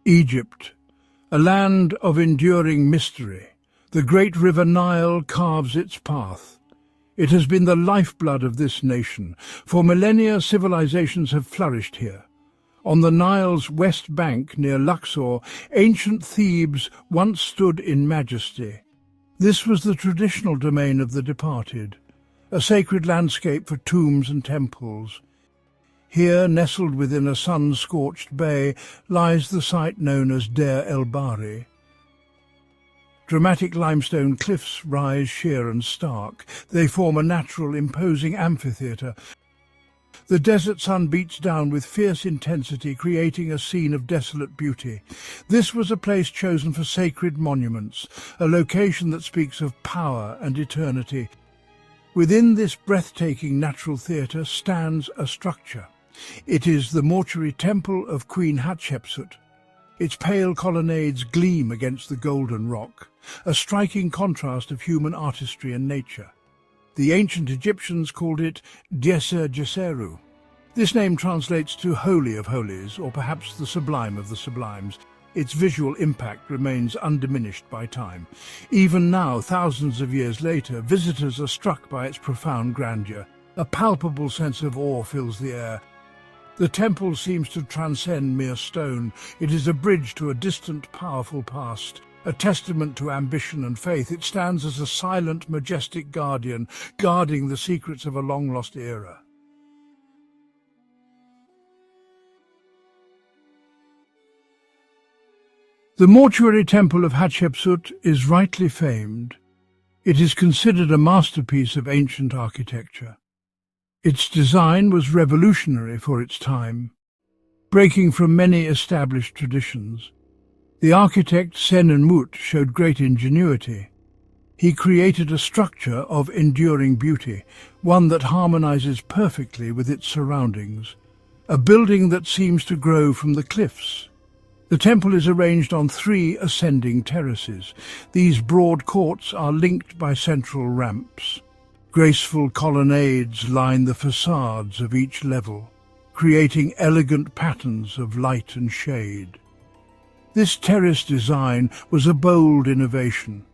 Egypt, a land of enduring mystery. The great river Nile carves its path. It has been the lifeblood of this nation. For millennia, civilizations have flourished here. On the Nile's west bank, near Luxor, ancient Thebes once stood in majesty. This was the traditional domain of the departed, a sacred landscape for tombs and temples. Here, nestled within a sun-scorched bay, lies the site known as Deir el-Bahri. Dramatic limestone cliffs rise sheer and stark. They form a natural, imposing amphitheatre. The desert sun beats down with fierce intensity, creating a scene of desolate beauty. This was a place chosen for sacred monuments, a location that speaks of power and eternity. Within this breathtaking natural theatre stands a structure. It is the mortuary temple of Queen Hatshepsut. Its pale colonnades gleam against the golden rock, a striking contrast of human artistry and nature. The ancient Egyptians called it Desecration. This name translates to Holy of Holies, or perhaps the Sublime of the Sublimes. Its visual impact remains undiminished by time. Even now, thousands of years later, visitors are struck by its profound grandeur. A palpable sense of awe fills the air. The temple seems to transcend mere stone. It is a bridge to a distant, powerful past, a testament to ambition and faith. It stands as a silent, majestic guardian, guarding the secrets of a long-lost era. The mortuary temple of Hatshepsut is rightly famed. It is considered a masterpiece of ancient architecture. Its design was revolutionary for its time, breaking from many established traditions. The architect Senenmut showed great ingenuity. He created a structure of enduring beauty, one that harmonizes perfectly with its surroundings, a building that seems to grow from the cliffs. The temple is arranged on 3 ascending terraces. These broad courts are linked by central ramps. Graceful colonnades line the facades of each level, creating elegant patterns of light and shade. This terrace design was a bold innovation.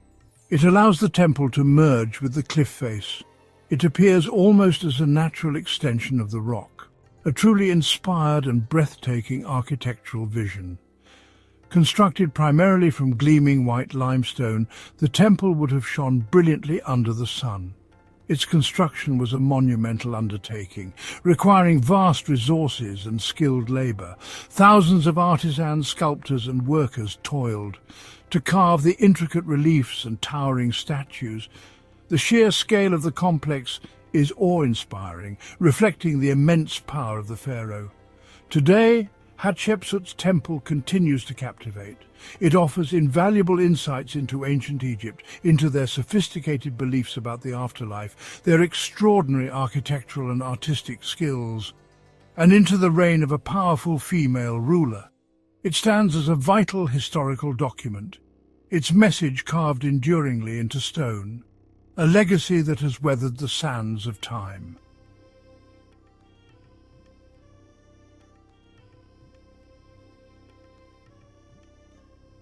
It allows the temple to merge with the cliff face. It appears almost as a natural extension of the rock, a truly inspired and breathtaking architectural vision. Constructed primarily from gleaming white limestone, the temple would have shone brilliantly under the sun. Its construction was a monumental undertaking, requiring vast resources and skilled labor. Thousands of artisans, sculptors and workers toiled to carve the intricate reliefs and towering statues. The sheer scale of the complex is awe-inspiring, reflecting the immense power of the pharaoh. Today, Hatshepsut's temple continues to captivate. It offers invaluable insights into ancient Egypt, into their sophisticated beliefs about the afterlife, their extraordinary architectural and artistic skills, and into the reign of a powerful female ruler. It stands as a vital historical document, its message carved enduringly into stone, a legacy that has weathered the sands of time.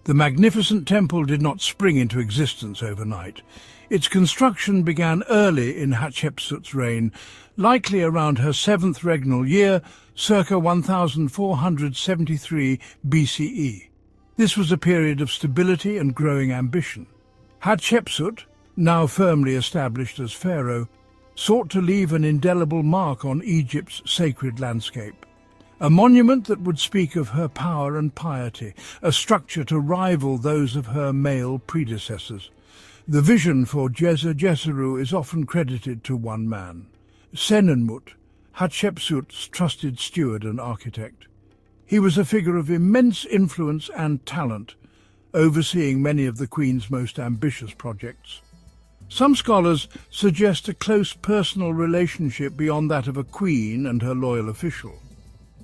The magnificent temple did not spring into existence overnight. Its construction began early in Hatshepsut's reign, likely around her 7th regnal year, circa 1473 BCE. This was a period of stability and growing ambition. Hatshepsut, now firmly established as pharaoh, sought to leave an indelible mark on Egypt's sacred landscape. A monument that would speak of her power and piety, a structure to rival those of her male predecessors. The vision for Djeser is often credited to one man, Senenmut, Hatshepsut's trusted steward and architect. He was a figure of immense influence and talent, overseeing many of the Queen's most ambitious projects. Some scholars suggest a close personal relationship beyond that of a queen and her loyal official.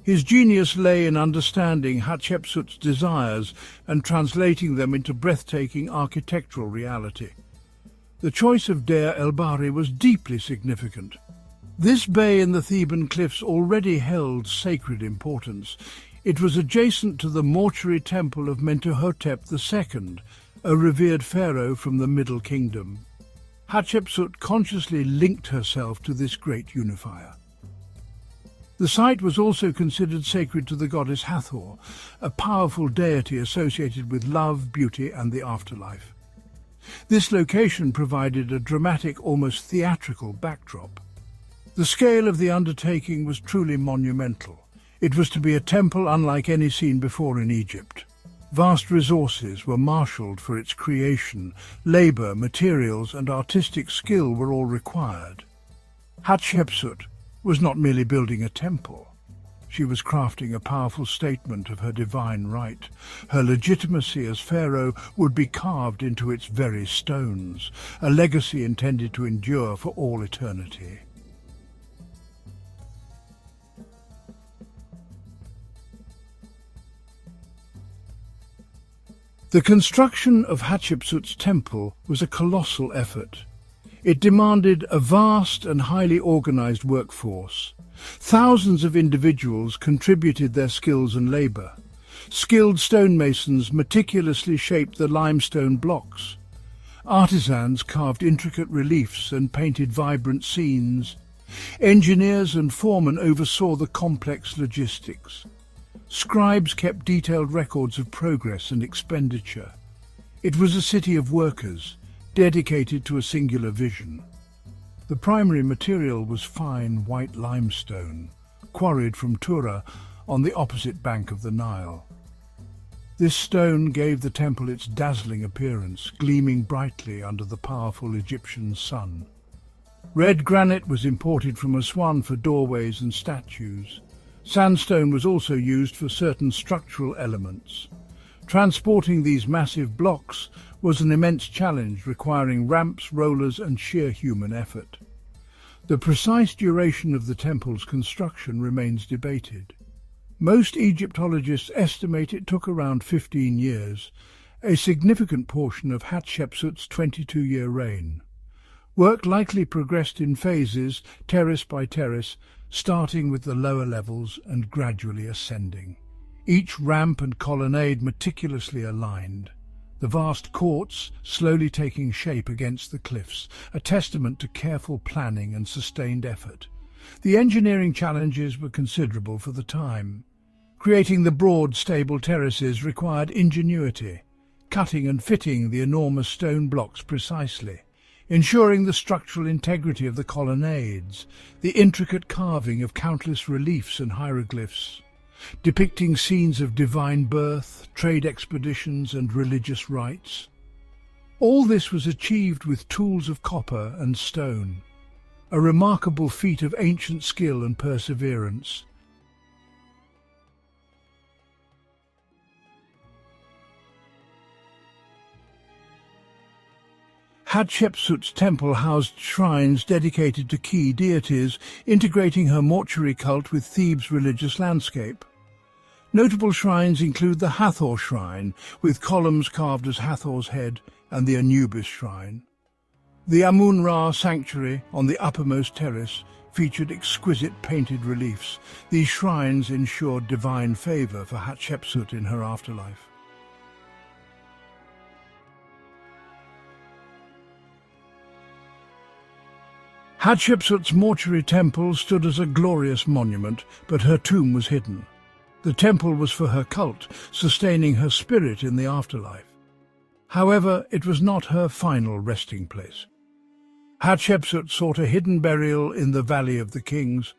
His genius lay in understanding Hatshepsut's desires and translating them into breathtaking architectural reality. The choice of Deir el-Bahri was deeply significant. This bay in the Theban cliffs already held sacred importance. It was adjacent to the mortuary temple of Mentuhotep II, a revered pharaoh from the Middle Kingdom. Hatshepsut consciously linked herself to this great unifier. The site was also considered sacred to the goddess Hathor, a powerful deity associated with love, beauty, and the afterlife. This location provided a dramatic, almost theatrical backdrop. The scale of the undertaking was truly monumental. It was to be a temple unlike any seen before in Egypt. Vast resources were marshalled for its creation. Labor, materials, and artistic skill were all required. Hatshepsut was not merely building a temple. She was crafting a powerful statement of her divine right. Her legitimacy as pharaoh would be carved into its very stones, a legacy intended to endure for all eternity. The construction of Hatshepsut's temple was a colossal effort. It demanded a vast and highly organized workforce. Thousands of individuals contributed their skills and labor. Skilled stonemasons meticulously shaped the limestone blocks. Artisans carved intricate reliefs and painted vibrant scenes. Engineers and foremen oversaw the complex logistics. Scribes kept detailed records of progress and expenditure. It was a city of workers, dedicated to a singular vision. The primary material was fine white limestone, quarried from Tura on the opposite bank of the Nile. This stone gave the temple its dazzling appearance, gleaming brightly under the powerful Egyptian sun. Red granite was imported from Aswan for doorways and statues. Sandstone was also used for certain structural elements. Transporting these massive blocks was an immense challenge, requiring ramps, rollers, and sheer human effort. The precise duration of the temple's construction remains debated. Most Egyptologists estimate it took around 15 years, a significant portion of Hatshepsut's 22-year reign. Work likely progressed in phases, terrace by terrace, starting with the lower levels and gradually ascending. Each ramp and colonnade meticulously aligned, the vast courts slowly taking shape against the cliffs, a testament to careful planning and sustained effort. The engineering challenges were considerable for the time. Creating the broad, stable terraces required ingenuity, cutting and fitting the enormous stone blocks precisely, ensuring the structural integrity of the colonnades, the intricate carving of countless reliefs and hieroglyphs, depicting scenes of divine birth, trade expeditions, and religious rites. All this was achieved with tools of copper and stone, a remarkable feat of ancient skill and perseverance. Hatshepsut's temple housed shrines dedicated to key deities, integrating her mortuary cult with Thebes' religious landscape. Notable shrines include the Hathor shrine, with columns carved as Hathor's head, and the Anubis shrine. The Amun-Ra sanctuary on the uppermost terrace featured exquisite painted reliefs. These shrines ensured divine favor for Hatshepsut in her afterlife. Hatshepsut's mortuary temple stood as a glorious monument, but her tomb was hidden. The temple was for her cult, sustaining her spirit in the afterlife. However, it was not her final resting place. Hatshepsut sought a hidden burial in the Valley of the Kings.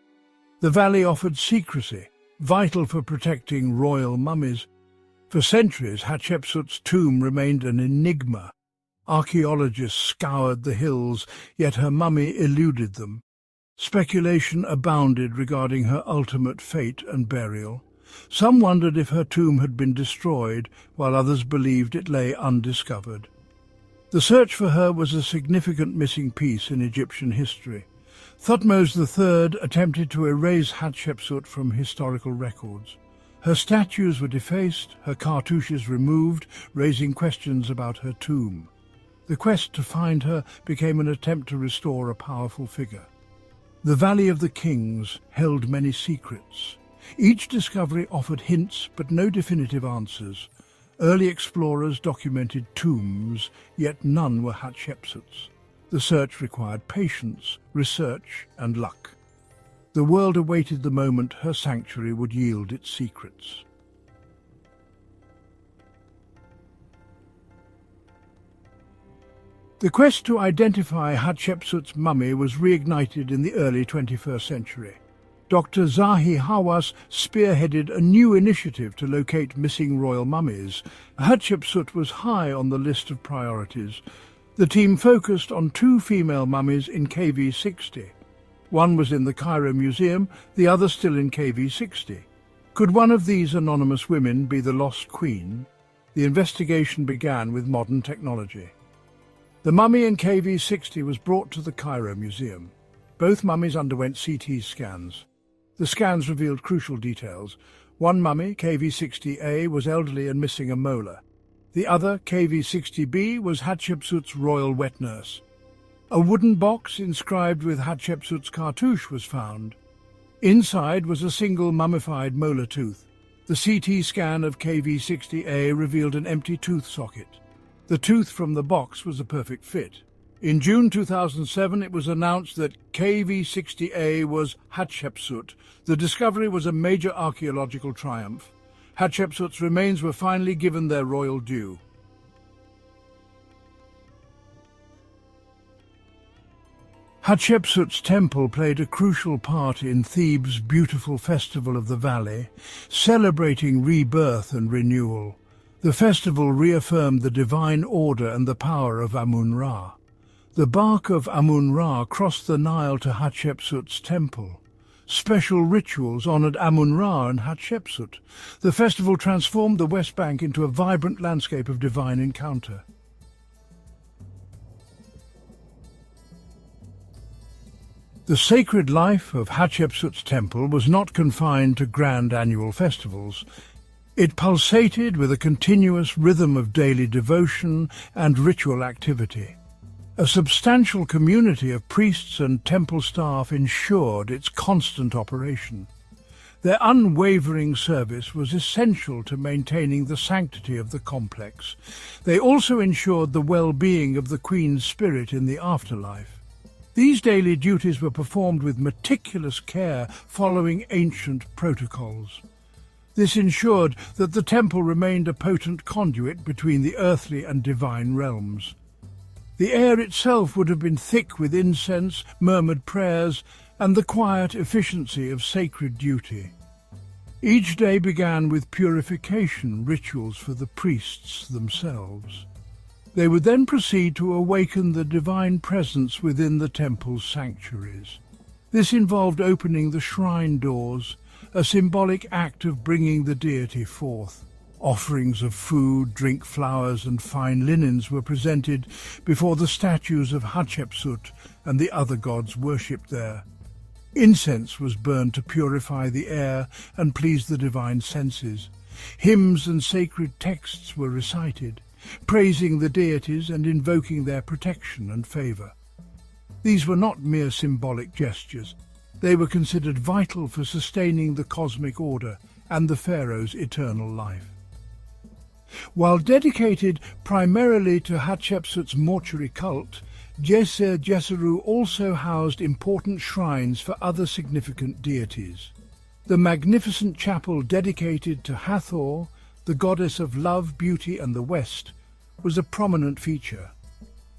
The valley offered secrecy, vital for protecting royal mummies. For centuries, Hatshepsut's tomb remained an enigma. Archaeologists scoured the hills, yet her mummy eluded them. Speculation abounded regarding her ultimate fate and burial. Some wondered if her tomb had been destroyed, while others believed it lay undiscovered. The search for her was a significant missing piece in Egyptian history. Thutmose III attempted to erase Hatshepsut from historical records. Her statues were defaced, her cartouches removed, raising questions about her tomb. The quest to find her became an attempt to restore a powerful figure. The Valley of the Kings held many secrets. Each discovery offered hints but no definitive answers. Early explorers documented tombs, yet none were Hatshepsut's. The search required patience, research, and luck. The world awaited the moment her sanctuary would yield its secrets. The quest to identify Hatshepsut's mummy was reignited in the early 21st century. Dr. Zahi Hawass spearheaded a new initiative to locate missing royal mummies. Hatshepsut was high on the list of priorities. The team focused on 2 female mummies in KV-60. One was in the Cairo Museum, the other still in KV-60. Could one of these anonymous women be the lost queen? The investigation began with modern technology. The mummy in KV-60 was brought to the Cairo Museum. Both mummies underwent CT scans. The scans revealed crucial details. One mummy, KV-60A, was elderly and missing a molar. The other, KV-60B, was Hatshepsut's royal wet nurse. A wooden box inscribed with Hatshepsut's cartouche was found. Inside was a single mummified molar tooth. The CT scan of KV-60A revealed an empty tooth socket. The tooth from the box was a perfect fit. In June 2007, it was announced that KV-60A was Hatshepsut. The discovery was a major archaeological triumph. Hatshepsut's remains were finally given their royal due. Hatshepsut's temple played a crucial part in Thebes' beautiful festival of the valley, celebrating rebirth and renewal. The festival reaffirmed the divine order and the power of Amun-Ra. The bark of Amun-Ra crossed the Nile to Hatshepsut's temple. Special rituals honored Amun-Ra and Hatshepsut. The festival transformed the West Bank into a vibrant landscape of divine encounter. The sacred life of Hatshepsut's temple was not confined to grand annual festivals. It pulsated with a continuous rhythm of daily devotion and ritual activity. A substantial community of priests and temple staff ensured its constant operation. Their unwavering service was essential to maintaining the sanctity of the complex. They also ensured the well-being of the Queen's spirit in the afterlife. These daily duties were performed with meticulous care, following ancient protocols. This ensured that the temple remained a potent conduit between the earthly and divine realms. The air itself would have been thick with incense, murmured prayers, and the quiet efficiency of sacred duty. Each day began with purification rituals for the priests themselves. They would then proceed to awaken the divine presence within the temple's sanctuaries. This involved opening the shrine doors, a symbolic act of bringing the deity forth. Offerings of food, drink, flowers, and fine linens were presented before the statues of Hatshepsut and the other gods worshipped there. Incense was burned to purify the air and please the divine senses. Hymns and sacred texts were recited, praising the deities and invoking their protection and favor. These were not mere symbolic gestures. They were considered vital for sustaining the cosmic order and the pharaoh's eternal life. While dedicated primarily to Hatshepsut's mortuary cult, Djeser-Djeseru also housed important shrines for other significant deities. The magnificent chapel dedicated to Hathor, the goddess of love, beauty, and the West, was a prominent feature.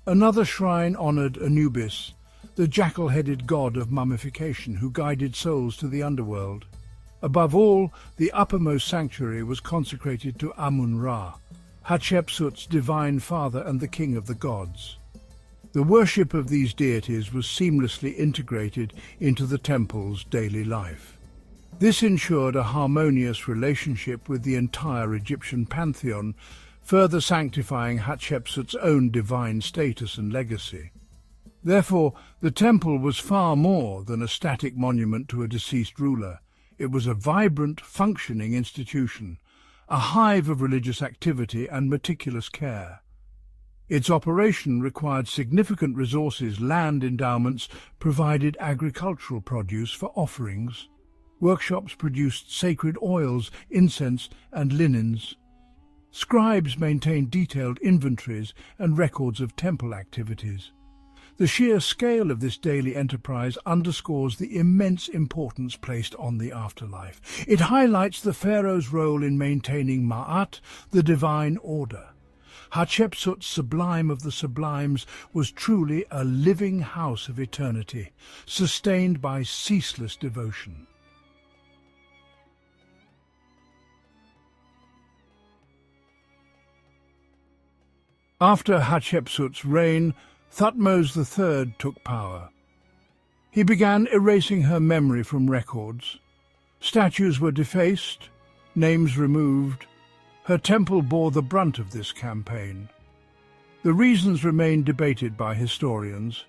Another shrine honored Anubis, the jackal-headed god of mummification who guided souls to the underworld. Above all, the uppermost sanctuary was consecrated to Amun-Ra, Hatshepsut's divine father and the king of the gods. The worship of these deities was seamlessly integrated into the temple's daily life. This ensured a harmonious relationship with the entire Egyptian pantheon, further sanctifying Hatshepsut's own divine status and legacy. Therefore, the temple was far more than a static monument to a deceased ruler. It was a vibrant, functioning institution, a hive of religious activity and meticulous care. Its operation required significant resources. Land endowments provided agricultural produce for offerings. Workshops produced sacred oils, incense, and linens. Scribes maintained detailed inventories and records of temple activities. The sheer scale of this daily enterprise underscores the immense importance placed on the afterlife. It highlights the pharaoh's role in maintaining Ma'at, the divine order. Hatshepsut, sublime of the sublimes, was truly a living house of eternity, sustained by ceaseless devotion. After Hatshepsut's reign, Thutmose III took power. He began erasing her memory from records. Statues were defaced, names removed. Her temple bore the brunt of this campaign. The reasons remain debated by historians,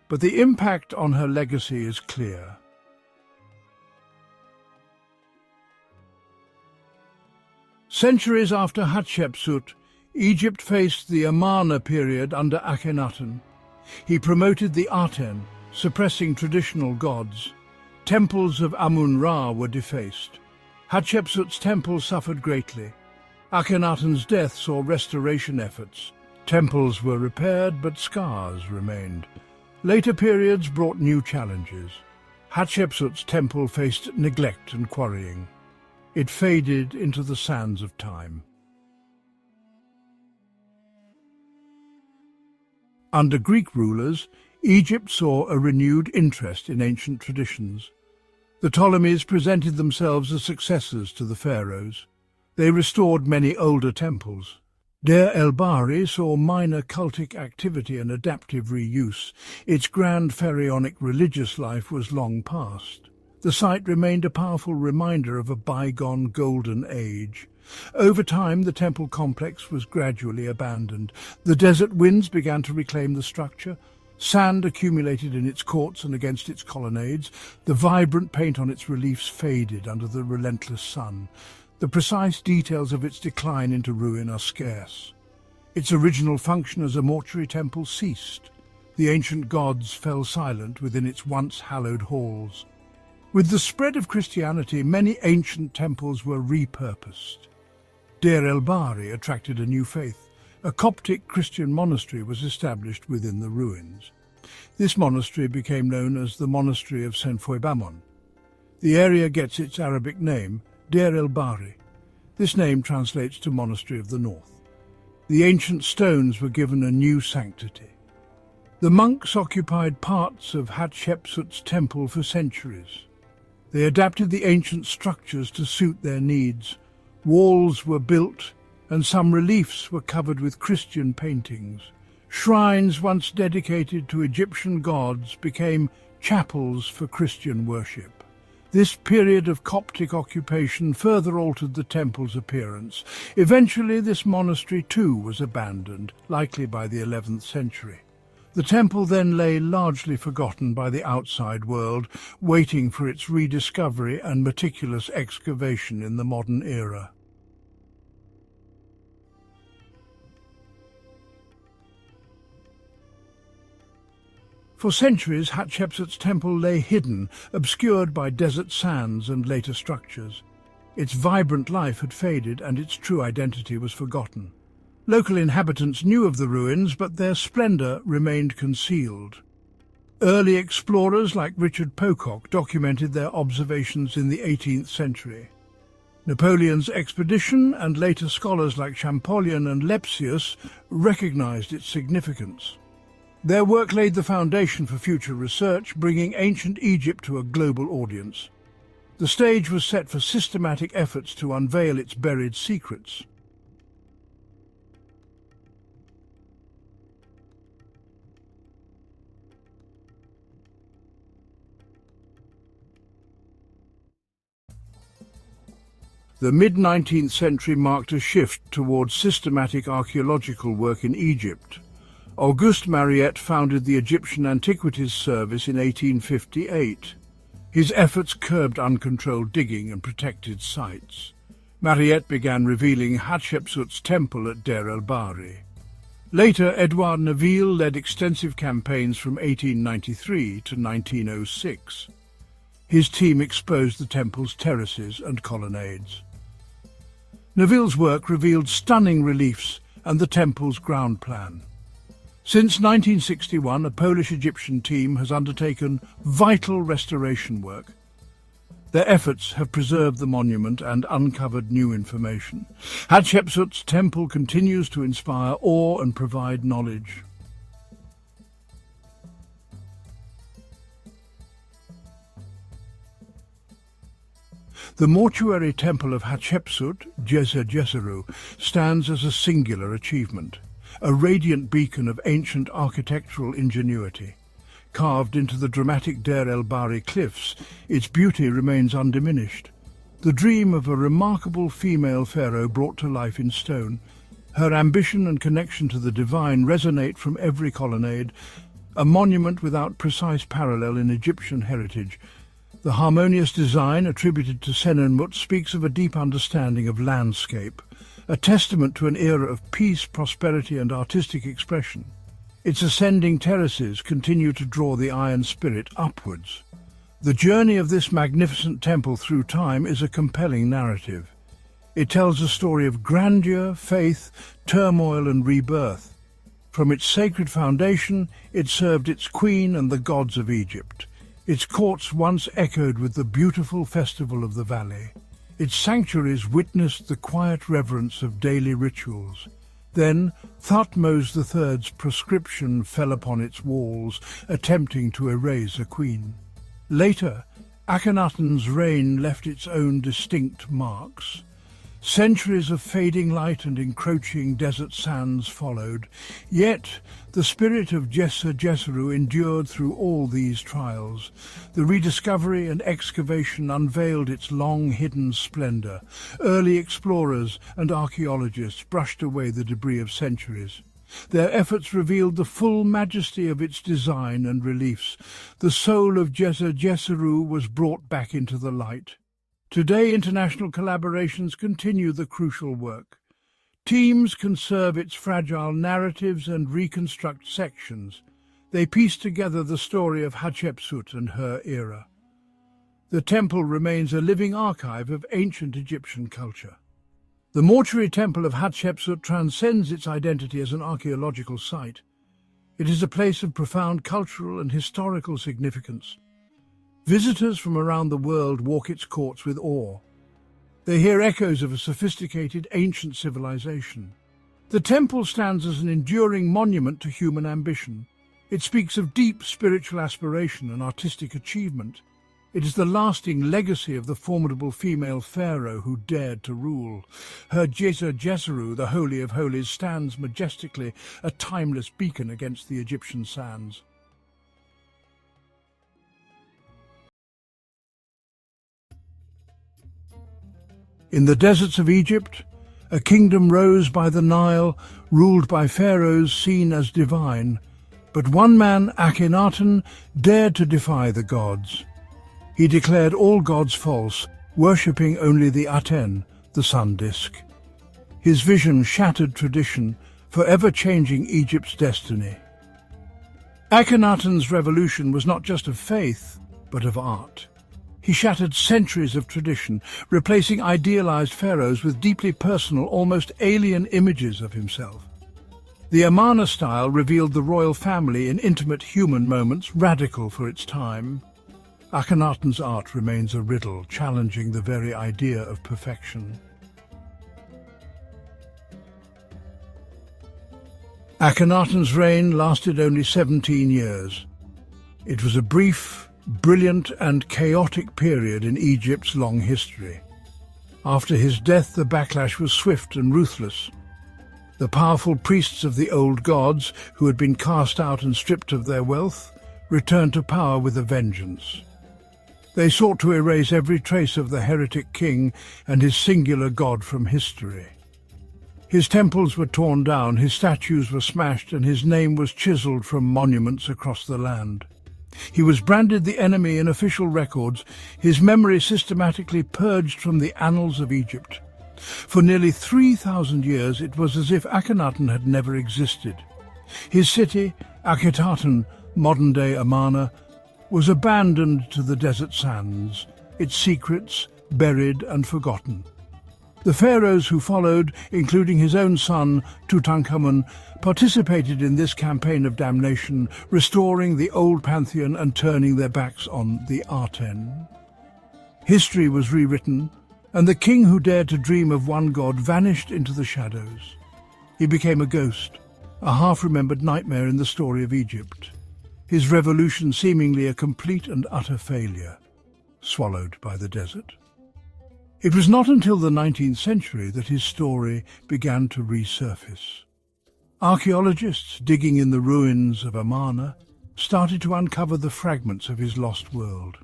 but the impact on her legacy is clear. Centuries after Hatshepsut, Egypt faced the Amarna period under Akhenaten. He promoted the Aten, suppressing traditional gods. Temples of Amun-Ra were defaced. Hatshepsut's temple suffered greatly. Akhenaten's death saw restoration efforts. Temples were repaired, but scars remained. Later periods brought new challenges. Hatshepsut's temple faced neglect and quarrying. It faded into the sands of time. Under Greek rulers, Egypt saw a renewed interest in ancient traditions. The Ptolemies presented themselves as successors to the pharaohs. They restored many older temples. Deir el-Bahari saw minor cultic activity and adaptive reuse. Its grand pharaonic religious life was long past. The site remained a powerful reminder of a bygone golden age. Over time, the temple complex was gradually abandoned. The desert winds began to reclaim the structure. Sand accumulated in its courts and against its colonnades. The vibrant paint on its reliefs faded under the relentless sun. The precise details of its decline into ruin are scarce. Its original function as a mortuary temple ceased. The ancient gods fell silent within its once hallowed halls. With the spread of Christianity, many ancient temples were repurposed. Deir el-Bahari attracted a new faith. A Coptic Christian monastery was established within the ruins. This monastery became known as the Monastery of Sneferu. The area gets its Arabic name, Deir el-Bahari. This name translates to Monastery of the North. The ancient stones were given a new sanctity. The monks occupied parts of Hatshepsut's temple for centuries. They adapted the ancient structures to suit their needs. Walls were built, and some reliefs were covered with Christian paintings. Shrines once dedicated to Egyptian gods became chapels for Christian worship. This period of Coptic occupation further altered the temple's appearance. Eventually, this monastery too was abandoned, likely by the 11th century. The temple then lay largely forgotten by the outside world, waiting for its rediscovery and meticulous excavation in the modern era. For centuries, Hatshepsut's temple lay hidden, obscured by desert sands and later structures. Its vibrant life had faded and its true identity was forgotten. Local inhabitants knew of the ruins, but their splendor remained concealed. Early explorers like Richard Pocock documented their observations in the 18th century. Napoleon's expedition and later scholars like Champollion and Lepsius recognized its significance. Their work laid the foundation for future research, bringing ancient Egypt to a global audience. The stage was set for systematic efforts to unveil its buried secrets. The mid-19th century marked a shift towards systematic archaeological work in Egypt. Auguste Mariette founded the Egyptian Antiquities Service in 1858. His efforts curbed uncontrolled digging and protected sites. Mariette began revealing Hatshepsut's temple at Deir el-Bahari. Later, Edouard Neville led extensive campaigns from 1893 to 1906. His team exposed the temple's terraces and colonnades. Neville's work revealed stunning reliefs and the temple's ground plan. Since 1961, a Polish-Egyptian team has undertaken vital restoration work. Their efforts have preserved the monument and uncovered new information. Hatshepsut's temple continues to inspire awe and provide knowledge. The mortuary temple of Hatshepsut, Djeser, stands as a singular achievement, a radiant beacon of ancient architectural ingenuity. Carved into the dramatic Deir el-Bahri cliffs, its beauty remains undiminished. The dream of a remarkable female pharaoh brought to life in stone. Her ambition and connection to the divine resonate from every colonnade, a monument without precise parallel in Egyptian heritage. The harmonious design attributed to Senenmut speaks of a deep understanding of landscape, a testament to an era of peace, prosperity and artistic expression. Its ascending terraces continue to draw the eye and spirit upwards. The journey of this magnificent temple through time is a compelling narrative. It tells a story of grandeur, faith, turmoil and rebirth. From its sacred foundation, it served its queen and the gods of Egypt. Its courts once echoed with the beautiful festival of the valley. Its sanctuaries witnessed the quiet reverence of daily rituals. Then Thutmose III's proscription fell upon its walls, attempting to erase a queen. Later, Akhenaten's reign left its own distinct marks. Centuries of fading light and encroaching desert sands followed, yet the spirit of Djeser endured through all these trials. The rediscovery and excavation unveiled its long-hidden splendor. Early explorers and archaeologists brushed away the debris of centuries. Their efforts revealed the full majesty of its design and reliefs. The soul of Djeser was brought back into the light. Today, international collaborations continue the crucial work. Teams conserve its fragile narratives and reconstruct sections. They piece together the story of Hatshepsut and her era. The temple remains a living archive of ancient Egyptian culture. The mortuary temple of Hatshepsut transcends its identity as an archaeological site. It is a place of profound cultural and historical significance. Visitors from around the world walk its courts with awe. They hear echoes of a sophisticated ancient civilization. The temple stands as an enduring monument to human ambition. It speaks of deep spiritual aspiration and artistic achievement. It is the lasting legacy of the formidable female pharaoh who dared to rule. Her Djeser, the Holy of Holies, stands majestically, a timeless beacon against the Egyptian sands. In the deserts of Egypt, a kingdom rose by the Nile, ruled by pharaohs seen as divine. But one man, Akhenaten, dared to defy the gods. He declared all gods false, worshipping only the Aten, the sun disk. His vision shattered tradition, forever changing Egypt's destiny. Akhenaten's revolution was not just of faith, but of art. He shattered centuries of tradition, replacing idealized pharaohs with deeply personal, almost alien images of himself. The Amarna style revealed the royal family in intimate human moments, radical for its time. Akhenaten's art remains a riddle, challenging the very idea of perfection. Akhenaten's reign lasted only 17 years. It was a brief, brilliant and chaotic period in Egypt's long history. After his death, the backlash was swift and ruthless. The powerful priests of the old gods, who had been cast out and stripped of their wealth, returned to power with a vengeance. They sought to erase every trace of the heretic king and his singular god from history. His temples were torn down, his statues were smashed, and his name was chiseled from monuments across the land. He was branded the enemy in official records, his memory systematically purged from the annals of Egypt. For nearly 3,000 years it was as if Akhenaten had never existed. His city, Akhenaten, modern-day Amarna, was abandoned to the desert sands, its secrets buried and forgotten. The pharaohs who followed, including his own son, Tutankhamun, participated in this campaign of damnation, restoring the old pantheon and turning their backs on the Aten. History was rewritten, and the king who dared to dream of one god vanished into the shadows. He became a ghost, a half-remembered nightmare in the story of Egypt. His revolution seemingly a complete and utter failure, swallowed by the desert. It was not until the 19th century that his story began to resurface. Archaeologists digging in the ruins of Amarna started to uncover the fragments of his lost world.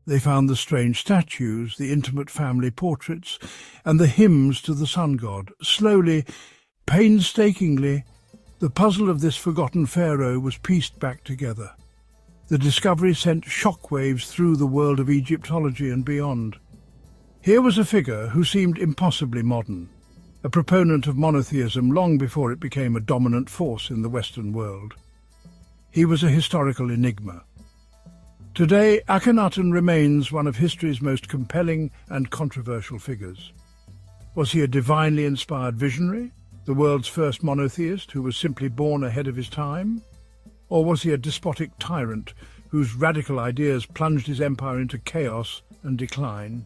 They found the strange statues, the intimate family portraits, and the hymns to the sun god. Slowly, painstakingly, the puzzle of this forgotten pharaoh was pieced back together. The discovery sent shockwaves through the world of Egyptology and beyond. Here was a figure who seemed impossibly modern, a proponent of monotheism long before it became a dominant force in the Western world. He was a historical enigma. Today, Akhenaten remains one of history's most compelling and controversial figures. Was he a divinely inspired visionary, the world's first monotheist who was simply born ahead of his time? Or was he a despotic tyrant whose radical ideas plunged his empire into chaos and decline?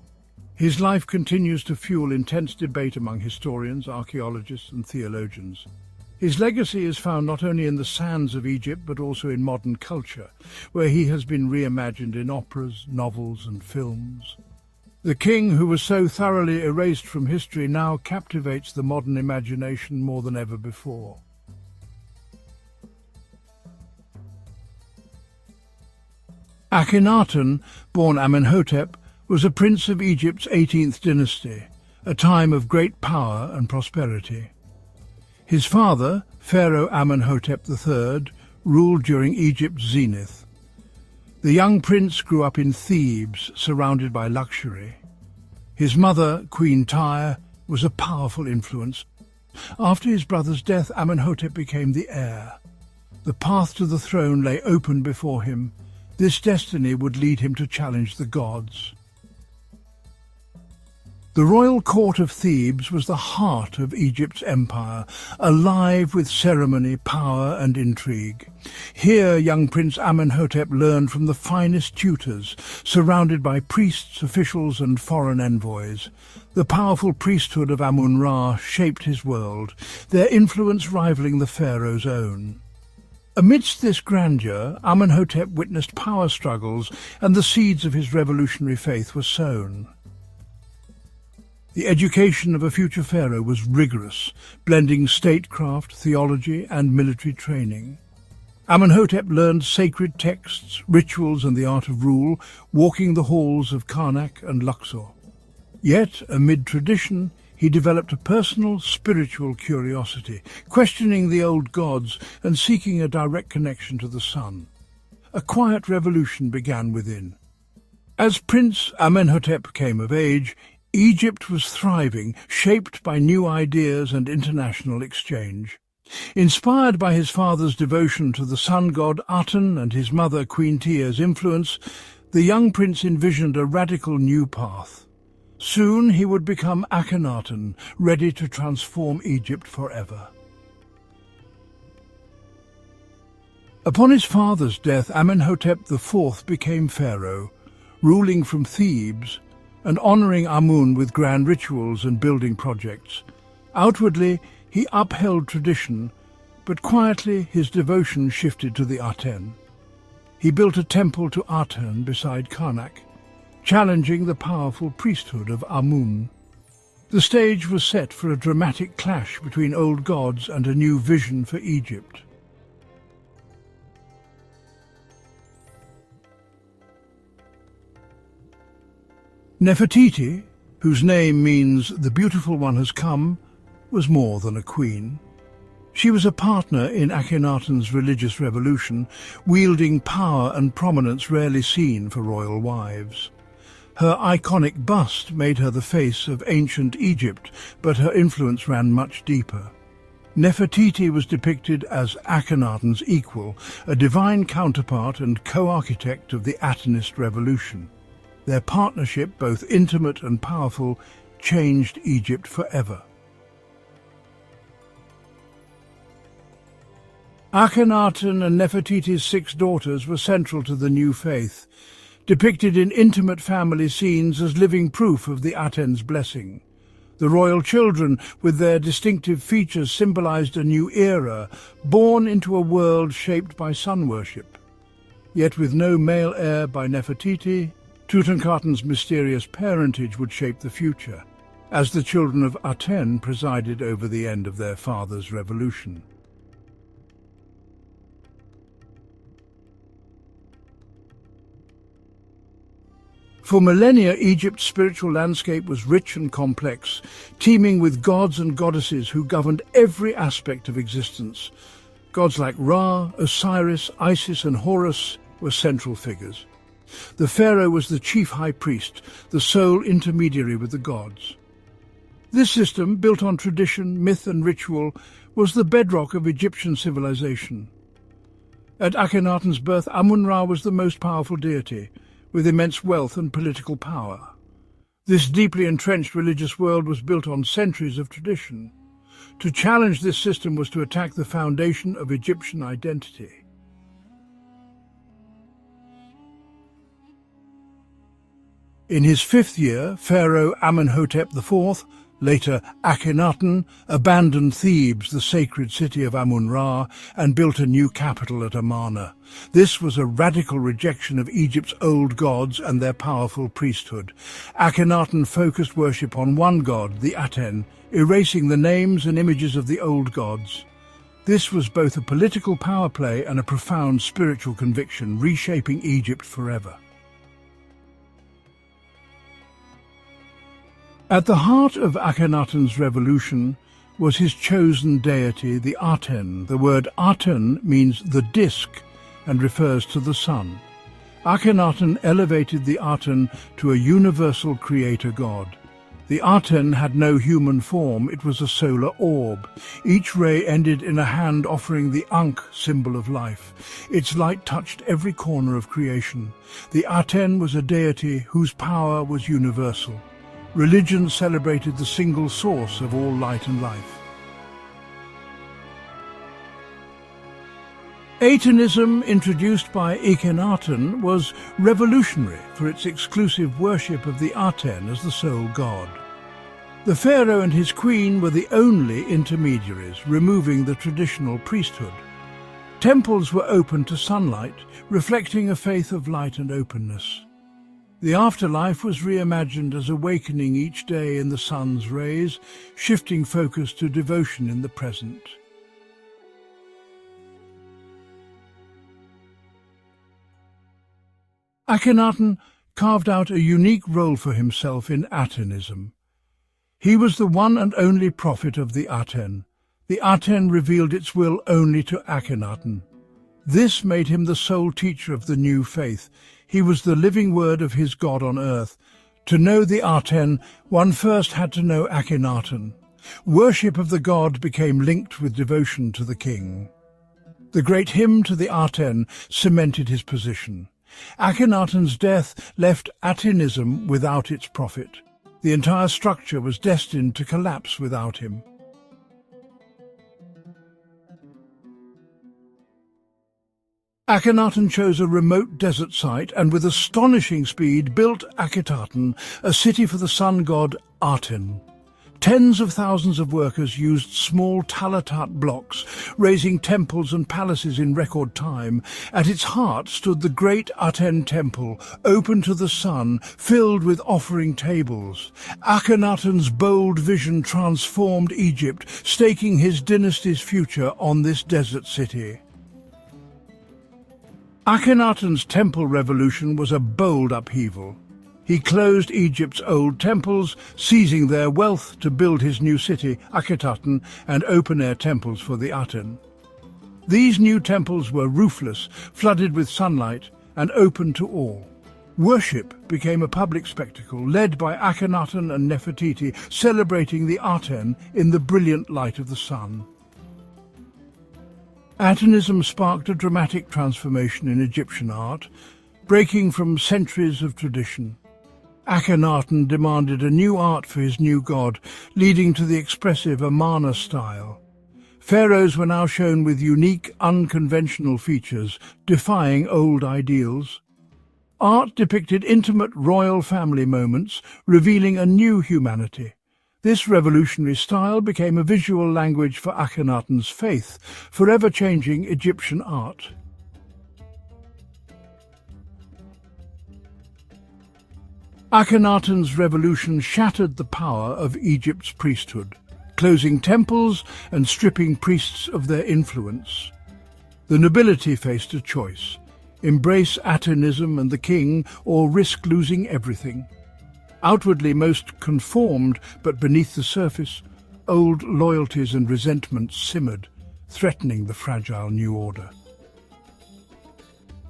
His life continues to fuel intense debate among historians, archaeologists and theologians. His legacy is found not only in the sands of Egypt but also in modern culture, where he has been reimagined in operas, novels and films. The king who was so thoroughly erased from history now captivates the modern imagination more than ever before. Akhenaten, born Amenhotep, was a prince of Egypt's 18th dynasty, a time of great power and prosperity. His father, Pharaoh Amenhotep III, ruled during Egypt's zenith. The young prince grew up in Thebes, surrounded by luxury. His mother, Queen Tyre, was a powerful influence. After his brother's death, Amenhotep became the heir. The path to the throne lay open before him. This destiny would lead him to challenge the gods. The royal court of Thebes was the heart of Egypt's empire, alive with ceremony, power and intrigue. Here young Prince Amenhotep learned from the finest tutors, surrounded by priests, officials and foreign envoys. The powerful priesthood of Amun-Ra shaped his world, their influence rivaling the pharaoh's own. Amidst this grandeur, Amenhotep witnessed power struggles, and the seeds of his revolutionary faith were sown. The education of a future pharaoh was rigorous, blending statecraft, theology and military training. Amenhotep learned sacred texts, rituals and the art of rule, walking the halls of Karnak and Luxor. Yet, amid tradition, he developed a personal, spiritual curiosity, questioning the old gods and seeking a direct connection to the sun. A quiet revolution began within. As Prince Amenhotep came of age, Egypt was thriving, shaped by new ideas and international exchange. Inspired by his father's devotion to the sun god Aten and his mother Queen Tia's influence, the young prince envisioned a radical new path. Soon he would become Akhenaten, ready to transform Egypt forever. Upon his father's death, Amenhotep IV became pharaoh, ruling from Thebes and honouring Amun with grand rituals and building projects. Outwardly, he upheld tradition, but quietly his devotion shifted to the Aten. He built a temple to Aten beside Karnak, challenging the powerful priesthood of Amun. The stage was set for a dramatic clash between old gods and a new vision for Egypt. Nefertiti, whose name means "the beautiful one has come," was more than a queen. She was a partner in Akhenaten's religious revolution, wielding power and prominence rarely seen for royal wives. Her iconic bust made her the face of ancient Egypt, but her influence ran much deeper. Nefertiti was depicted as Akhenaten's equal, a divine counterpart and co-architect of the Atenist revolution. Their partnership, both intimate and powerful, changed Egypt forever. Akhenaten and Nefertiti's 6 daughters were central to the new faith, depicted in intimate family scenes as living proof of the Aten's blessing. The royal children, with their distinctive features, symbolized a new era, born into a world shaped by sun worship. Yet with no male heir by Nefertiti, Tutankhaten's mysterious parentage would shape the future, as the children of Aten presided over the end of their father's revolution. For millennia, Egypt's spiritual landscape was rich and complex, teeming with gods and goddesses who governed every aspect of existence. Gods like Ra, Osiris, Isis and Horus were central figures. The pharaoh was the chief high priest, the sole intermediary with the gods. This system, built on tradition, myth and ritual, was the bedrock of Egyptian civilization. At Akhenaten's birth, Amun-Ra was the most powerful deity, with immense wealth and political power. This deeply entrenched religious world was built on centuries of tradition. To challenge this system was to attack the foundation of Egyptian identity. In his 5th year, Pharaoh Amenhotep IV, later Akhenaten, abandoned Thebes, the sacred city of Amun-Ra, and built a new capital at Amarna. This was a radical rejection of Egypt's old gods and their powerful priesthood. Akhenaten focused worship on one god, the Aten, erasing the names and images of the old gods. This was both a political power play and a profound spiritual conviction, reshaping Egypt forever. At the heart of Akhenaten's revolution was his chosen deity, the Aten. The word Aten means the disk and refers to the sun. Akhenaten elevated the Aten to a universal creator god. The Aten had no human form, it was a solar orb. Each ray ended in a hand offering the Ankh, symbol of life. Its light touched every corner of creation. The Aten was a deity whose power was universal. Religion celebrated the single source of all light and life. Atenism, introduced by Akhenaten, was revolutionary for its exclusive worship of the Aten as the sole god. The pharaoh and his queen were the only intermediaries, removing the traditional priesthood. Temples were open to sunlight, reflecting a faith of light and openness. The afterlife was reimagined as awakening each day in the sun's rays, shifting focus to devotion in the present. Akhenaten carved out a unique role for himself in Atenism. He was the one and only prophet of the Aten. The Aten revealed its will only to Akhenaten. This made him the sole teacher of the new faith. He was the living word of his God on earth. To know the Aten, one first had to know Akhenaten. Worship of the god became linked with devotion to the king. The great hymn to the Aten cemented his position. Akhenaten's death left Atenism without its prophet. The entire structure was destined to collapse without him. Akhenaten chose a remote desert site and with astonishing speed built Akhenaten, a city for the sun god Aten. Tens of thousands of workers used small talatat blocks, raising temples and palaces in record time. At its heart stood the great Aten temple, open to the sun, filled with offering tables. Akhenaten's bold vision transformed Egypt, staking his dynasty's future on this desert city. Akhenaten's temple revolution was a bold upheaval. He closed Egypt's old temples, seizing their wealth to build his new city, Akhenaten, and open-air temples for the Aten. These new temples were roofless, flooded with sunlight, and open to all. Worship became a public spectacle, led by Akhenaten and Nefertiti, celebrating the Aten in the brilliant light of the sun. Atenism sparked a dramatic transformation in Egyptian art, breaking from centuries of tradition. Akhenaten demanded a new art for his new god, leading to the expressive Amarna style. Pharaohs were now shown with unique, unconventional features, defying old ideals. Art depicted intimate royal family moments, revealing a new humanity. This revolutionary style became a visual language for Akhenaten's faith, forever changing Egyptian art. Akhenaten's revolution shattered the power of Egypt's priesthood, closing temples and stripping priests of their influence. The nobility faced a choice: embrace Atenism and the king, or risk losing everything. Outwardly most conformed, but beneath the surface, old loyalties and resentments simmered, threatening the fragile new order.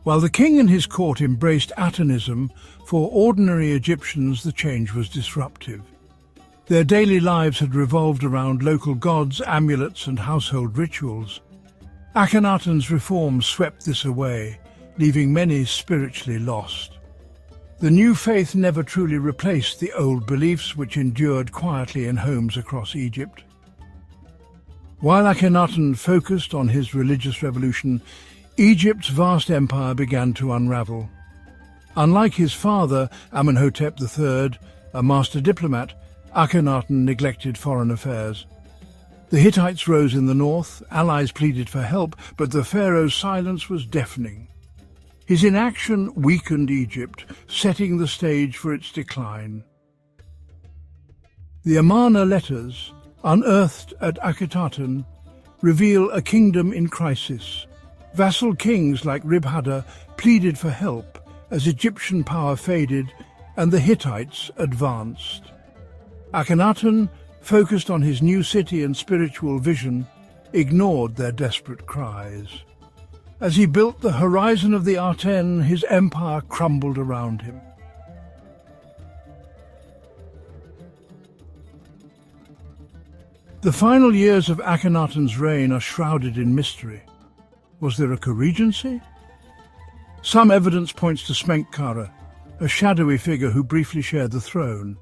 While the king and his court embraced Atenism, for ordinary Egyptians the change was disruptive. Their daily lives had revolved around local gods, amulets and household rituals. Akhenaten's reforms swept this away, leaving many spiritually lost. The new faith never truly replaced the old beliefs which endured quietly in homes across Egypt. While Akhenaten focused on his religious revolution, Egypt's vast empire began to unravel. Unlike his father, Amenhotep III, a master diplomat, Akhenaten neglected foreign affairs. The Hittites rose in the north, allies pleaded for help, but the pharaoh's silence was deafening. His inaction weakened Egypt, setting the stage for its decline. The Amarna letters, unearthed at Akhenaten, reveal a kingdom in crisis. Vassal kings like Ribhadda pleaded for help as Egyptian power faded and the Hittites advanced. Akhenaten, focused on his new city and spiritual vision, ignored their desperate cries. As he built the horizon of the Aten, his empire crumbled around him. The final years of Akhenaten's reign are shrouded in mystery. Was there a co-regency? Some evidence points to Sneferu, a shadowy figure who briefly shared the throne.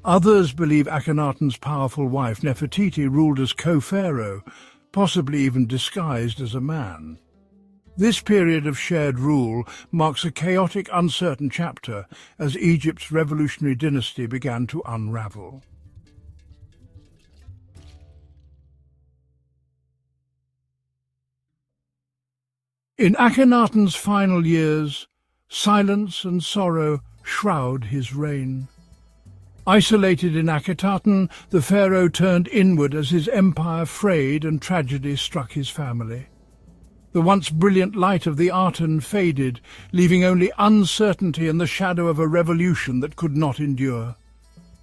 Others believe Akhenaten's powerful wife Nefertiti ruled as co-pharaoh, possibly even disguised as a man. This period of shared rule marks a chaotic, uncertain chapter as Egypt's revolutionary dynasty began to unravel. In Akhenaten's final years, silence and sorrow shroud his reign. Isolated in Akhenaten, the pharaoh turned inward as his empire frayed and tragedy struck his family. The once brilliant light of the Aten faded, leaving only uncertainty and the shadow of a revolution that could not endure.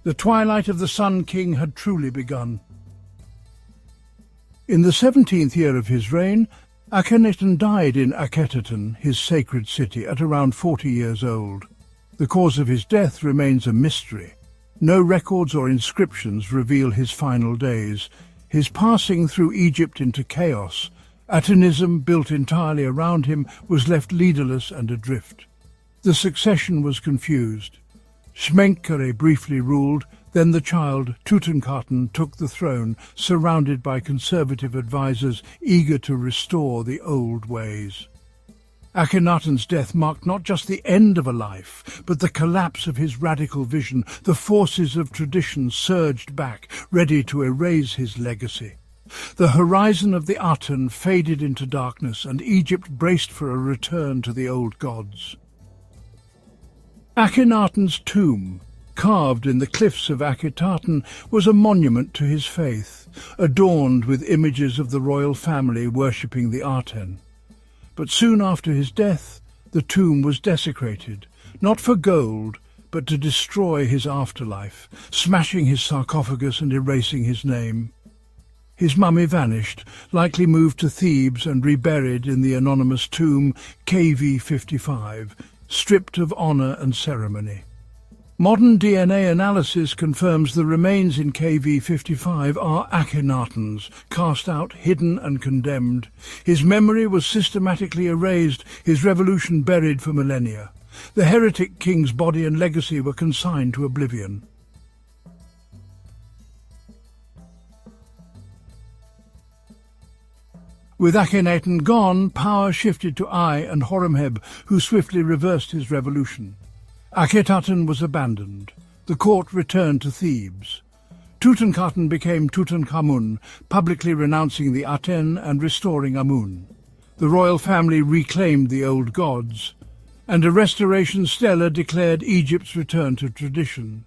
The twilight of the Sun King had truly begun. In the 17th year of his reign, Akhenaten died in Akhenaten, his sacred city, at around 40 years old. The cause of his death remains a mystery. No records or inscriptions reveal his final days. His passing through Egypt into chaos, Atenism, built entirely around him, was left leaderless and adrift. The succession was confused. Sneferu briefly ruled, then the child, Tutankhaten, took the throne, surrounded by conservative advisors eager to restore the old ways. Akhenaten's death marked not just the end of a life, but the collapse of his radical vision. The forces of tradition surged back, ready to erase his legacy. The horizon of the Aten faded into darkness, and Egypt braced for a return to the old gods. Akhenaten's tomb, carved in the cliffs of Akhenaten, was a monument to his faith, adorned with images of the royal family worshipping the Aten. But soon after his death, the tomb was desecrated, not for gold, but to destroy his afterlife, smashing his sarcophagus and erasing his name. His mummy vanished, likely moved to Thebes and reburied in the anonymous tomb KV 55, stripped of honor and ceremony. Modern DNA analysis confirms the remains in KV-55 are Akhenaten's, cast out, hidden and condemned. His memory was systematically erased, his revolution buried for millennia. The heretic king's body and legacy were consigned to oblivion. With Akhenaten gone, power shifted to Ai and Horemheb, who swiftly reversed his revolution. Akhenaten was abandoned. The court returned to Thebes. Tutankhaten became Tutankhamun, publicly renouncing the Aten and restoring Amun. The royal family reclaimed the old gods, and a restoration stela declared Egypt's return to tradition.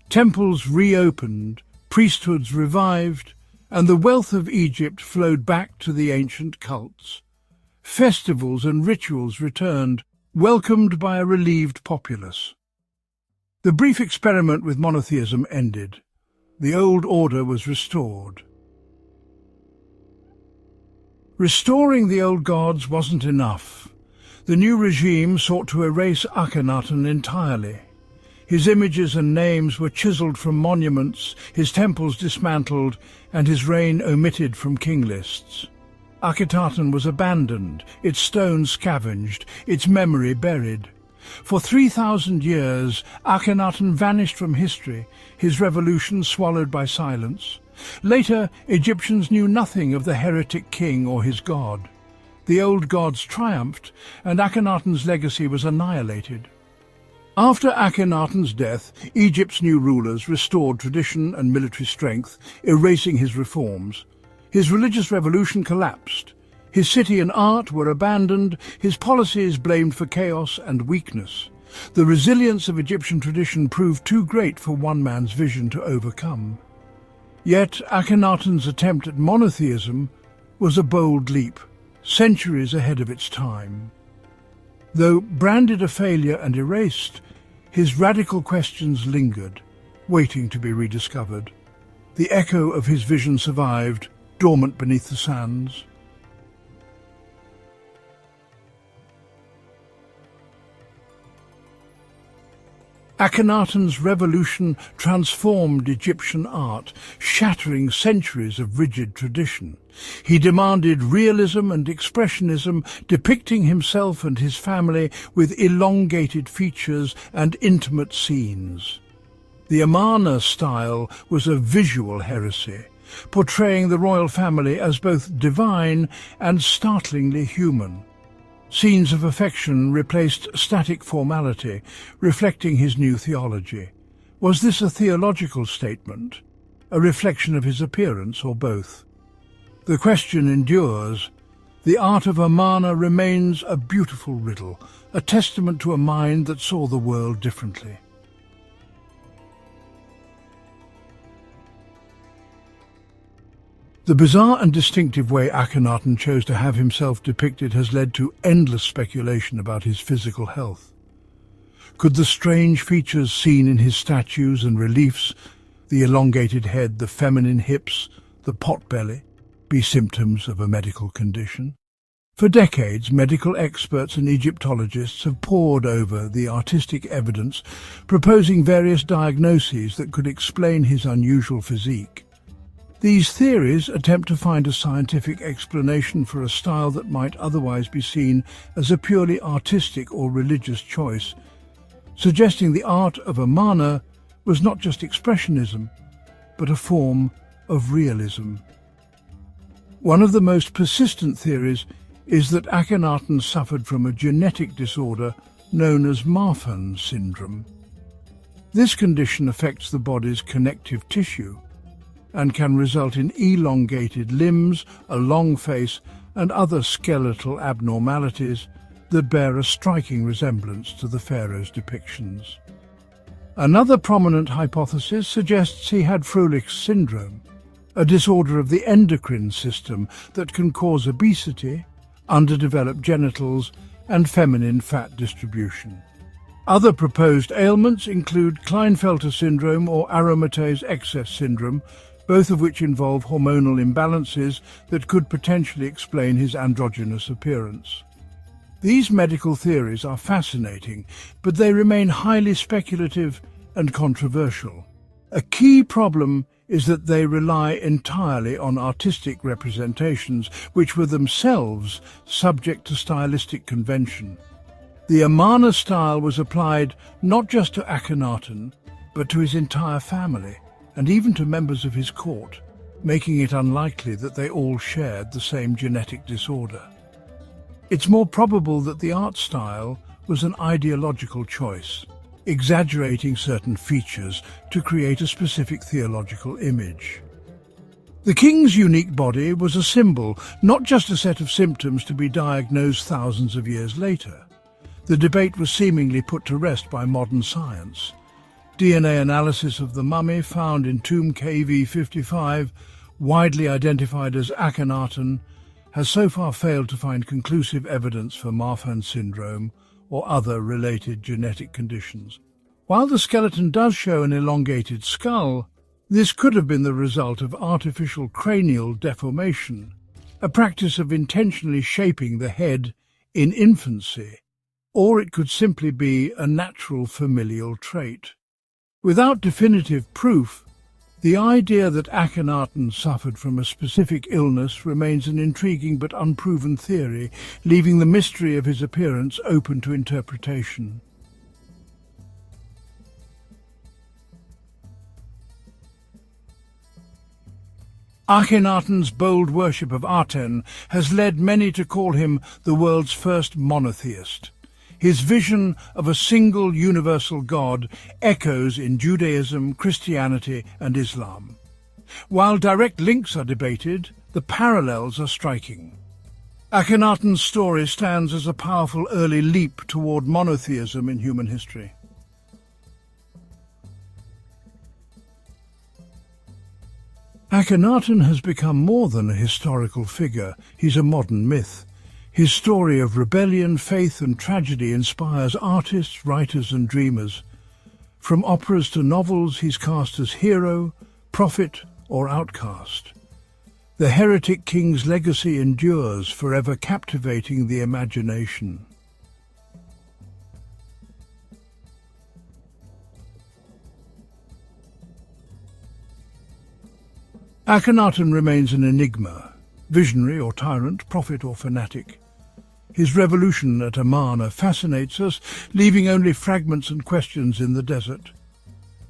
Temples reopened, priesthoods revived, and the wealth of Egypt flowed back to the ancient cults. Festivals and rituals returned, welcomed by a relieved populace. The brief experiment with monotheism ended. The old order was restored. Restoring the old gods wasn't enough. The new regime sought to erase Akhenaten entirely. His images and names were chiseled from monuments, his temples dismantled, and his reign omitted from king lists. Akhenaten was abandoned, its stones scavenged, its memory buried. For 3,000 years, Akhenaten vanished from history, his revolution swallowed by silence. Later, Egyptians knew nothing of the heretic king or his god. The old gods triumphed, and Akhenaten's legacy was annihilated. After Akhenaten's death, Egypt's new rulers restored tradition and military strength, erasing his reforms. His religious revolution collapsed. His city and art were abandoned, his policies blamed for chaos and weakness. The resilience of Egyptian tradition proved too great for one man's vision to overcome. Yet Akhenaten's attempt at monotheism was a bold leap, centuries ahead of its time. Though branded a failure and erased, his radical questions lingered, waiting to be rediscovered. The echo of his vision survived, dormant beneath the sands. Akhenaten's revolution transformed Egyptian art, shattering centuries of rigid tradition. He demanded realism and expressionism, depicting himself and his family with elongated features and intimate scenes. The Amarna style was a visual heresy, portraying the royal family as both divine and startlingly human. Scenes of affection replaced static formality, reflecting his new theology. Was this a theological statement, a reflection of his appearance, or both? The question endures. The art of Amarna remains a beautiful riddle, a testament to a mind that saw the world differently. The bizarre and distinctive way Akhenaten chose to have himself depicted has led to endless speculation about his physical health. Could the strange features seen in his statues and reliefs, the elongated head, the feminine hips, the potbelly, be symptoms of a medical condition? For decades, medical experts and Egyptologists have pored over the artistic evidence, proposing various diagnoses that could explain his unusual physique. These theories attempt to find a scientific explanation for a style that might otherwise be seen as a purely artistic or religious choice, suggesting the art of Amarna was not just expressionism, but a form of realism. One of the most persistent theories is that Akhenaten suffered from a genetic disorder known as Marfan syndrome. This condition affects the body's connective tissue and can result in elongated limbs, a long face, and other skeletal abnormalities that bear a striking resemblance to the pharaoh's depictions. Another prominent hypothesis suggests he had Froehlich's syndrome, a disorder of the endocrine system that can cause obesity, underdeveloped genitals, and feminine fat distribution. Other proposed ailments include Klinefelter syndrome or aromatase excess syndrome, both of which involve hormonal imbalances that could potentially explain his androgynous appearance. These medical theories are fascinating, but they remain highly speculative and controversial. A key problem is that they rely entirely on artistic representations, which were themselves subject to stylistic convention. The Amarna style was applied not just to Akhenaten, but to his entire family, and even to members of his court, making it unlikely that they all shared the same genetic disorder. It's more probable that the art style was an ideological choice, exaggerating certain features to create a specific theological image. The king's unique body was a symbol, not just a set of symptoms to be diagnosed thousands of years later. The debate was seemingly put to rest by modern science. DNA analysis of the mummy found in tomb KV55, widely identified as Akhenaten, has so far failed to find conclusive evidence for Marfan syndrome or other related genetic conditions. While the skeleton does show an elongated skull, this could have been the result of artificial cranial deformation, a practice of intentionally shaping the head in infancy, or it could simply be a natural familial trait. Without definitive proof, the idea that Akhenaten suffered from a specific illness remains an intriguing but unproven theory, leaving the mystery of his appearance open to interpretation. Akhenaten's bold worship of Aten has led many to call him the world's first monotheist. His vision of a single universal God echoes in Judaism, Christianity, and Islam. While direct links are debated, the parallels are striking. Akhenaten's story stands as a powerful early leap toward monotheism in human history. Akhenaten has become more than a historical figure. He's a modern myth. His story of rebellion, faith and tragedy inspires artists, writers and dreamers. From operas to novels, he's cast as hero, prophet or outcast. The heretic king's legacy endures, forever captivating the imagination. Akhenaten remains an enigma, visionary or tyrant, prophet or fanatic. His revolution at Amarna fascinates us, leaving only fragments and questions in the desert.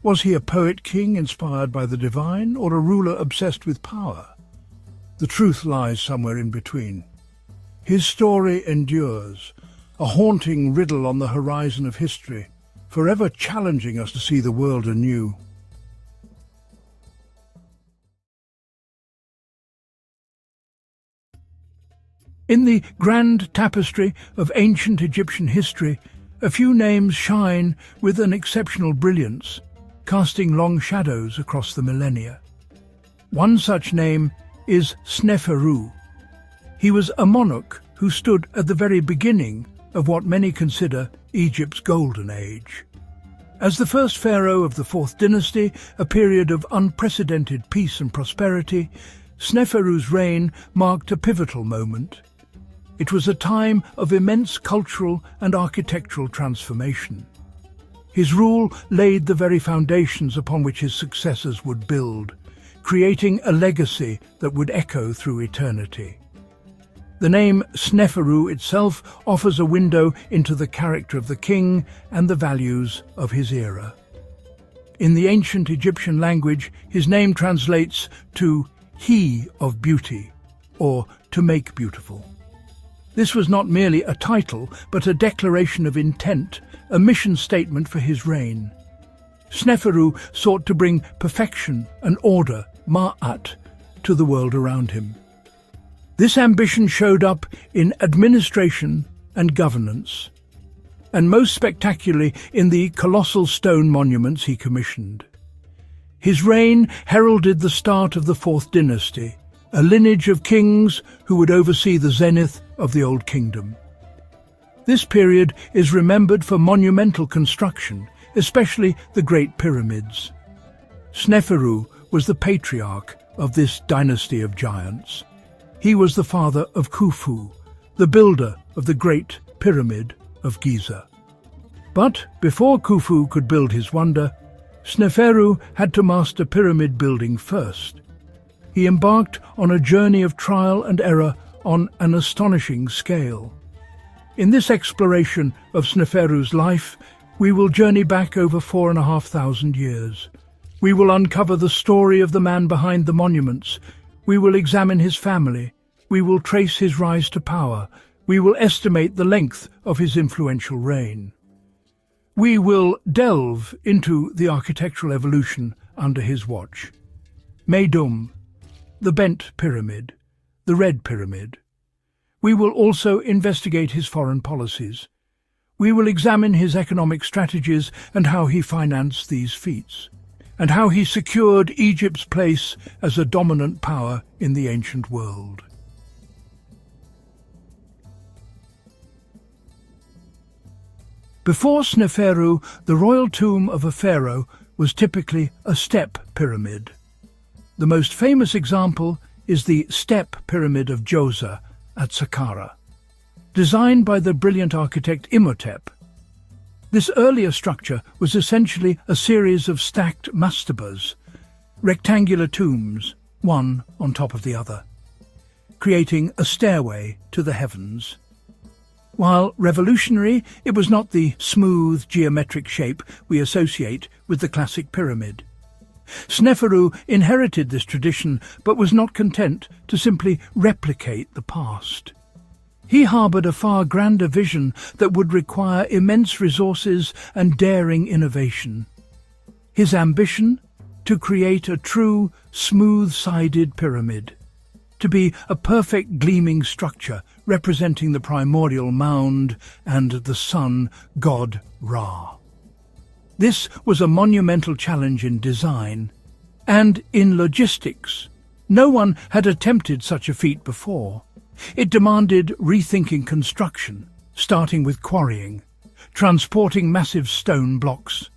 Was he a poet-king inspired by the divine, or a ruler obsessed with power? The truth lies somewhere in between. His story endures, a haunting riddle on the horizon of history, forever challenging us to see the world anew. In the grand tapestry of ancient Egyptian history, a few names shine with an exceptional brilliance, casting long shadows across the millennia. One such name is Sneferu. He was a monarch who stood at the very beginning of what many consider Egypt's golden age. As the first pharaoh of the Fourth Dynasty, a period of unprecedented peace and prosperity, Sneferu's reign marked a pivotal moment. It was a time of immense cultural and architectural transformation. His rule laid the very foundations upon which his successors would build, creating a legacy that would echo through eternity. The name Sneferu itself offers a window into the character of the king and the values of his era. In the ancient Egyptian language, his name translates to "he of beauty" or "to make beautiful." This was not merely a title, but a declaration of intent, a mission statement for his reign. Sneferu sought to bring perfection and order, ma'at, to the world around him. This ambition showed up in administration and governance, and most spectacularly in the colossal stone monuments he commissioned. His reign heralded the start of the Fourth Dynasty, a lineage of kings who would oversee the zenith of the Old Kingdom. This period is remembered for monumental construction, especially the Great Pyramids. Sneferu was the patriarch of this dynasty of giants. He was the father of Khufu, the builder of the Great Pyramid of Giza. But before Khufu could build his wonder, Sneferu had to master pyramid building first. He embarked on a journey of trial and error on an astonishing scale. In this exploration of Sneferu's life, we will journey back over 4,500 years. We will uncover the story of the man behind the monuments. We will examine his family. We will trace his rise to power. We will estimate the length of his influential reign. We will delve into the architectural evolution under his watch. Meidum, the bent pyramid, the red pyramid. We will also investigate his foreign policies. We will examine his economic strategies and how he financed these feats, and how he secured Egypt's place as a dominant power in the ancient world. Before Sneferu, the royal tomb of a pharaoh was typically a step pyramid. The most famous example is the step pyramid of Giza at Saqqara, designed by the brilliant architect Imhotep. This earlier structure was essentially a series of stacked mastabas, rectangular tombs, one on top of the other, creating a stairway to the heavens. While revolutionary, it was not the smooth geometric shape we associate with the classic pyramid. Sneferu inherited this tradition but was not content to simply replicate the past. He harboured a far grander vision that would require immense resources and daring innovation. His ambition? To create a true, smooth-sided pyramid. To be a perfect gleaming structure representing the primordial mound and the sun god Ra. This was a monumental challenge in design and in logistics. No one had attempted such a feat before. It demanded rethinking construction, starting with quarrying, transporting massive stone blocks,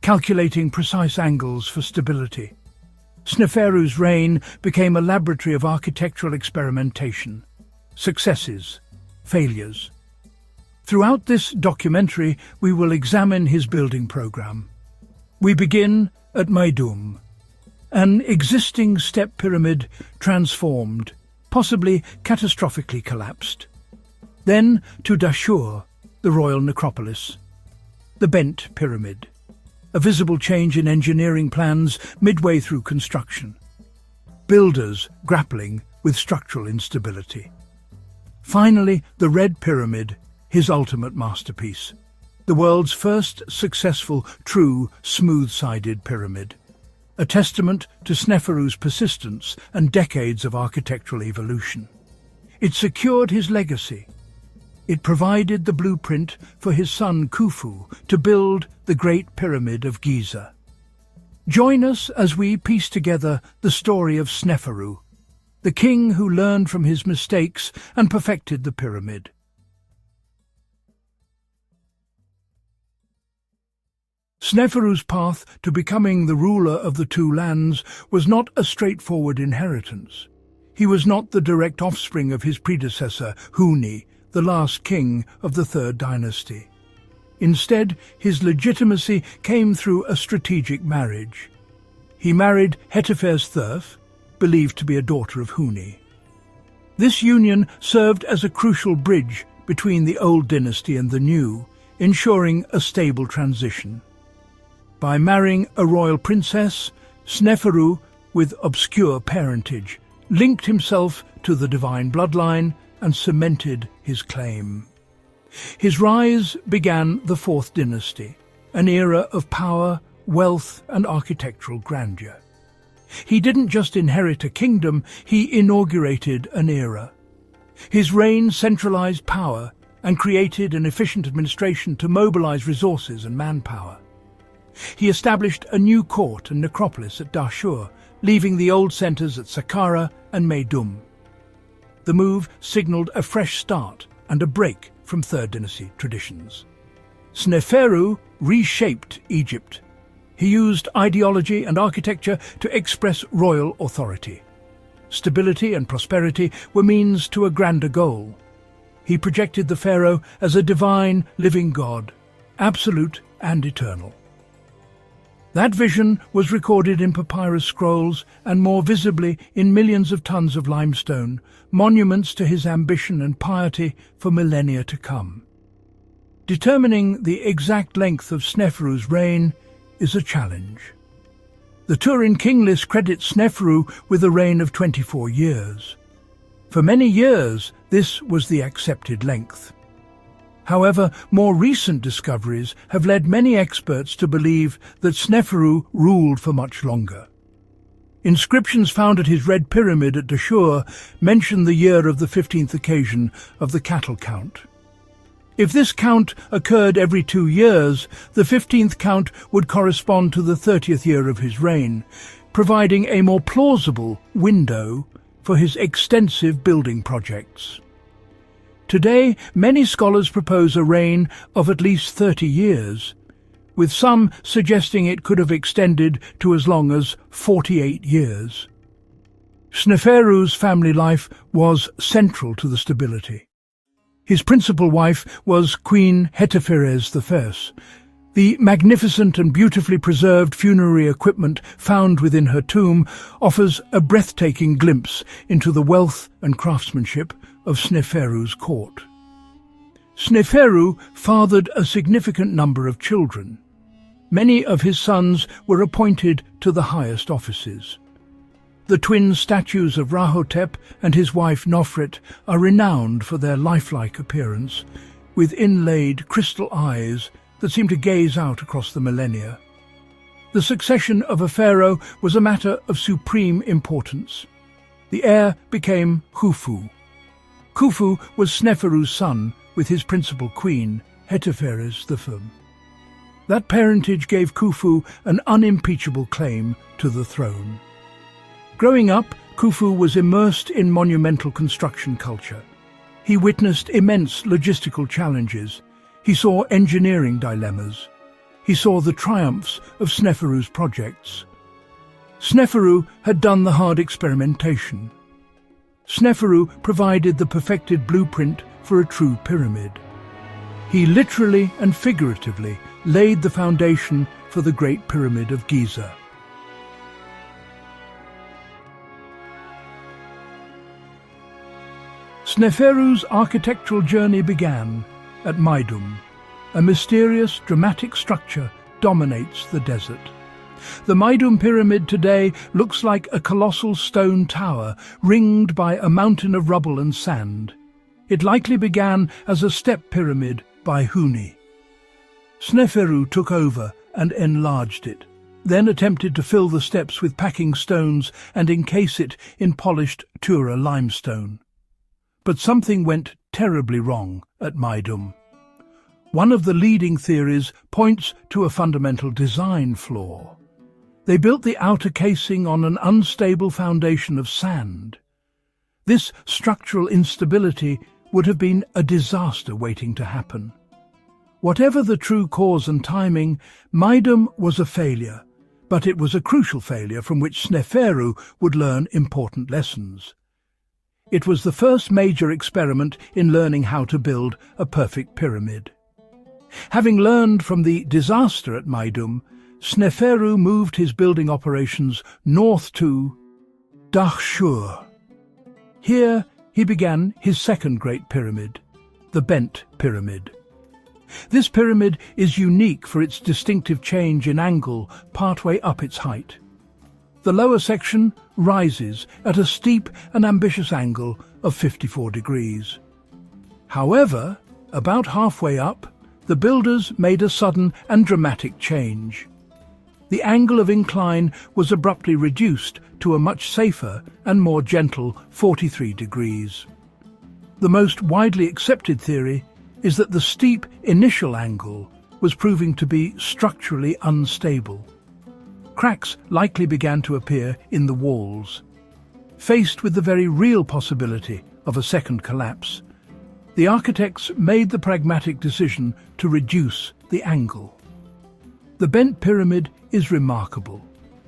calculating precise angles for stability. Sneferu's reign became a laboratory of architectural experimentation, successes, failures. Throughout this documentary, we will examine his building program. We begin at Meidum, an existing step pyramid transformed, possibly catastrophically collapsed. Then to Dashur, the royal necropolis, the bent pyramid, a visible change in engineering plans midway through construction. Builders grappling with structural instability. Finally, the red pyramid, his ultimate masterpiece, the world's first successful, true, smooth-sided pyramid, a testament to Sneferu's persistence and decades of architectural evolution. It secured his legacy. It provided the blueprint for his son Khufu to build the Great Pyramid of Giza. Join us as we piece together the story of Sneferu, the king who learned from his mistakes and perfected the pyramid. Sneferu's path to becoming the ruler of the two lands was not a straightforward inheritance. He was not the direct offspring of his predecessor, Huni, the last king of the Third Dynasty. Instead, his legitimacy came through a strategic marriage. He married Hatshepsut, believed to be a daughter of Huni. This union served as a crucial bridge between the old dynasty and the new, ensuring a stable transition. By marrying a royal princess, Sneferu, with obscure parentage, linked himself to the divine bloodline and cemented his claim. His rise began the Fourth Dynasty, an era of power, wealth and architectural grandeur. He didn't just inherit a kingdom, he inaugurated an era. His reign centralized power and created an efficient administration to mobilize resources and manpower. He established a new court and necropolis at Dashur, leaving the old centers at Saqqara and Meidum. The move signaled a fresh start and a break from Third Dynasty traditions. Sneferu reshaped Egypt. He used ideology and architecture to express royal authority. Stability and prosperity were means to a grander goal. He projected the pharaoh as a divine, living god, absolute and eternal. That vision was recorded in papyrus scrolls and more visibly in millions of tons of limestone, monuments to his ambition and piety for millennia to come. Determining the exact length of Sneferu's reign is a challenge. The Turin King list credits Sneferu with a reign of 24 years. For many years, this was the accepted length. However, more recent discoveries have led many experts to believe that Sneferu ruled for much longer. Inscriptions found at his Red Pyramid at Dashur mention the year of the 15th occasion of the cattle count. If this count occurred every 2 years, the 15th count would correspond to the 30th year of his reign, providing a more plausible window for his extensive building projects. Today, many scholars propose a reign of at least 30 years, with some suggesting it could have extended to as long as 48 years. Sneferu's family life was central to the stability. His principal wife was Queen Hatshepsut I. The magnificent and beautifully preserved funerary equipment found within her tomb offers a breathtaking glimpse into the wealth and craftsmanship of Sneferu's court. Sneferu fathered a significant number of children. Many of his sons were appointed to the highest offices. The twin statues of Rahotep and his wife Nofret are renowned for their lifelike appearance, with inlaid crystal eyes that seem to gaze out across the millennia. The succession of a pharaoh was a matter of supreme importance. The heir became Khufu. Khufu was Sneferu's son with his principal queen, Hatshepsut I. That parentage gave Khufu an unimpeachable claim to the throne. Growing up, Khufu was immersed in monumental construction culture. He witnessed immense logistical challenges. He saw engineering dilemmas. He saw the triumphs of Sneferu's projects. Sneferu had done the hard experimentation. Sneferu provided the perfected blueprint for a true pyramid. He literally and figuratively laid the foundation for the Great Pyramid of Giza. Sneferu's architectural journey began at Maidum. A mysterious, dramatic structure dominates the desert. The Maidum Pyramid today looks like a colossal stone tower ringed by a mountain of rubble and sand. It likely began as a step pyramid by Huni. Sneferu took over and enlarged it, then attempted to fill the steps with packing stones and encase it in polished Tura limestone. But something went terribly wrong at Maidum. One of the leading theories points to a fundamental design flaw. They built the outer casing on an unstable foundation of sand. This structural instability would have been a disaster waiting to happen. Whatever the true cause and timing, Maidum was a failure, but it was a crucial failure from which Sneferu would learn important lessons. It was the first major experiment in learning how to build a perfect pyramid. Having learned from the disaster at Maidum, Sneferu moved his building operations north to Dashur. Here he began his second great pyramid, the Bent Pyramid. This pyramid is unique for its distinctive change in angle partway up its height. The lower section rises at a steep and ambitious angle of 54 degrees. However, about halfway up, the builders made a sudden and dramatic change. The angle of incline was abruptly reduced to a much safer and more gentle 43 degrees. The most widely accepted theory is that the steep initial angle was proving to be structurally unstable. Cracks likely began to appear in the walls. Faced with the very real possibility of a second collapse, the architects made the pragmatic decision to reduce the angle. The Bent Pyramid is remarkable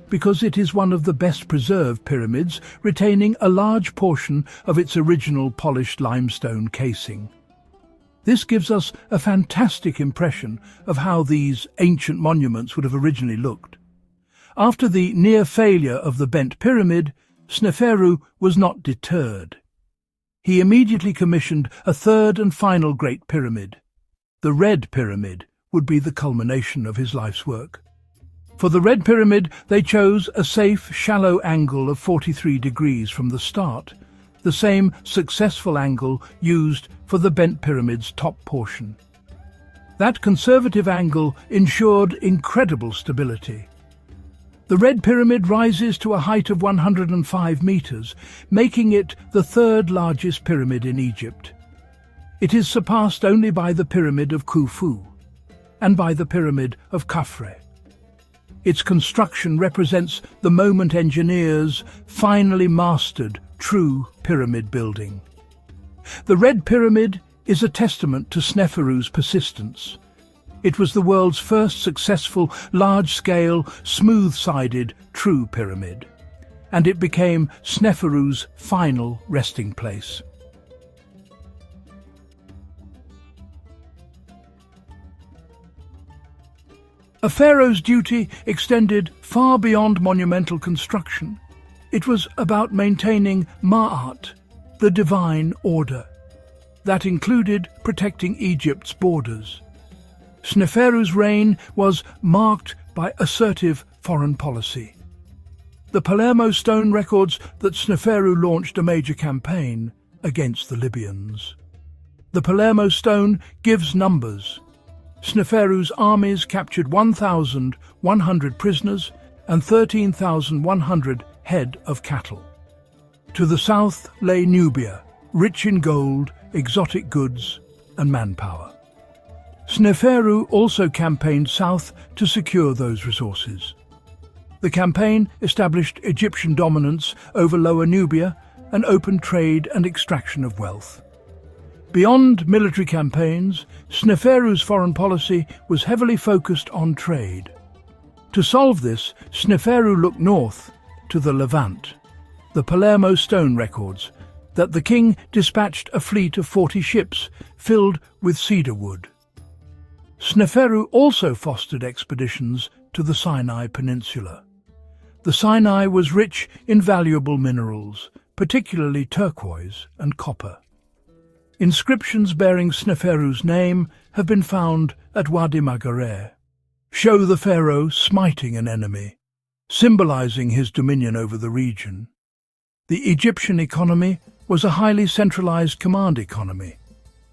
because it is one of the best preserved pyramids, retaining a large portion of its original polished limestone casing. This gives us a fantastic impression of how these ancient monuments would have originally looked. After the near failure of the bent pyramid, Sneferu was not deterred. He immediately commissioned a third and final Great Pyramid. The Red Pyramid would be the culmination of his life's work. For the Red Pyramid, they chose a safe, shallow angle of 43 degrees from the start, the same successful angle used for the bent pyramid's top portion. That conservative angle ensured incredible stability. The Red Pyramid rises to a height of 105 meters, making it the third largest pyramid in Egypt. It is surpassed only by the Pyramid of Khufu and by the Pyramid of Khafre. Its construction represents the moment engineers finally mastered true pyramid building. The Red Pyramid is a testament to Sneferu's persistence. It was the world's first successful, large-scale, smooth-sided, true pyramid, and it became Sneferu's final resting place. A pharaoh's duty extended far beyond monumental construction. It was about maintaining Ma'at, the divine order. That included protecting Egypt's borders. Sneferu's reign was marked by assertive foreign policy. The Palermo stone records that Sneferu launched a major campaign against the Libyans. The Palermo stone gives numbers. Sneferu's armies captured 1,100 prisoners and 13,100 head of cattle. To the south lay Nubia, rich in gold, exotic goods, and manpower. Sneferu also campaigned south to secure those resources. The campaign established Egyptian dominance over Lower Nubia and opened trade and extraction of wealth. Beyond military campaigns, Sneferu's foreign policy was heavily focused on trade. To solve this, Sneferu looked north to the Levant. The Palermo stone records that the king dispatched a fleet of 40 ships filled with cedar wood. Sneferu also fostered expeditions to the Sinai Peninsula. The Sinai was rich in valuable minerals, particularly turquoise and copper. Inscriptions bearing Sneferu's name have been found at Wadi Maghare, show the pharaoh smiting an enemy, symbolizing his dominion over the region. The Egyptian economy was a highly centralized command economy,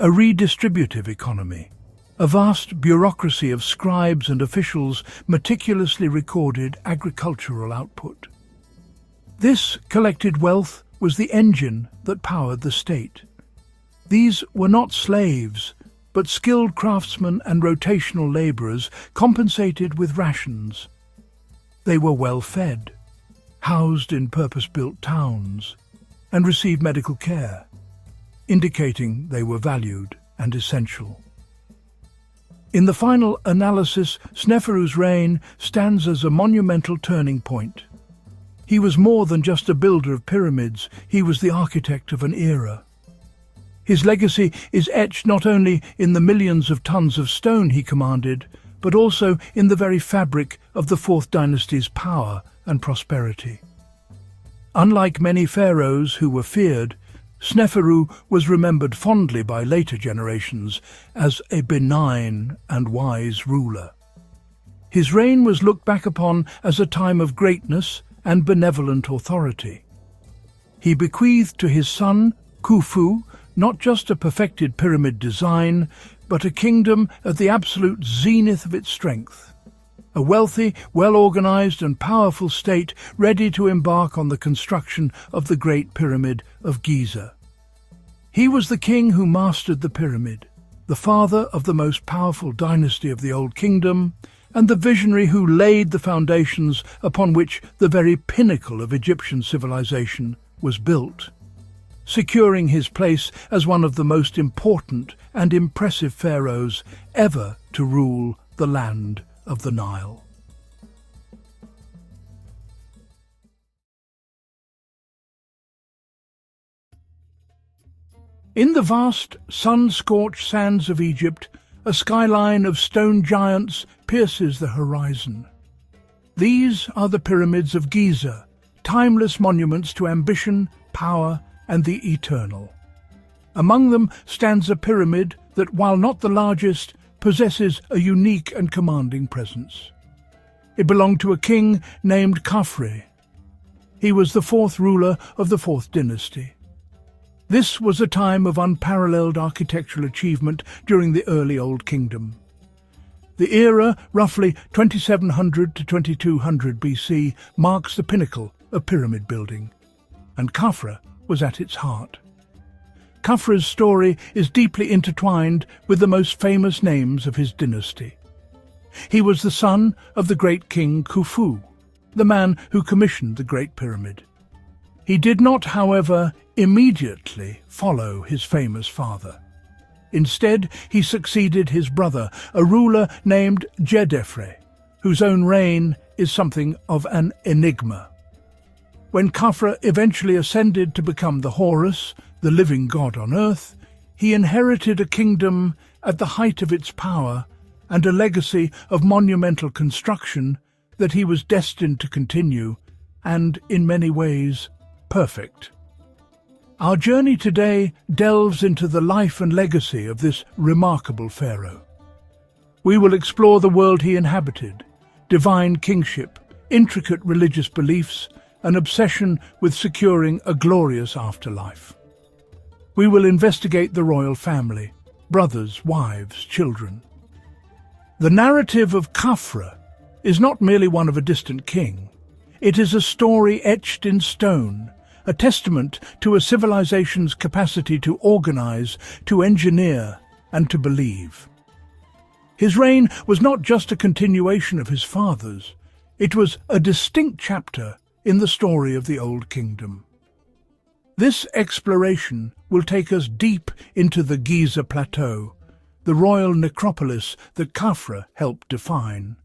a redistributive economy. A vast bureaucracy of scribes and officials meticulously recorded agricultural output. This collected wealth was the engine that powered the state. These were not slaves, but skilled craftsmen and rotational laborers compensated with rations. They were well fed, housed in purpose-built towns, and received medical care, indicating they were valued and essential. In the final analysis, Sneferu's reign stands as a monumental turning point. He was more than just a builder of pyramids, he was the architect of an era. His legacy is etched not only in the millions of tons of stone he commanded, but also in the very fabric of the Fourth Dynasty's power and prosperity. Unlike many pharaohs who were feared, Sneferu was remembered fondly by later generations as a benign and wise ruler. His reign was looked back upon as a time of greatness and benevolent authority. He bequeathed to his son, Khufu, not just a perfected pyramid design, but a kingdom at the absolute zenith of its strength. A wealthy, well-organized and powerful state ready to embark on the construction of the Great Pyramid of Giza. He was the king who mastered the pyramid, the father of the most powerful dynasty of the Old Kingdom, and the visionary who laid the foundations upon which the very pinnacle of Egyptian civilization was built, securing his place as one of the most important and impressive pharaohs ever to rule the land of the Nile. In the vast, sun-scorched sands of Egypt, a skyline of stone giants pierces the horizon. These are the pyramids of Giza, timeless monuments to ambition, power, and the eternal. Among them stands a pyramid that, while not the largest, possesses a unique and commanding presence. It belonged to a king named Khafre. He was the fourth ruler of the fourth dynasty. This was a time of unparalleled architectural achievement during the early Old Kingdom. The era, roughly 2700 to 2200 BC, marks the pinnacle of pyramid building, and Khafre was at its heart. Khafre's story is deeply intertwined with the most famous names of his dynasty. He was the son of the great king Khufu, the man who commissioned the Great Pyramid. He did not, however, immediately follow his famous father. Instead, he succeeded his brother, a ruler named Djedefre, whose own reign is something of an enigma. When Khafre eventually ascended to become the Horus, the living god on earth, he inherited a kingdom at the height of its power and a legacy of monumental construction that he was destined to continue, and, in many ways, perfect. Our journey today delves into the life and legacy of this remarkable pharaoh. We will explore the world he inhabited, divine kingship, intricate religious beliefs, an obsession with securing a glorious afterlife. We will investigate the royal family, brothers, wives, children. The narrative of Khafre is not merely one of a distant king. It is a story etched in stone, a testament to a civilization's capacity to organize, to engineer, and to believe. His reign was not just a continuation of his father's, it was a distinct chapter in the story of the Old Kingdom. This exploration will take us deep into the Giza Plateau, the royal necropolis that Khafre helped define.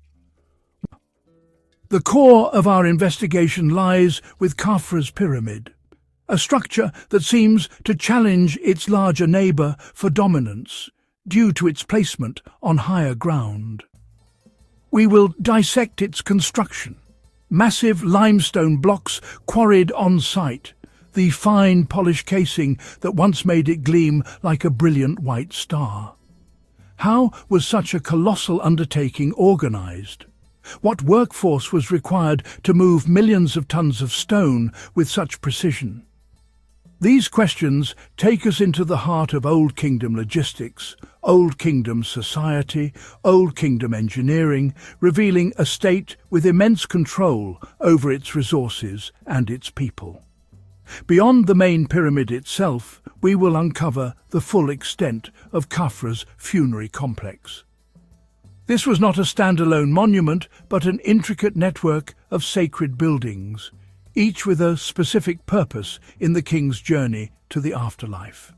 The core of our investigation lies with Khafre's pyramid, a structure that seems to challenge its larger neighbour for dominance due to its placement on higher ground. We will dissect its construction, massive limestone blocks quarried on site, the fine polished casing that once made it gleam like a brilliant white star. How was such a colossal undertaking organized? What workforce was required to move millions of tons of stone with such precision? These questions take us into the heart of Old Kingdom logistics, Old Kingdom society, Old Kingdom engineering, revealing a state with immense control over its resources and its people. Beyond the main pyramid itself, we will uncover the full extent of Khafre's funerary complex. This was not a standalone monument, but an intricate network of sacred buildings, each with a specific purpose in the king's journey to the afterlife.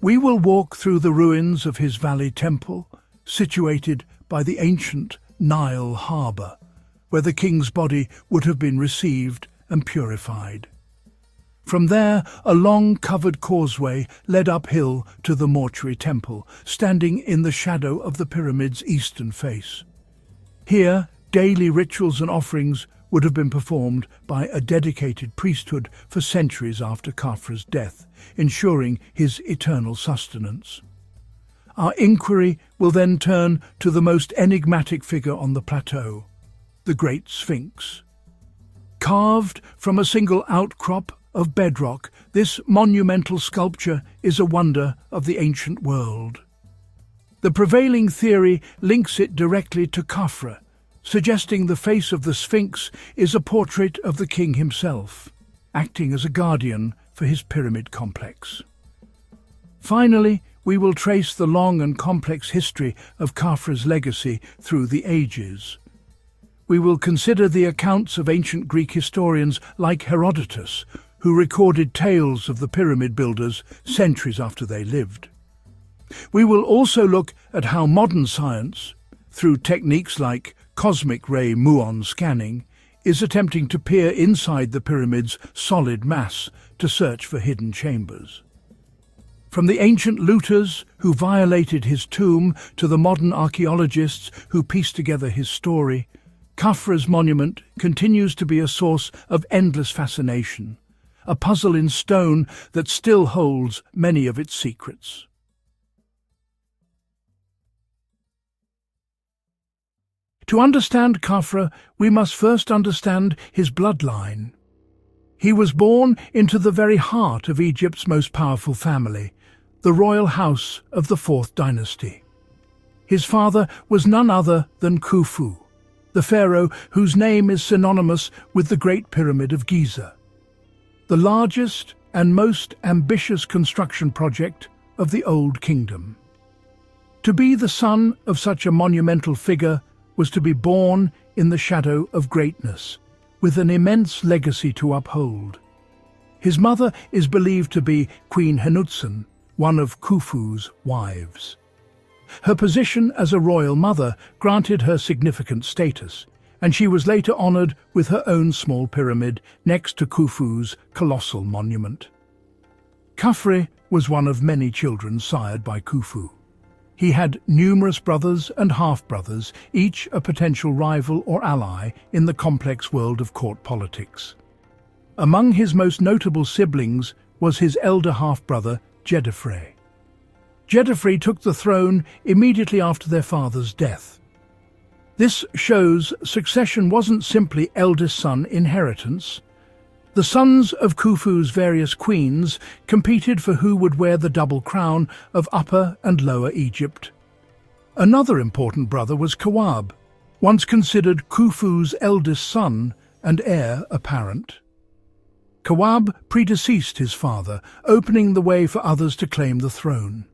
We will walk through the ruins of his valley temple, situated by the ancient Nile harbour, where the king's body would have been received and purified. From there, a long covered causeway led uphill to the mortuary temple, standing in the shadow of the pyramid's eastern face. Here, daily rituals and offerings would have been performed by a dedicated priesthood for centuries after Khafre's death, ensuring his eternal sustenance. Our inquiry will then turn to the most enigmatic figure on the plateau, the Great Sphinx. Carved from a single outcrop of bedrock, this monumental sculpture is a wonder of the ancient world. The prevailing theory links it directly to Khafre, suggesting the face of the Sphinx is a portrait of the king himself, acting as a guardian for his pyramid complex. Finally, we will trace the long and complex history of Khafre's legacy through the ages. We will consider the accounts of ancient Greek historians like Herodotus, who recorded tales of the pyramid builders centuries after they lived. We will also look at how modern science, through techniques like cosmic ray muon scanning, is attempting to peer inside the pyramid's solid mass to search for hidden chambers. From the ancient looters who violated his tomb to the modern archaeologists who piece together his story, Khafra's monument continues to be a source of endless fascination, a puzzle in stone that still holds many of its secrets. To understand Khafra, we must first understand his bloodline. He was born into the very heart of Egypt's most powerful family, the royal house of the Fourth Dynasty. His father was none other than Khufu, the pharaoh whose name is synonymous with the Great Pyramid of Giza, the largest and most ambitious construction project of the Old Kingdom. To be the son of such a monumental figure was to be born in the shadow of greatness, with an immense legacy to uphold. His mother is believed to be Queen Hatshepsut, one of Khufu's wives. Her position as a royal mother granted her significant status, and she was later honored with her own small pyramid next to Khufu's colossal monument. Khafre was one of many children sired by Khufu. He had numerous brothers and half-brothers, each a potential rival or ally in the complex world of court politics. Among his most notable siblings was his elder half-brother, Djedefre. Djedefre took the throne immediately after their father's death. This shows succession wasn't simply eldest son inheritance. The sons of Khufu's various queens competed for who would wear the double crown of Upper and Lower Egypt. Another important brother was Kawab, once considered Khufu's eldest son and heir apparent. Kawab predeceased his father, opening the way for others to claim the throne.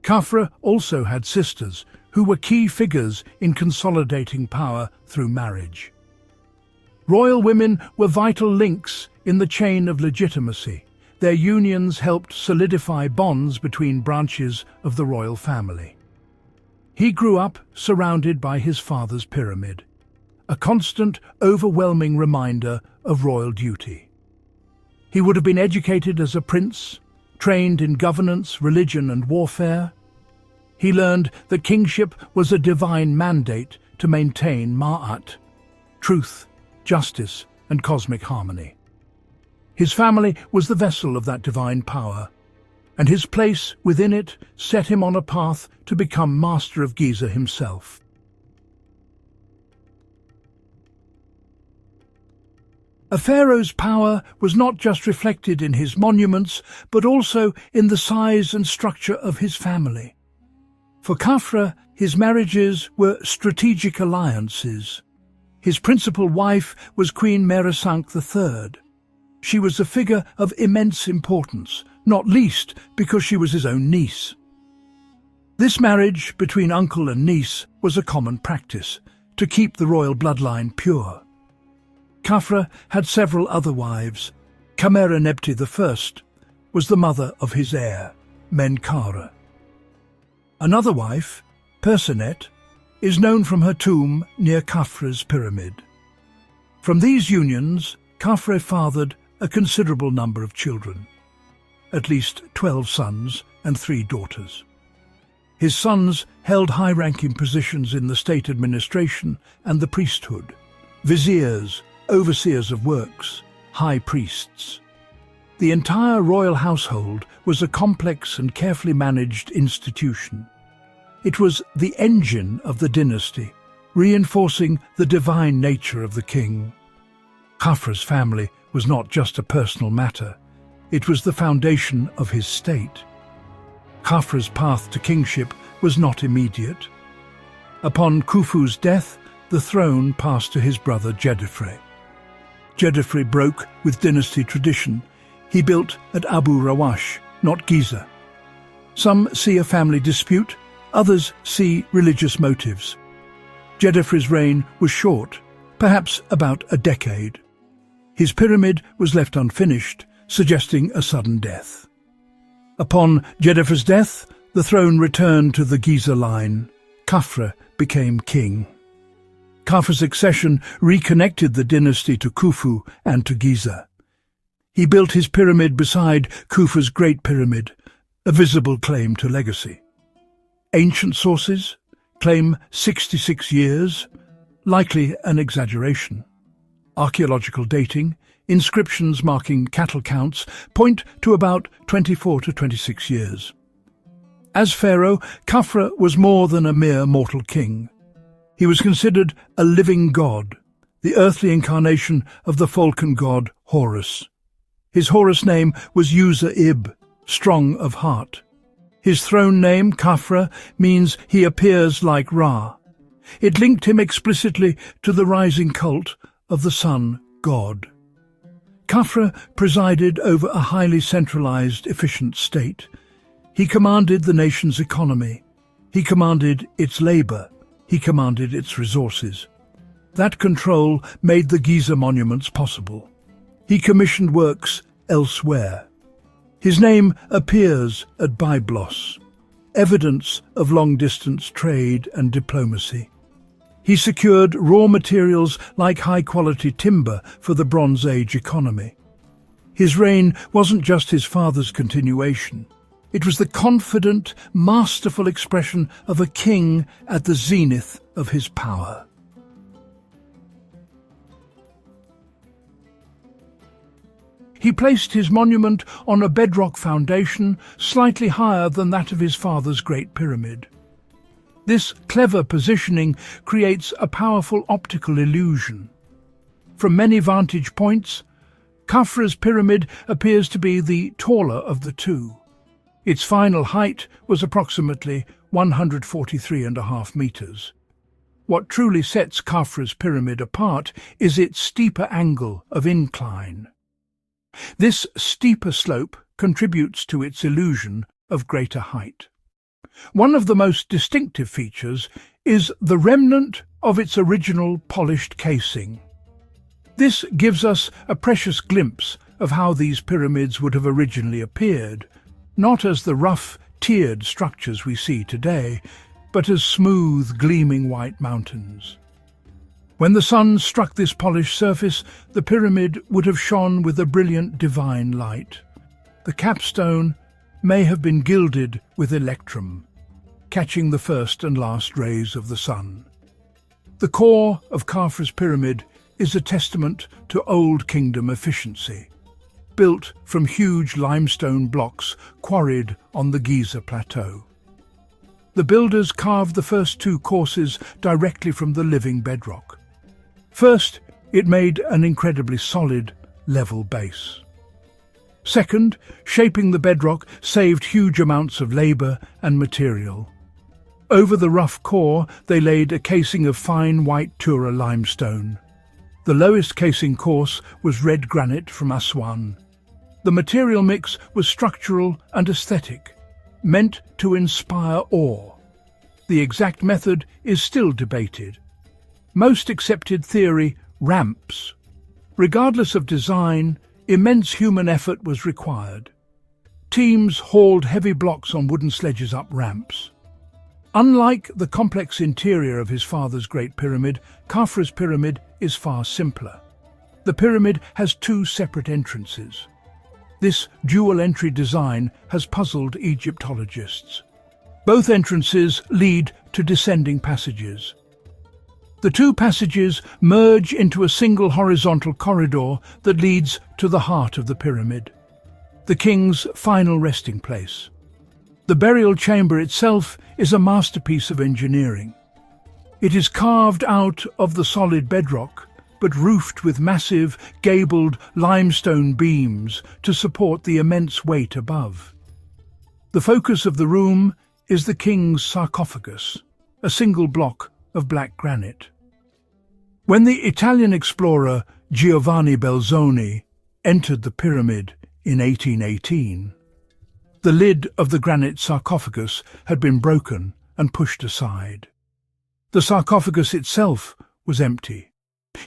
Khafra also had sisters, who were key figures in consolidating power through marriage. Royal women were vital links in the chain of legitimacy. Their unions helped solidify bonds between branches of the royal family. He grew up surrounded by his father's pyramid, a constant, overwhelming reminder of royal duty. He would have been educated as a prince, trained in governance, religion, and warfare. He learned that kingship was a divine mandate to maintain Ma'at, truth, justice, and cosmic harmony. His family was the vessel of that divine power, and his place within it set him on a path to become master of Giza himself. A pharaoh's power was not just reflected in his monuments, but also in the size and structure of his family. For Khafra, his marriages were strategic alliances. His principal wife was Queen Meresank III. She was a figure of immense importance, not least because she was his own niece. This marriage between uncle and niece was a common practice, to keep the royal bloodline pure. Khafra had several other wives. Khamene'ptah I was the mother of his heir, Menkaure. Another wife, Persenet, is known from her tomb near Khafra's pyramid. From these unions, Khafra fathered a considerable number of children, at least 12 sons and 3 daughters. His sons held high-ranking positions in the state administration and the priesthood: viziers, overseers of works, high priests. The entire royal household was a complex and carefully managed institution. It was the engine of the dynasty, reinforcing the divine nature of the king. Khafra's family was not just a personal matter, it was the foundation of his state. Khafra's path to kingship was not immediate. Upon Khufu's death, the throne passed to his brother Djedefre. Djedefre broke with dynasty tradition. He built at Abu Rawash, not Giza. Some see a family dispute, others see religious motives. Djedefre's reign was short, perhaps about a decade. His pyramid was left unfinished, suggesting a sudden death. Upon Djedefre's death, the throne returned to the Giza line. Khafra became king. Khafra's succession reconnected the dynasty to Khufu and to Giza. He built his pyramid beside Khufu's Great Pyramid, a visible claim to legacy. Ancient sources claim 66 years, Likely an exaggeration. Archaeological dating, inscriptions marking cattle counts, point to about 24 to 26 years. As pharaoh, Khafra was more than a mere mortal king. He was considered a living god, the earthly incarnation of the Falcon god Horus. His Horus name was User-ib, strong of heart. His throne name, Khafra, means he appears like Ra. It linked him explicitly to the rising cult of the sun god. Khafra presided over a highly centralized, efficient state. He commanded the nation's economy. He commanded its labor. He commanded its resources. That control made the Giza monuments possible. He commissioned works elsewhere. His name appears at Byblos, evidence of long-distance trade and diplomacy. He secured raw materials like high-quality timber for the Bronze Age economy. His reign wasn't just his father's continuation. It was the confident, masterful expression of a king at the zenith of his power. He placed his monument on a bedrock foundation slightly higher than that of his father's Great Pyramid. This clever positioning creates a powerful optical illusion. From many vantage points, Khafra's pyramid appears to be the taller of the two. Its final height was approximately 143.5 meters. What truly sets Khafra's pyramid apart is its steeper angle of incline. This steeper slope contributes to its illusion of greater height. One of the most distinctive features is the remnant of its original polished casing. This gives us a precious glimpse of how these pyramids would have originally appeared, not as the rough, tiered structures we see today, but as smooth, gleaming white mountains. When the sun struck this polished surface, the pyramid would have shone with a brilliant divine light. The capstone may have been gilded with electrum, catching the first and last rays of the sun. The core of Khafra's pyramid is a testament to Old Kingdom efficiency, built from huge limestone blocks quarried on the Giza plateau. The builders carved the first two courses directly from the living bedrock. First, it made an incredibly solid, level base. Second, shaping the bedrock saved huge amounts of labor and material. Over the rough core, they laid a casing of fine white Tura limestone. The lowest casing course was red granite from Aswan. The material mix was structural and aesthetic, meant to inspire awe. The exact method is still debated. Most accepted theory, ramps. Regardless of design, immense human effort was required. Teams hauled heavy blocks on wooden sledges up ramps. Unlike the complex interior of his father's Great Pyramid, Khafra's pyramid is far simpler. The pyramid has two separate entrances. This dual-entry design has puzzled Egyptologists. Both entrances lead to descending passages. The two passages merge into a single horizontal corridor that leads to the heart of the pyramid, the king's final resting place. The burial chamber itself is a masterpiece of engineering. It is carved out of the solid bedrock, but roofed with massive, gabled limestone beams to support the immense weight above. The focus of the room is the king's sarcophagus, a single block of black granite. When the Italian explorer Giovanni Belzoni entered the pyramid in 1818, the lid of the granite sarcophagus had been broken and pushed aside. The sarcophagus itself was empty.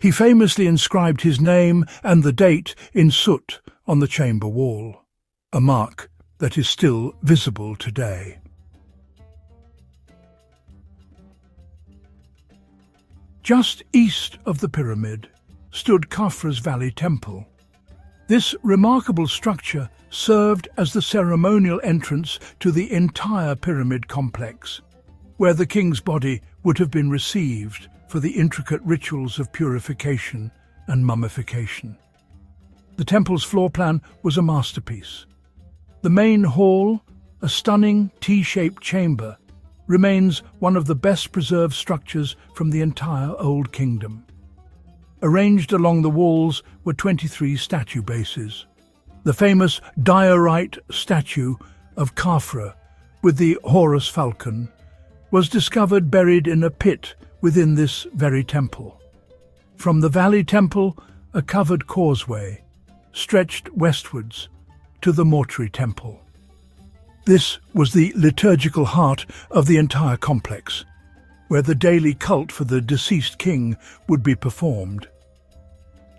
He famously inscribed his name and the date in soot on the chamber wall, a mark that is still visible today. Just east of the pyramid stood Khafra's Valley Temple. This remarkable structure served as the ceremonial entrance to the entire pyramid complex, where the king's body would have been received for the intricate rituals of purification and mummification. The temple's floor plan was a masterpiece. The main hall, a stunning T-shaped chamber, remains one of the best preserved structures from the entire Old Kingdom. Arranged along the walls were 23 statue bases. The famous diorite statue of Khafra with the Horus falcon was discovered buried in a pit within this very temple. From the Valley Temple, a covered causeway stretched westwards to the mortuary temple. This was the liturgical heart of the entire complex, where the daily cult for the deceased king would be performed.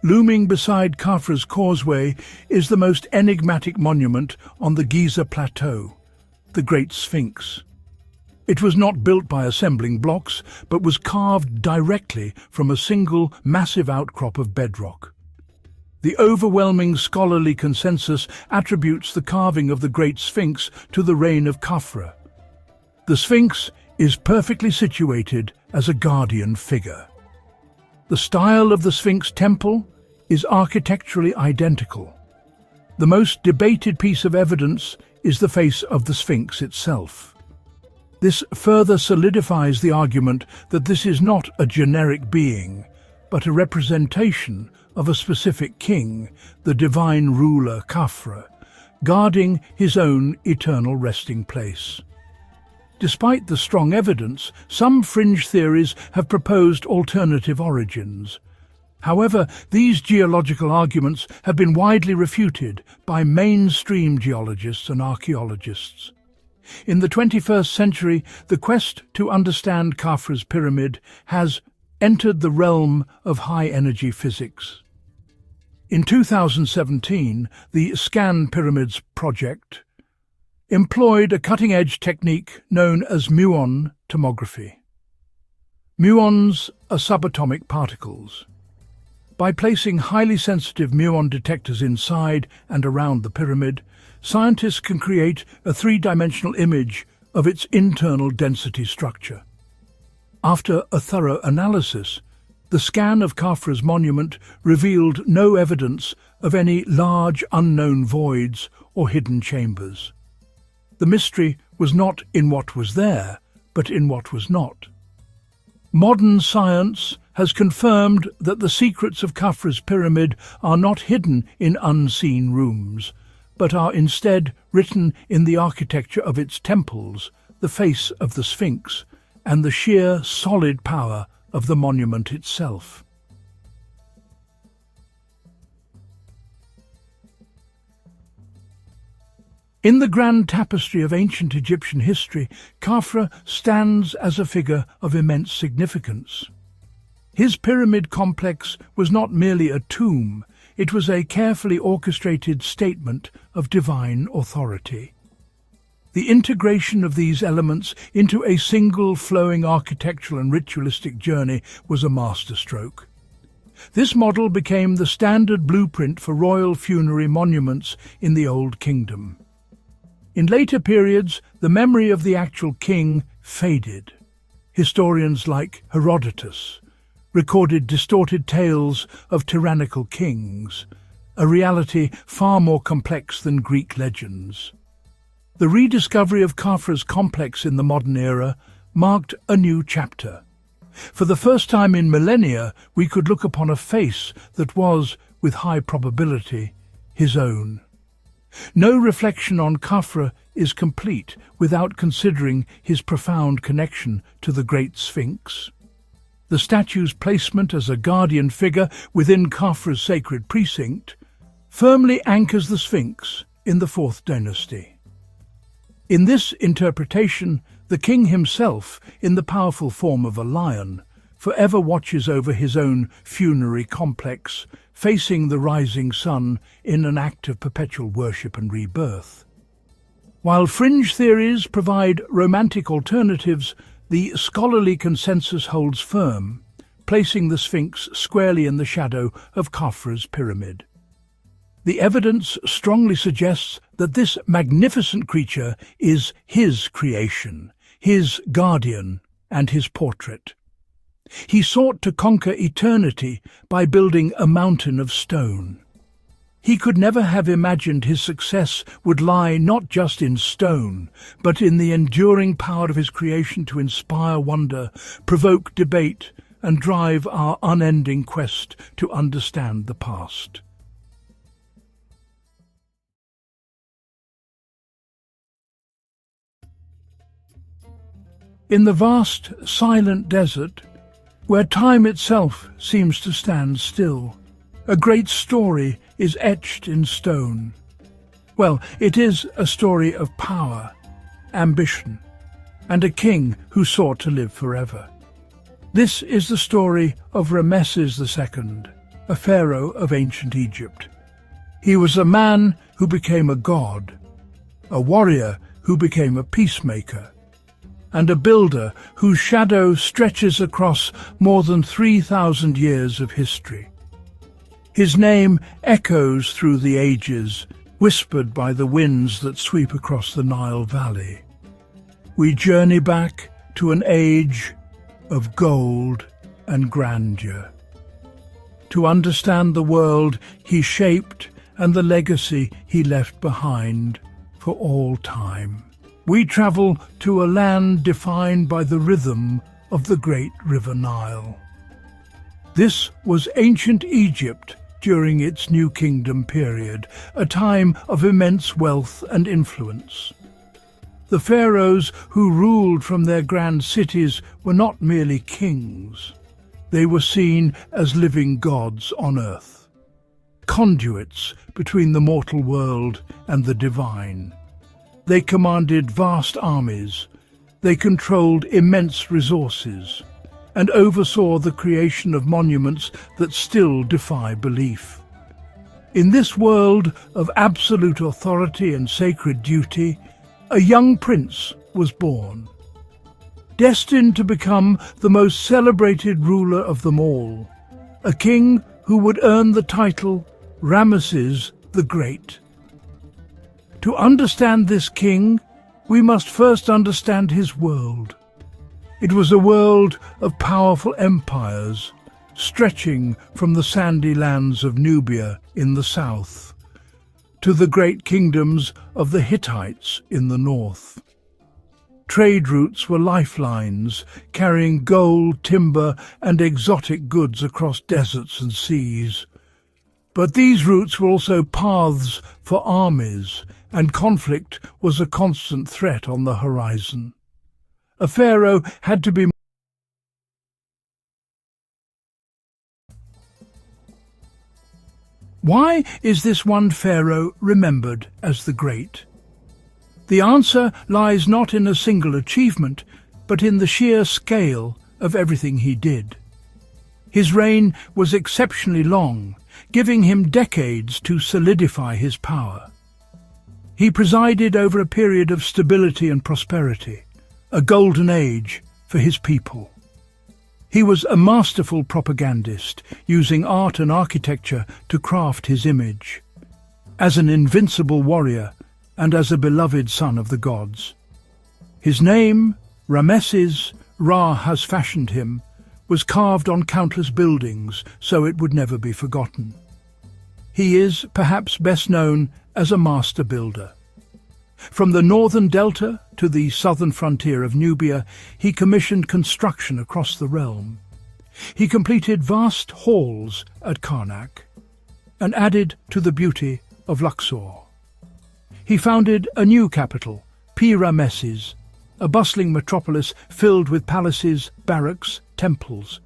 Looming beside Khafra's causeway is the most enigmatic monument on the Giza plateau, the Great Sphinx. It was not built by assembling blocks, but was carved directly from a single massive outcrop of bedrock. The overwhelming scholarly consensus attributes the carving of the Great Sphinx to the reign of Khafra. The Sphinx is perfectly situated as a guardian figure. The style of the Sphinx temple is architecturally identical. The most debated piece of evidence is the face of the Sphinx itself. This further solidifies the argument that this is not a generic being, but a representation of a specific king, the divine ruler Khafra, guarding his own eternal resting place. Despite the strong evidence, some fringe theories have proposed alternative origins. However, these geological arguments have been widely refuted by mainstream geologists and archaeologists. In the 21st century, the quest to understand Khafra's pyramid has entered the realm of high-energy physics. In 2017, the Scan Pyramids project employed a cutting-edge technique known as muon tomography. Muons are subatomic particles. By placing highly sensitive muon detectors inside and around the pyramid, scientists can create a three-dimensional image of its internal density structure. After a thorough analysis, the scan of Khafra's monument revealed no evidence of any large unknown voids or hidden chambers. The mystery was not in what was there, but in what was not. Modern science has confirmed that the secrets of Khafra's pyramid are not hidden in unseen rooms, but are instead written in the architecture of its temples, the face of the Sphinx, and the sheer solid power of the monument itself. In the grand tapestry of ancient Egyptian history, Khafra stands as a figure of immense significance. His pyramid complex was not merely a tomb, it was a carefully orchestrated statement of divine authority. The integration of these elements into a single flowing architectural and ritualistic journey was a masterstroke. This model became the standard blueprint for royal funerary monuments in the Old Kingdom. In later periods, the memory of the actual king faded. Historians like Herodotus recorded distorted tales of tyrannical kings, a reality far more complex than Greek legends. The rediscovery of Khafra's complex in the modern era marked a new chapter. For the first time in millennia, we could look upon a face that was, with high probability, his own. No reflection on Khafra is complete without considering his profound connection to the Great Sphinx. The statue's placement as a guardian figure within Khafra's sacred precinct firmly anchors the Sphinx in the Fourth Dynasty. In this interpretation, the king himself, in the powerful form of a lion, forever watches over his own funerary complex, facing the rising sun in an act of perpetual worship and rebirth. While fringe theories provide romantic alternatives, the scholarly consensus holds firm, placing the Sphinx squarely in the shadow of Khafra's pyramid. The evidence strongly suggests that this magnificent creature is his creation, his guardian, and his portrait. He sought to conquer eternity by building a mountain of stone. He could never have imagined his success would lie not just in stone, but in the enduring power of his creation to inspire wonder, provoke debate, and drive our unending quest to understand the past. In the vast, silent desert, where time itself seems to stand still, a great story is etched in stone. Well, it is a story of power, ambition, and a king who sought to live forever. This is the story of Rameses II, a pharaoh of ancient Egypt. He was a man who became a god, a warrior who became a peacemaker, and a builder whose shadow stretches across more than 3,000 years of history. His name echoes through the ages, whispered by the winds that sweep across the Nile Valley. We journey back to an age of gold and grandeur, to understand the world he shaped and the legacy he left behind for all time. We travel to a land defined by the rhythm of the great river Nile. This was ancient Egypt during its New Kingdom period, a time of immense wealth and influence. The pharaohs who ruled from their grand cities were not merely kings. They were seen as living gods on earth, conduits between the mortal world and the divine. They commanded vast armies, they controlled immense resources, and oversaw the creation of monuments that still defy belief. In this world of absolute authority and sacred duty, a young prince was born, destined to become the most celebrated ruler of them all, a king who would earn the title Rameses the Great. To understand this king, we must first understand his world. It was a world of powerful empires, stretching from the sandy lands of Nubia in the south to the great kingdoms of the Hittites in the north. Trade routes were lifelines, carrying gold, timber, and exotic goods across deserts and seas. But these routes were also paths for armies, and conflict was a constant threat on the horizon. A pharaoh had to be Why is this one pharaoh remembered as the Great? The answer lies not in a single achievement, but in the sheer scale of everything he did. His reign was exceptionally long, giving him decades to solidify his power. He presided over a period of stability and prosperity, a golden age for his people. He was a masterful propagandist, using art and architecture to craft his image, as an invincible warrior and as a beloved son of the gods. His name, Rameses, Ra has fashioned him, was carved on countless buildings, so it would never be forgotten. He is perhaps best known as a master builder. From the northern delta to the southern frontier of Nubia, he commissioned construction across the realm. He completed vast halls at Karnak and added to the beauty of Luxor. He founded a new capital, Ramesses, a bustling metropolis filled with palaces, barracks, temples.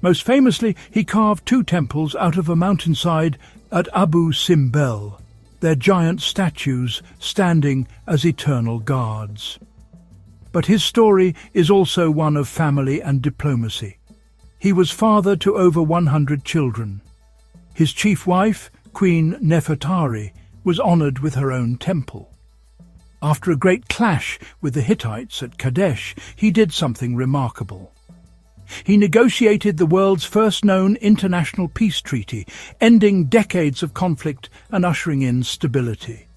Most famously, he carved 2 temples out of a mountainside at Abu Simbel, their giant statues standing as eternal guards. But his story is also one of family and diplomacy. He was father to over 100 children. His chief wife, Queen Nefertiti, was honoured with her own temple. After a great clash with the Hittites at Kadesh, he did something remarkable. He negotiated the world's first known international peace treaty, ending decades of conflict and ushering in stability.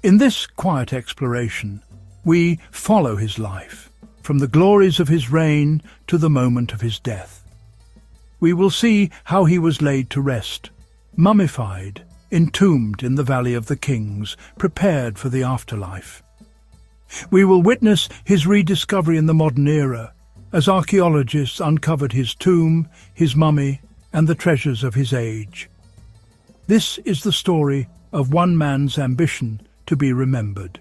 In this quiet exploration, we follow his life, from the glories of his reign to the moment of his death. We will see how he was laid to rest, mummified, entombed in the Valley of the Kings, prepared for the afterlife. We will witness his rediscovery in the modern era, as archaeologists uncovered his tomb, his mummy, and the treasures of his age. This is the story of one man's ambition to be remembered: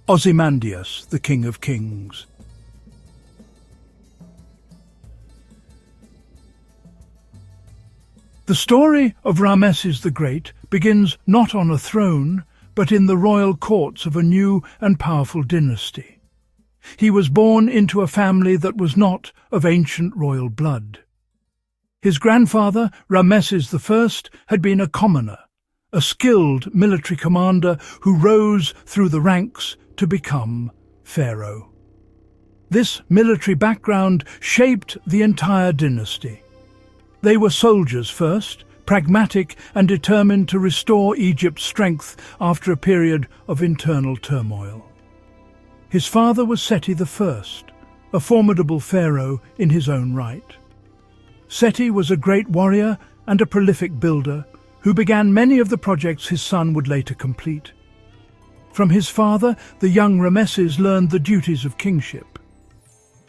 Ozymandias, the King of Kings. The story of Rameses the Great begins not on a throne, but in the royal courts of a new and powerful dynasty. He was born into a family that was not of ancient royal blood. His grandfather, Rameses I, had been a commoner, a skilled military commander who rose through the ranks to become Pharaoh. This military background shaped the entire dynasty. They were soldiers first, pragmatic and determined to restore Egypt's strength after a period of internal turmoil. His father was Seti I, a formidable pharaoh in his own right. Seti was a great warrior and a prolific builder who began many of the projects his son would later complete. From his father, the young Rameses learned the duties of kingship.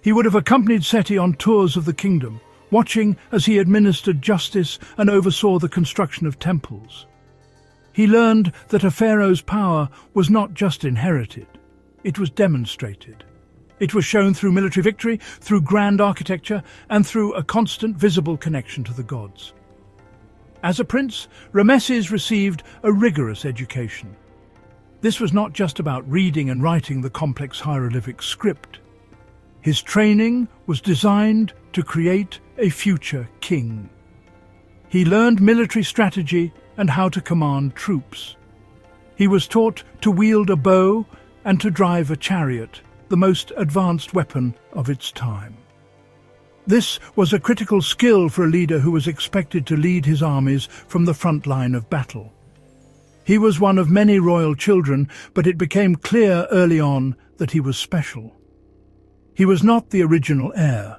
He would have accompanied Seti on tours of the kingdom, watching as he administered justice and oversaw the construction of temples. He learned that a pharaoh's power was not just inherited, it was demonstrated. It was shown through military victory, through grand architecture, and through a constant visible connection to the gods. As a prince, Rameses received a rigorous education. This was not just about reading and writing the complex hieroglyphic script. His training was designed to create a future king. He learned military strategy and how to command troops. He was taught to wield a bow and to drive a chariot, the most advanced weapon of its time. This was a critical skill for a leader who was expected to lead his armies from the front line of battle. He was one of many royal children, but it became clear early on that he was special. He was not the original heir.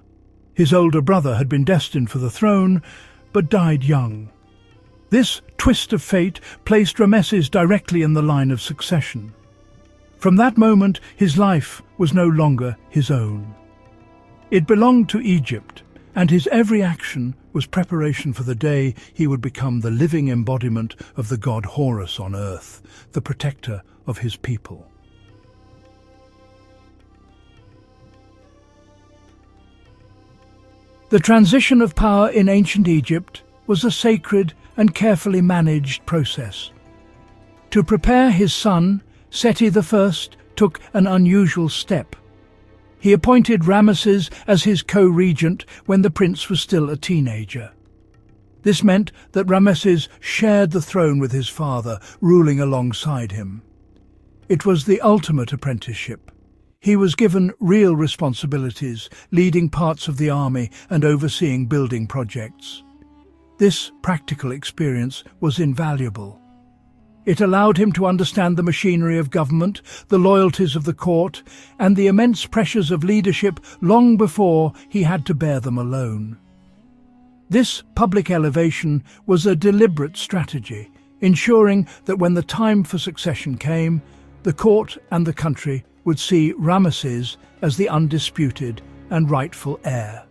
His older brother had been destined for the throne, but died young. This twist of fate placed Rameses directly in the line of succession. From that moment, his life was no longer his own. It belonged to Egypt, and his every action was preparation for the day he would become the living embodiment of the god Horus on earth, the protector of his people. The transition of power in ancient Egypt was a sacred and carefully managed process. To prepare his son, Seti I took an unusual step. He appointed Rameses as his co-regent when the prince was still a teenager. This meant that Rameses shared the throne with his father, ruling alongside him. It was the ultimate apprenticeship. He was given real responsibilities, leading parts of the army and overseeing building projects. This practical experience was invaluable. It allowed him to understand the machinery of government, the loyalties of the court, and the immense pressures of leadership long before he had to bear them alone. This public elevation was a deliberate strategy, ensuring that when the time for succession came, the court and the country would see Rameses as the undisputed and rightful heir.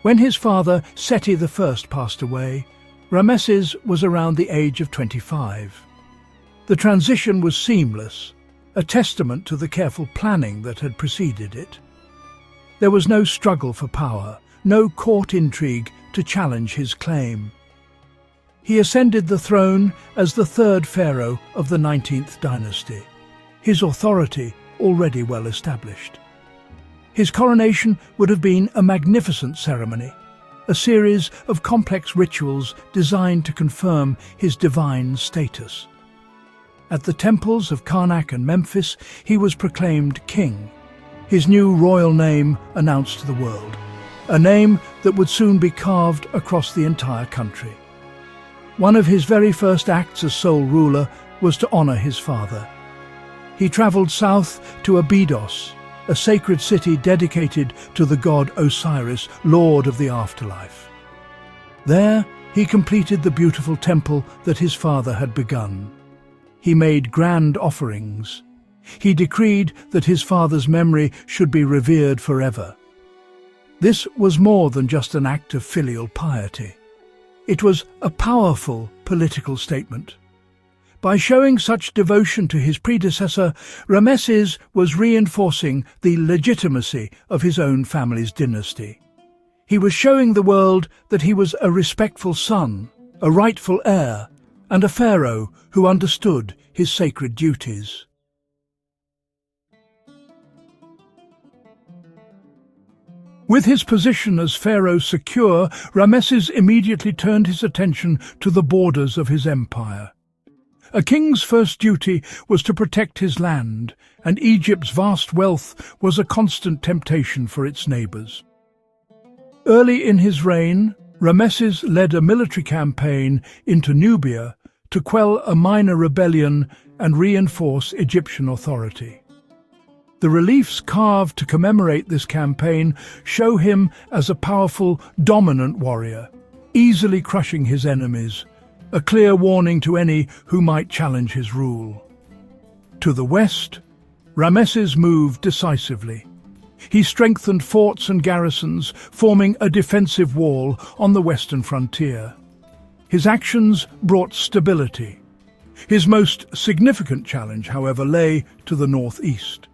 When his father, Seti I, passed away, Rameses was around the age of 25. The transition was seamless, a testament to the careful planning that had preceded it. There was no struggle for power, no court intrigue to challenge his claim. He ascended the throne as the third pharaoh of the 19th dynasty, his authority already well established. His coronation would have been a magnificent ceremony, a series of complex rituals designed to confirm his divine status. At the temples of Karnak and Memphis, he was proclaimed king, his new royal name announced to the world, a name that would soon be carved across the entire country. One of his very first acts as sole ruler was to honor his father. He traveled south to Abydos, a sacred city dedicated to the god Osiris, lord of the afterlife. There, he completed the beautiful temple that his father had begun. He made grand offerings. He decreed that his father's memory should be revered forever. This was more than just an act of filial piety. It was a powerful political statement. By showing such devotion to his predecessor, Rameses was reinforcing the legitimacy of his own family's dynasty. He was showing the world that he was a respectful son, a rightful heir, and a pharaoh who understood his sacred duties. With his position as pharaoh secure, Rameses immediately turned his attention to the borders of his empire. A king's first duty was to protect his land, and Egypt's vast wealth was a constant temptation for its neighbours. Early in his reign, Rameses led a military campaign into Nubia to quell a minor rebellion and reinforce Egyptian authority. The reliefs carved to commemorate this campaign show him as a powerful, dominant warrior, easily crushing his enemies, a clear warning to any who might challenge his rule. To the west, Rameses moved decisively. He strengthened forts and garrisons, forming a defensive wall on the western frontier. His actions brought stability. His most significant challenge, however, lay to the northeast.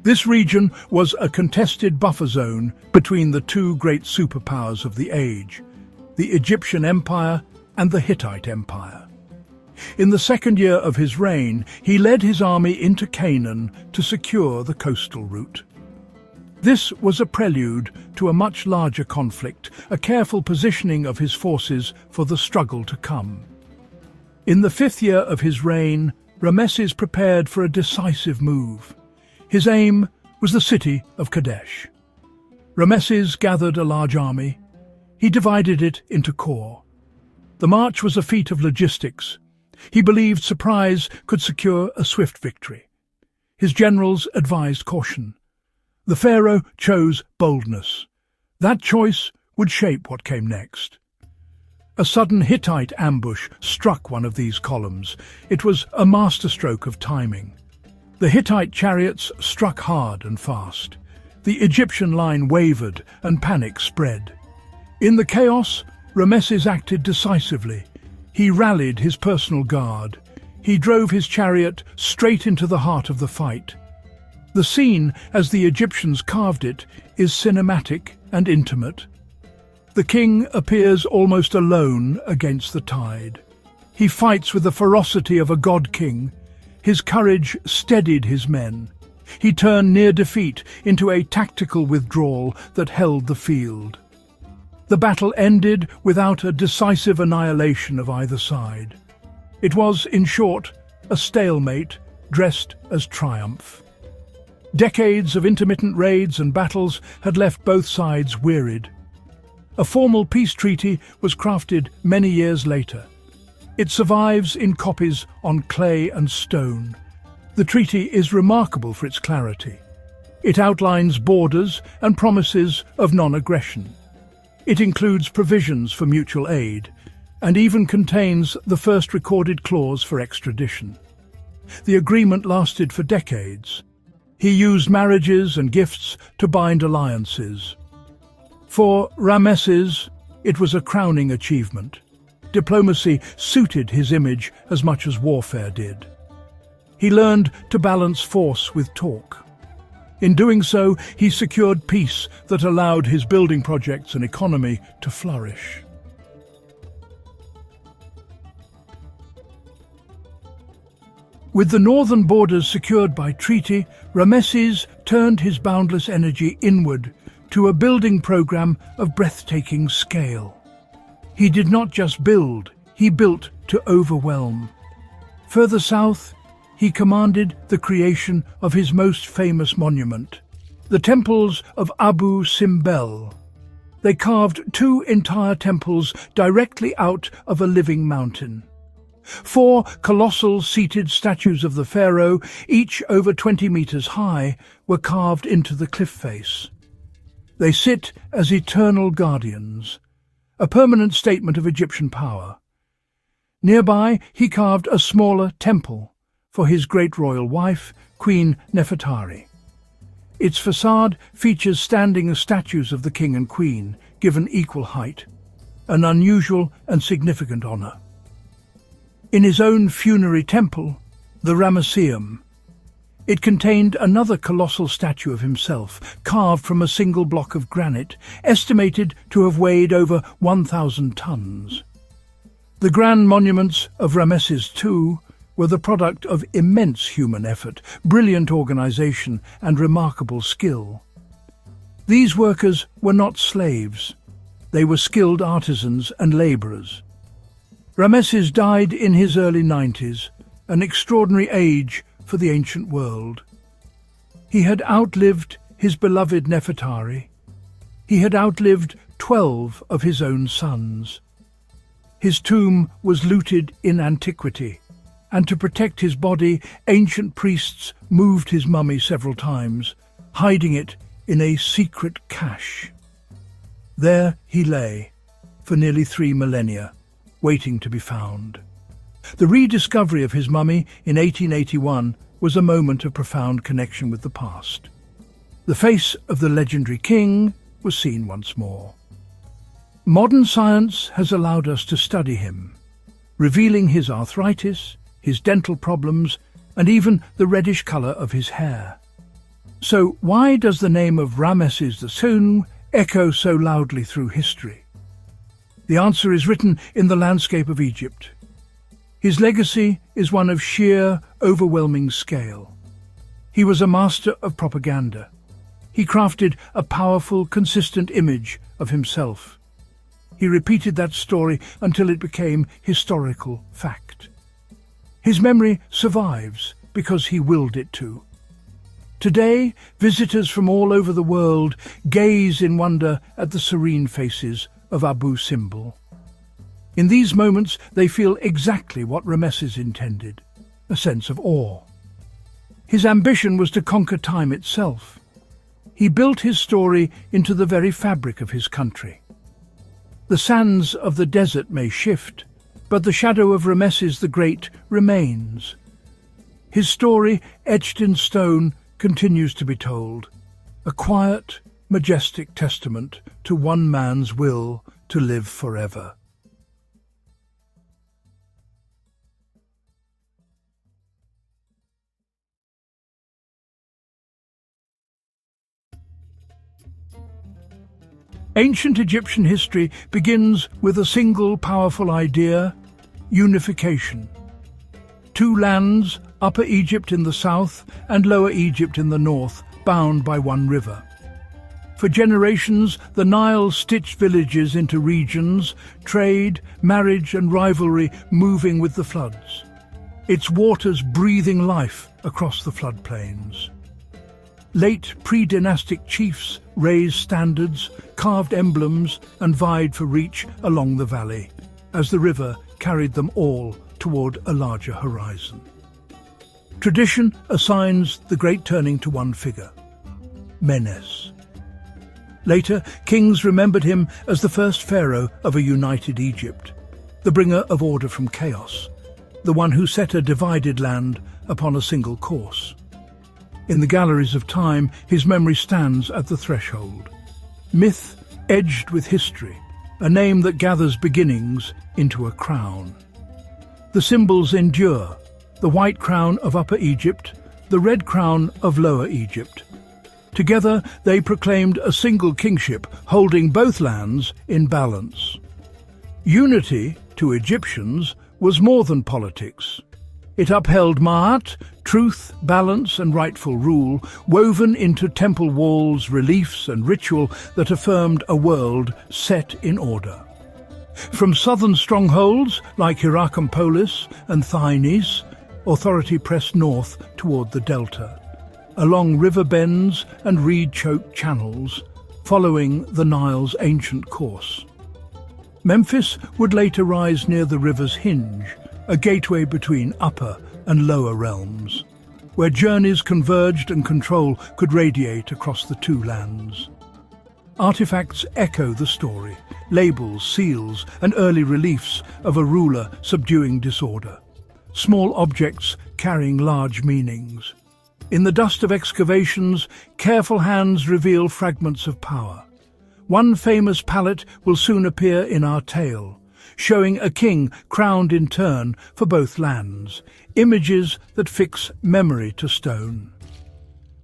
This region was a contested buffer zone between the two great superpowers of the age, the Egyptian Empire and the Hittite Empire. In the second year of his reign, he led his army into Canaan to secure the coastal route. This was a prelude to a much larger conflict, a careful positioning of his forces for the struggle to come. In the fifth year of his reign, Rameses prepared for a decisive move. His aim was the city of Kadesh. Rameses gathered a large army. He divided it into corps. The march was a feat of logistics. He believed surprise could secure a swift victory. His generals advised caution. The pharaoh chose boldness. That choice would shape what came next. A sudden Hittite ambush struck one of these columns. It was a masterstroke of timing. The Hittite chariots struck hard and fast. The Egyptian line wavered and panic spread. In the chaos, Rameses acted decisively. He rallied his personal guard. He drove his chariot straight into the heart of the fight. The scene, as the Egyptians carved it, is cinematic and intimate. The king appears almost alone against the tide. He fights with the ferocity of a god-king. His courage steadied his men. He turned near defeat into a tactical withdrawal that held the field. The battle ended without a decisive annihilation of either side. It was, in short, a stalemate dressed as triumph. Decades of intermittent raids and battles had left both sides wearied. A formal peace treaty was crafted many years later. It survives in copies on clay and stone. The treaty is remarkable for its clarity. It outlines borders and promises of non-aggression. It includes provisions for mutual aid, and even contains the first recorded clause for extradition. The agreement lasted for decades. He used marriages and gifts to bind alliances. For Rameses, it was a crowning achievement. Diplomacy suited his image as much as warfare did. He learned to balance force with talk. In doing so, he secured peace that allowed his building projects and economy to flourish. With the northern borders secured by treaty, Rameses turned his boundless energy inward to a building program of breathtaking scale. He did not just build, he built to overwhelm. Further south, he commanded the creation of his most famous monument, the temples of Abu Simbel. They carved two entire temples directly out of a living mountain. 4 colossal seated statues of the pharaoh, each over 20 meters high, were carved into the cliff face. They sit as eternal guardians, a permanent statement of Egyptian power. Nearby, he carved a smaller temple for his great royal wife, Queen Nefertiti. Its facade features standing statues of the king and queen, given equal height, an unusual and significant honour. In his own funerary temple, the Ramesseum, it contained another colossal statue of himself, carved from a single block of granite, estimated to have weighed over 1,000 tons. The grand monuments of Ramesses II were the product of immense human effort, brilliant organisation and remarkable skill. These workers were not slaves. They were skilled artisans and labourers. Ramesses died in his early 90s, an extraordinary age for the ancient world. He had outlived his beloved Nefertiti. He had outlived 12 of his own sons. His tomb was looted in antiquity, and to protect his body, ancient priests moved his mummy several times, hiding it in a secret cache. There he lay for nearly 3 millennia, waiting to be found. The rediscovery of his mummy in 1881 was a moment of profound connection with the past. The face of the legendary king was seen once more. Modern science has allowed us to study him, revealing his arthritis, his dental problems, and even the reddish colour of his hair. So why does the name of Ramesses II echo so loudly through history? The answer is written in the landscape of Egypt. His legacy is one of sheer, overwhelming scale. He was a master of propaganda. He crafted a powerful, consistent image of himself. He repeated that story until it became historical fact. His memory survives because he willed it to. Today, visitors from all over the world gaze in wonder at the serene faces of Abu Simbel. In these moments, they feel exactly what Ramesses intended, a sense of awe. His ambition was to conquer time itself. He built his story into the very fabric of his country. The sands of the desert may shift, but the shadow of Rameses the Great remains. His story, etched in stone, continues to be told, a quiet, majestic testament to one man's will to live forever. Ancient Egyptian history begins with a single powerful idea: unification. 2 lands, Upper Egypt in the south and Lower Egypt in the north, bound by one river. For generations, the Nile stitched villages into regions, trade, marriage and rivalry moving with the floods, its waters breathing life across the floodplains. Late pre-dynastic chiefs raised standards, carved emblems and vied for reach along the valley, as the river carried them all toward a larger horizon. Tradition assigns the great turning to one figure, Menes. Later, kings remembered him as the first pharaoh of a united Egypt, the bringer of order from chaos, the one who set a divided land upon a single course. In the galleries of time, his memory stands at the threshold. Myth edged with history, a name that gathers beginnings into a crown. The symbols endure: the white crown of Upper Egypt, the red crown of Lower Egypt. Together, they proclaimed a single kingship, holding both lands in balance. Unity, to Egyptians, was more than politics. It upheld Ma'at, truth, balance and rightful rule, woven into temple walls, reliefs and ritual that affirmed a world set in order. From southern strongholds like Hierakonpolis and Thainis, authority pressed north toward the delta, along river bends and reed-choked channels, following the Nile's ancient course. Memphis would later rise near the river's hinge, a gateway between upper and lower realms, where journeys converged and control could radiate across the two lands. Artifacts echo the story, labels, seals, and early reliefs of a ruler subduing disorder, small objects carrying large meanings. In the dust of excavations, careful hands reveal fragments of power. One famous palette will soon appear in our tale, showing a king crowned in turn for both lands, images that fix memory to stone.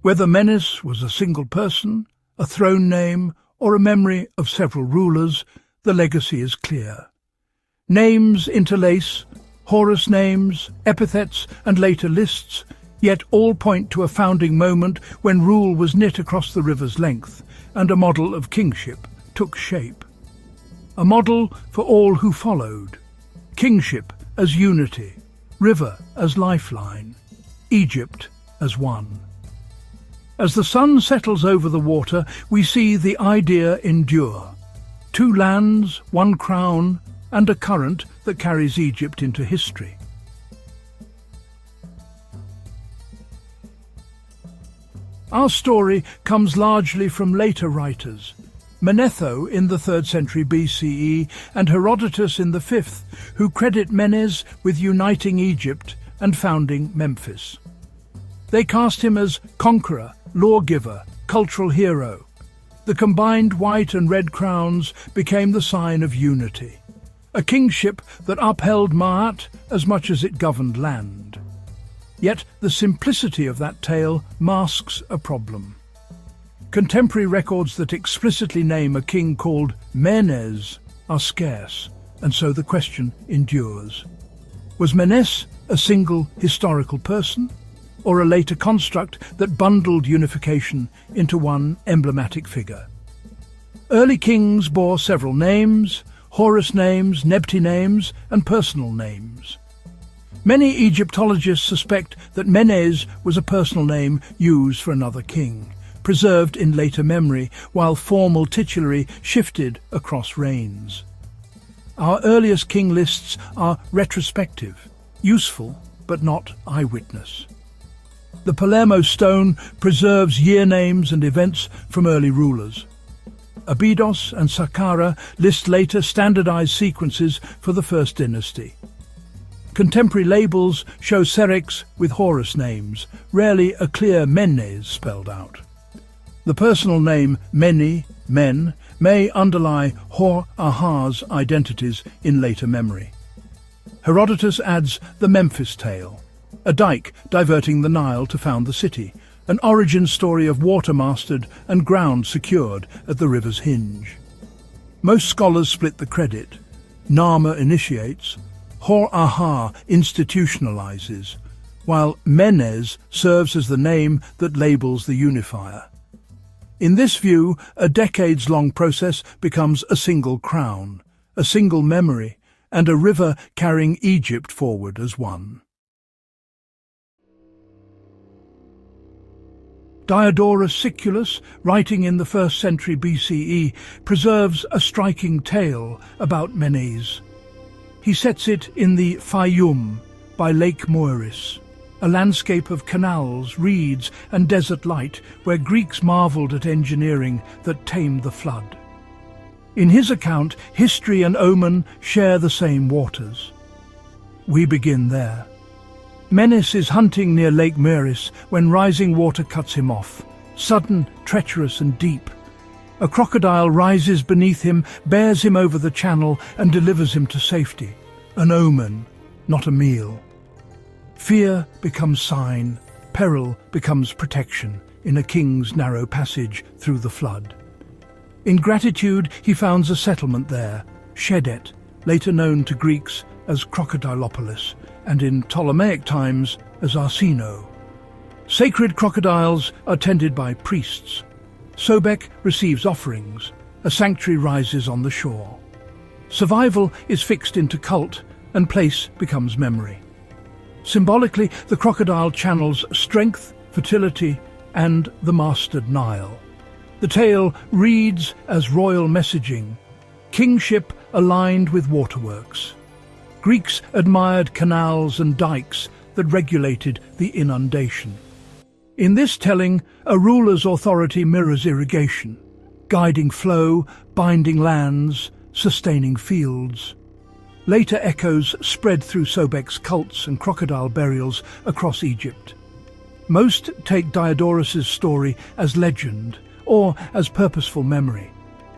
Whether Menes was a single person, a throne name, or a memory of several rulers, the legacy is clear. Names interlace, Horus names, epithets, and later lists, yet all point to a founding moment when rule was knit across the river's length and a model of kingship took shape. A model for all who followed. Kingship as unity, river as lifeline, Egypt as one. As the sun settles over the water, we see the idea endure. Two lands, one crown, and a current that carries Egypt into history. Our story comes largely from later writers, Manetho in the 3rd century BCE and Herodotus in the 5th, who credit Menes with uniting Egypt and founding Memphis. They cast him as conqueror, lawgiver, cultural hero. The combined white and red crowns became the sign of unity, a kingship that upheld Ma'at as much as it governed land. Yet the simplicity of that tale masks a problem. Contemporary records that explicitly name a king called Menes are scarce, and so the question endures. Was Menes a single historical person, or a later construct that bundled unification into one emblematic figure? Early kings bore several names, Horus names, Nebti names, and personal names. Many Egyptologists suspect that Menes was a personal name used for another king, preserved in later memory, while formal titulary shifted across reigns. Our earliest king lists are retrospective, useful but not eyewitness. The Palermo stone preserves year names and events from early rulers. Abydos and Saqqara list later standardized sequences for the First Dynasty. Contemporary labels show Serex with Horus names, rarely a clear Menes spelled out. The personal name Meni, Men, may underlie Hor-Ahar's identities in later memory. Herodotus adds the Memphis tale, a dike diverting the Nile to found the city, an origin story of water mastered and ground secured at the river's hinge. Most scholars split the credit. Narmer initiates, Hor-Ahar institutionalizes, while Menes serves as the name that labels the unifier. In this view, a decades-long process becomes a single crown, a single memory, and a river carrying Egypt forward as one. Diodorus Siculus, writing in the 1st century BCE, preserves a striking tale about Menes. He sets it in the Fayum by Lake Moeris, a landscape of canals, reeds, and desert light where Greeks marveled at engineering that tamed the flood. In his account, history and omen share the same waters. We begin there. Menes is hunting near Lake Moeris when rising water cuts him off, sudden, treacherous, and deep. A crocodile rises beneath him, bears him over the channel, and delivers him to safety. An omen, not a meal. Fear becomes sign, peril becomes protection in a king's narrow passage through the flood. In gratitude, he founds a settlement there, Shedet, later known to Greeks as Crocodilopolis, and in Ptolemaic times as Arsino. Sacred crocodiles are tended by priests. Sobek receives offerings. A sanctuary rises on the shore. Survival is fixed into cult, and place becomes memory. Symbolically, the crocodile channels strength, fertility, and the mastered Nile. The tale reads as royal messaging, kingship aligned with waterworks. Greeks admired canals and dikes that regulated the inundation. In this telling, a ruler's authority mirrors irrigation, guiding flow, binding lands, sustaining fields. Later echoes spread through Sobek's cults and crocodile burials across Egypt. Most take Diodorus's story as legend or as purposeful memory,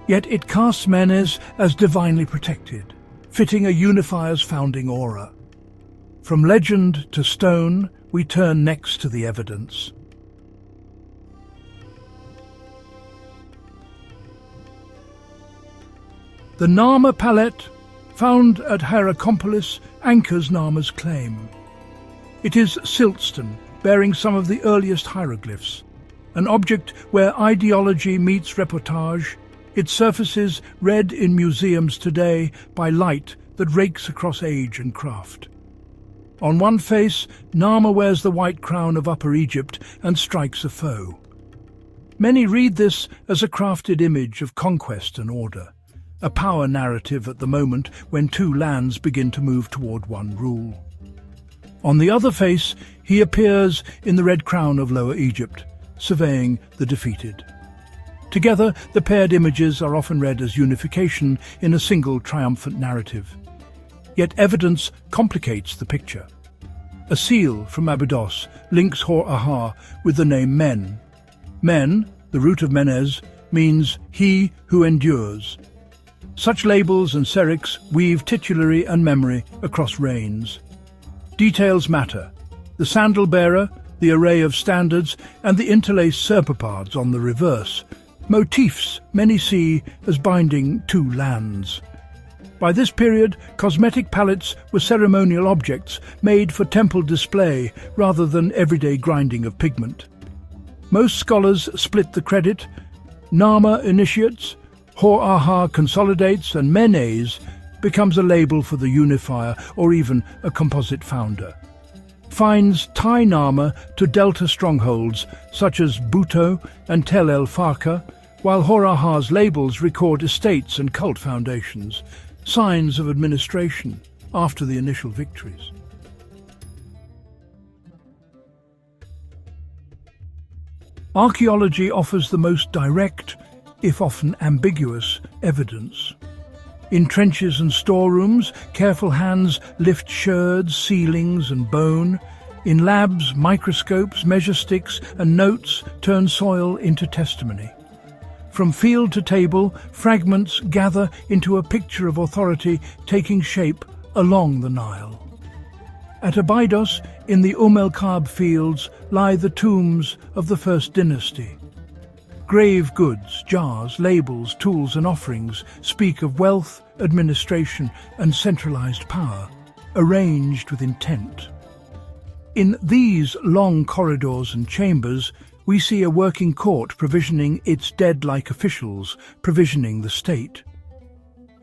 yet it casts Menes as divinely protected, fitting a unifier's founding aura. From legend to stone, we turn next to the evidence. The Narmer palette, found at Hierakonpolis, anchors Narmer's claim. It is siltstone, bearing some of the earliest hieroglyphs, an object where ideology meets reportage, its surfaces read in museums today by light that rakes across age and craft. On one face, Narmer wears the white crown of Upper Egypt and strikes a foe. Many read this as a crafted image of conquest and order, a power narrative at the moment when two lands begin to move toward one rule. On the other face, he appears in the red crown of Lower Egypt, surveying the defeated. Together, the paired images are often read as unification in a single triumphant narrative. Yet evidence complicates the picture. A seal from Abydos links Hor-Ahar with the name Men. Men, the root of Menes, means he who endures. Such labels and serics weave titulary and memory across reigns. Details matter: the sandal bearer, the array of standards, and the interlaced serpopards on the reverse, motifs many see as binding two lands. By this period, cosmetic palettes were ceremonial objects made for temple display rather than everyday grinding of pigment. Most scholars split the credit. Narmer initiates, Hor-Ahar consolidates, and Menes becomes a label for the unifier or even a composite founder. Finds tie Narmer to delta strongholds such as Buto and Tel el Farka, while Hor-Ahar's labels record estates and cult foundations, signs of administration after the initial victories. Archaeology offers the most direct, if often ambiguous, evidence. In trenches and storerooms, careful hands lift sherds, ceilings and bone. In labs, microscopes, measure sticks and notes turn soil into testimony. From field to table, fragments gather into a picture of authority taking shape along the Nile. At Abydos, in the el-Kab fields, lie the tombs of the First Dynasty. Grave goods, jars, labels, tools and offerings speak of wealth, administration and centralized power, arranged with intent. In these long corridors and chambers, we see a working court provisioning its dead-like officials, provisioning the state.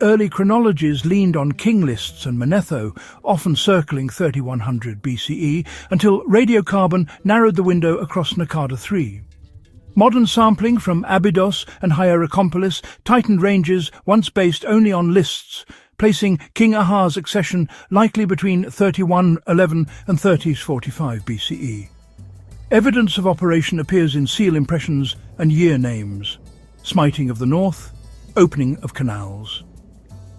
Early chronologies leaned on king lists and Manetho, often circling 3100 BCE, until radiocarbon narrowed the window across Nakada III. Modern sampling from Abydos and Hierakonpolis tightened ranges once based only on lists, placing King Ahar's accession likely between 3111 and 3045 BCE. Evidence of operation appears in seal impressions and year names: smiting of the north, opening of canals.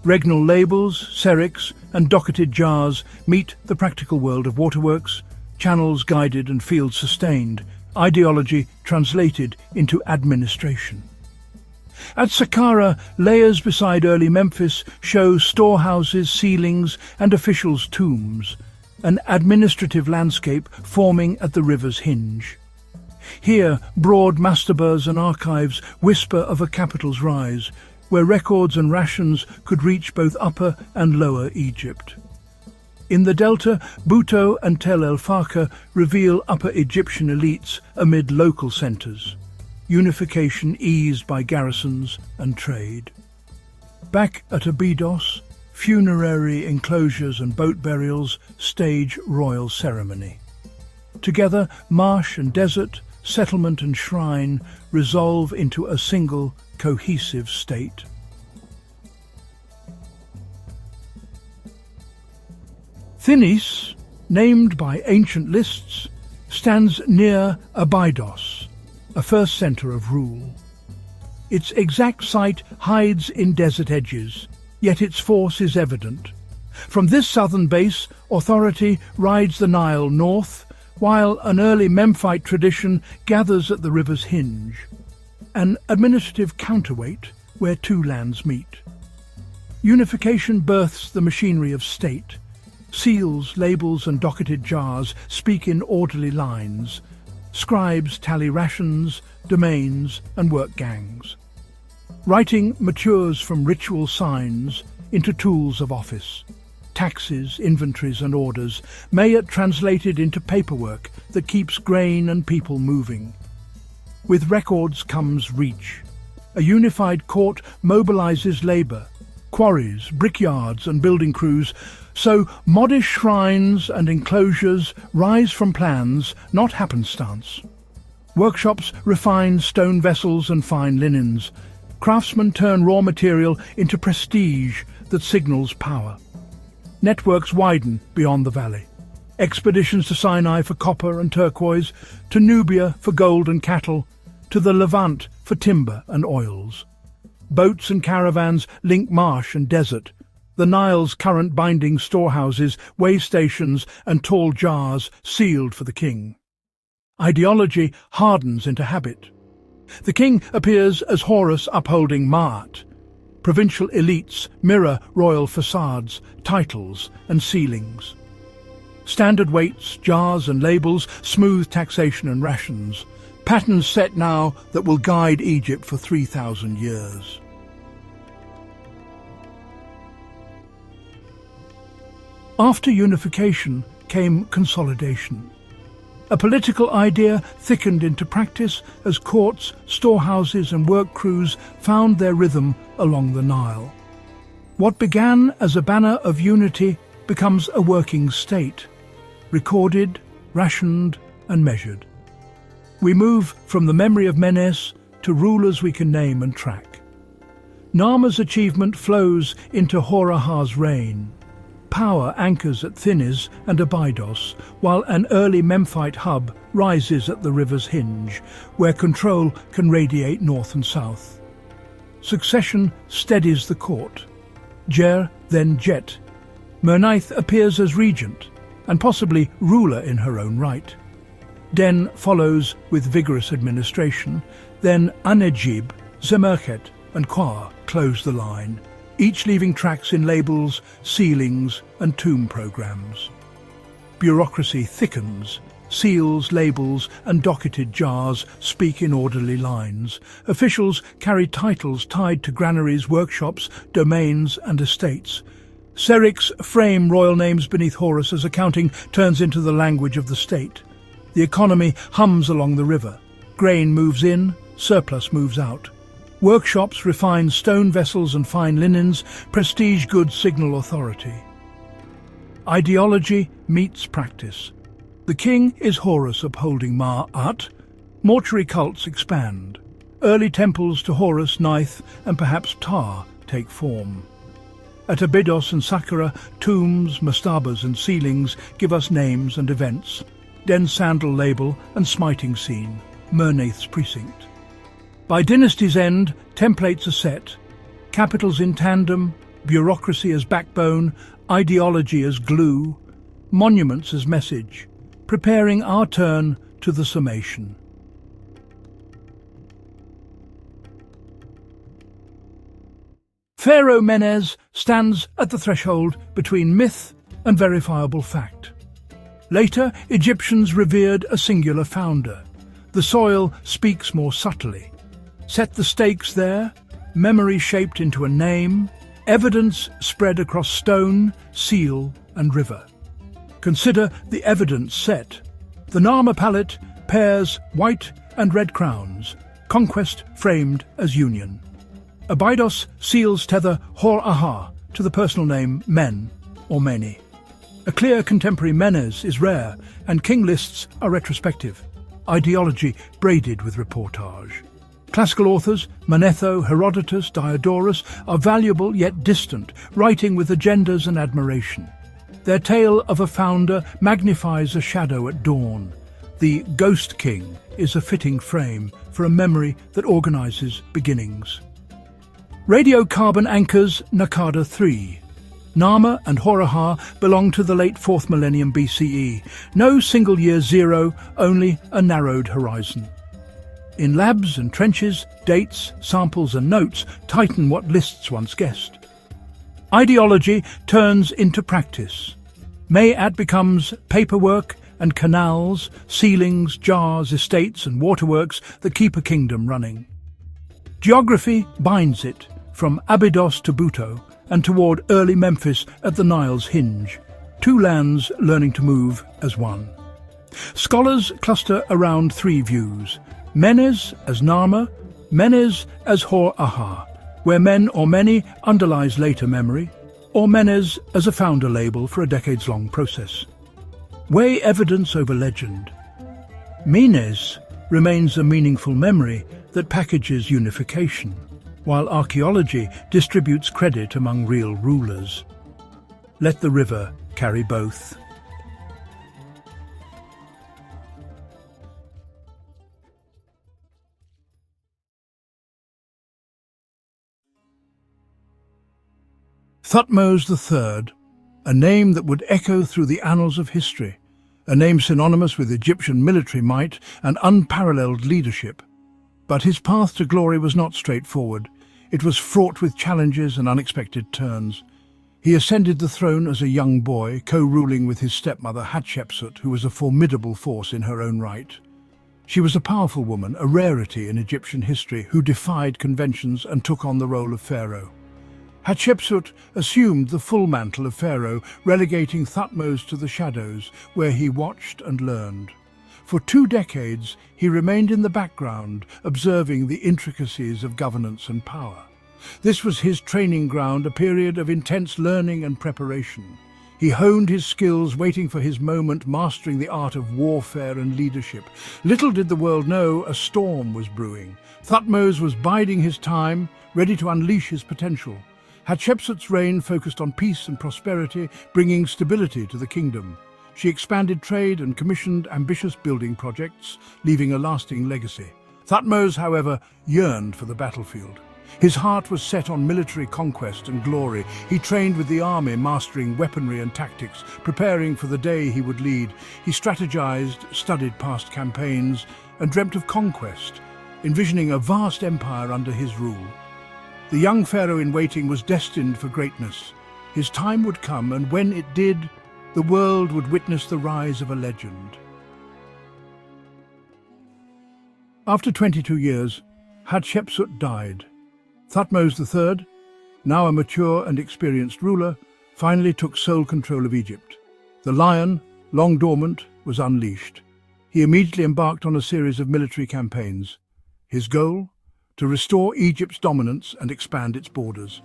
Regnal labels, serics, and docketed jars meet the practical world of waterworks, channels guided and fields sustained, ideology translated into administration. At Saqqara, layers beside early Memphis show storehouses, ceilings, and officials' tombs, an administrative landscape forming at the river's hinge. Here, broad mastabas and archives whisper of a capital's rise, where records and rations could reach both Upper and Lower Egypt. In the Delta, Buto and Tel el Farka reveal Upper Egyptian elites amid local centres, unification eased by garrisons and trade. Back at Abydos, funerary enclosures and boat burials stage royal ceremony. Together, marsh and desert, settlement and shrine resolve into a single, cohesive state. Thinis, named by ancient lists, stands near Abydos, a first centre of rule. Its exact site hides in desert edges, yet its force is evident. From this southern base, authority rides the Nile north, while an early Memphite tradition gathers at the river's hinge, an administrative counterweight where two lands meet. Unification births the machinery of state. Seals, labels and docketed jars speak in orderly lines. Scribes tally rations, domains and work gangs. Writing matures from ritual signs into tools of office. Taxes, inventories and orders, mayat translated into paperwork that keeps grain and people moving. With records comes reach. A unified court mobilizes labour, quarries, brickyards and building crews, so modest shrines and enclosures rise from plans, not happenstance. Workshops refine stone vessels and fine linens. Craftsmen turn raw material into prestige that signals power. Networks widen beyond the valley. Expeditions to Sinai for copper and turquoise, to Nubia for gold and cattle, to the Levant for timber and oils. Boats and caravans link marsh and desert. The Nile's current binding storehouses, way stations and tall jars sealed for the king. Ideology hardens into habit. The king appears as Horus upholding Ma'at. Provincial elites mirror royal facades, titles and ceilings. Standard weights, jars and labels, smooth taxation and rations. Patterns set now that will guide Egypt for 3,000 years. After unification came consolidation. A political idea thickened into practice as courts, storehouses and work crews found their rhythm along the Nile. What began as a banner of unity becomes a working state, recorded, rationed and measured. We move from the memory of Menes to rulers we can name and track. Narmer's achievement flows into Horaha's reign. Power anchors at Thinis and Abydos, while an early Memphite hub rises at the river's hinge, where control can radiate north and south. Succession steadies the court. Jer, then Jet. Merneith appears as regent, and possibly ruler in her own right. Den follows with vigorous administration, then Anejib, Zemerkhet and Kwa close the line, each leaving tracks in labels, sealings and tomb programs. Bureaucracy thickens. Seals, labels and docketed jars speak in orderly lines. Officials carry titles tied to granaries, workshops, domains and estates. Serics frame royal names beneath Horus as accounting turns into the language of the state. The economy hums along the river. Grain moves in, surplus moves out. Workshops refine stone vessels and fine linens, prestige goods signal authority. Ideology meets practice. The king is Horus upholding Ma'at. Mortuary cults expand. Early temples to Horus, Neith and perhaps Ptah take form. At Abydos and Saqqara, tombs, mastabas and ceilings give us names and events. Den sandal label and smiting scene, Merneith's precinct. By dynasty's end, templates are set. Capitals in tandem, bureaucracy as backbone, ideology as glue, monuments as message, preparing our turn to the summation. Pharaoh Menes stands at the threshold between myth and verifiable fact. Later, Egyptians revered a singular founder. The soil speaks more subtly. Set the stakes there, memory shaped into a name, evidence spread across stone, seal and river. Consider the evidence set. The Narmer palette pairs white and red crowns, conquest framed as union. Abydos seals tether Hor-Aha to the personal name Men or Meni. A clear contemporary Menes is rare, and king lists are retrospective. Ideology braided with reportage. Classical authors, Manetho, Herodotus, Diodorus, are valuable yet distant, writing with agendas and admiration. Their tale of a founder magnifies a shadow at dawn. The Ghost King is a fitting frame for a memory that organizes beginnings. Radiocarbon anchors Nakada III. Narmer and Horaha belong to the late 4th millennium BCE. No single year zero, only a narrowed horizon. In labs and trenches, dates, samples and notes tighten what lists once guessed. Ideology turns into practice. Mayat becomes paperwork and canals, ceilings, jars, estates and waterworks that keep a kingdom running. Geography binds it, from Abydos to Buto, and toward early Memphis at the Nile's hinge, two lands learning to move as one. Scholars cluster around three views: Menes as Narmer, Menes as Hor-Aha, where men or many underlies later memory, or Menes as a founder label for a decades-long process. Weigh evidence over legend. Menes remains a meaningful memory that packages unification, while archaeology distributes credit among real rulers. Let the river carry both. Thutmose III, a name that would echo through the annals of history, a name synonymous with Egyptian military might and unparalleled leadership. But his path to glory was not straightforward. It was fraught with challenges and unexpected turns. He ascended the throne as a young boy, co-ruling with his stepmother Hatshepsut, who was a formidable force in her own right. She was a powerful woman, a rarity in Egyptian history, who defied conventions and took on the role of pharaoh. Hatshepsut assumed the full mantle of pharaoh, relegating Thutmose to the shadows, where he watched and learned. For 2 decades, he remained in the background, observing the intricacies of governance and power. This was his training ground, a period of intense learning and preparation. He honed his skills, waiting for his moment, mastering the art of warfare and leadership. Little did the world know a storm was brewing. Thutmose was biding his time, ready to unleash his potential. Hatshepsut's reign focused on peace and prosperity, bringing stability to the kingdom. She expanded trade and commissioned ambitious building projects, leaving a lasting legacy. Thutmose, however, yearned for the battlefield. His heart was set on military conquest and glory. He trained with the army, mastering weaponry and tactics, preparing for the day he would lead. He strategized, studied past campaigns, and dreamt of conquest, envisioning a vast empire under his rule. The young pharaoh in waiting was destined for greatness. His time would come, and when it did, the world would witness the rise of a legend. After 22 years, Hatshepsut died. Thutmose III, now a mature and experienced ruler, finally took sole control of Egypt. The lion, long dormant, was unleashed. He immediately embarked on a series of military campaigns. His goal? To restore Egypt's dominance and expand its borders.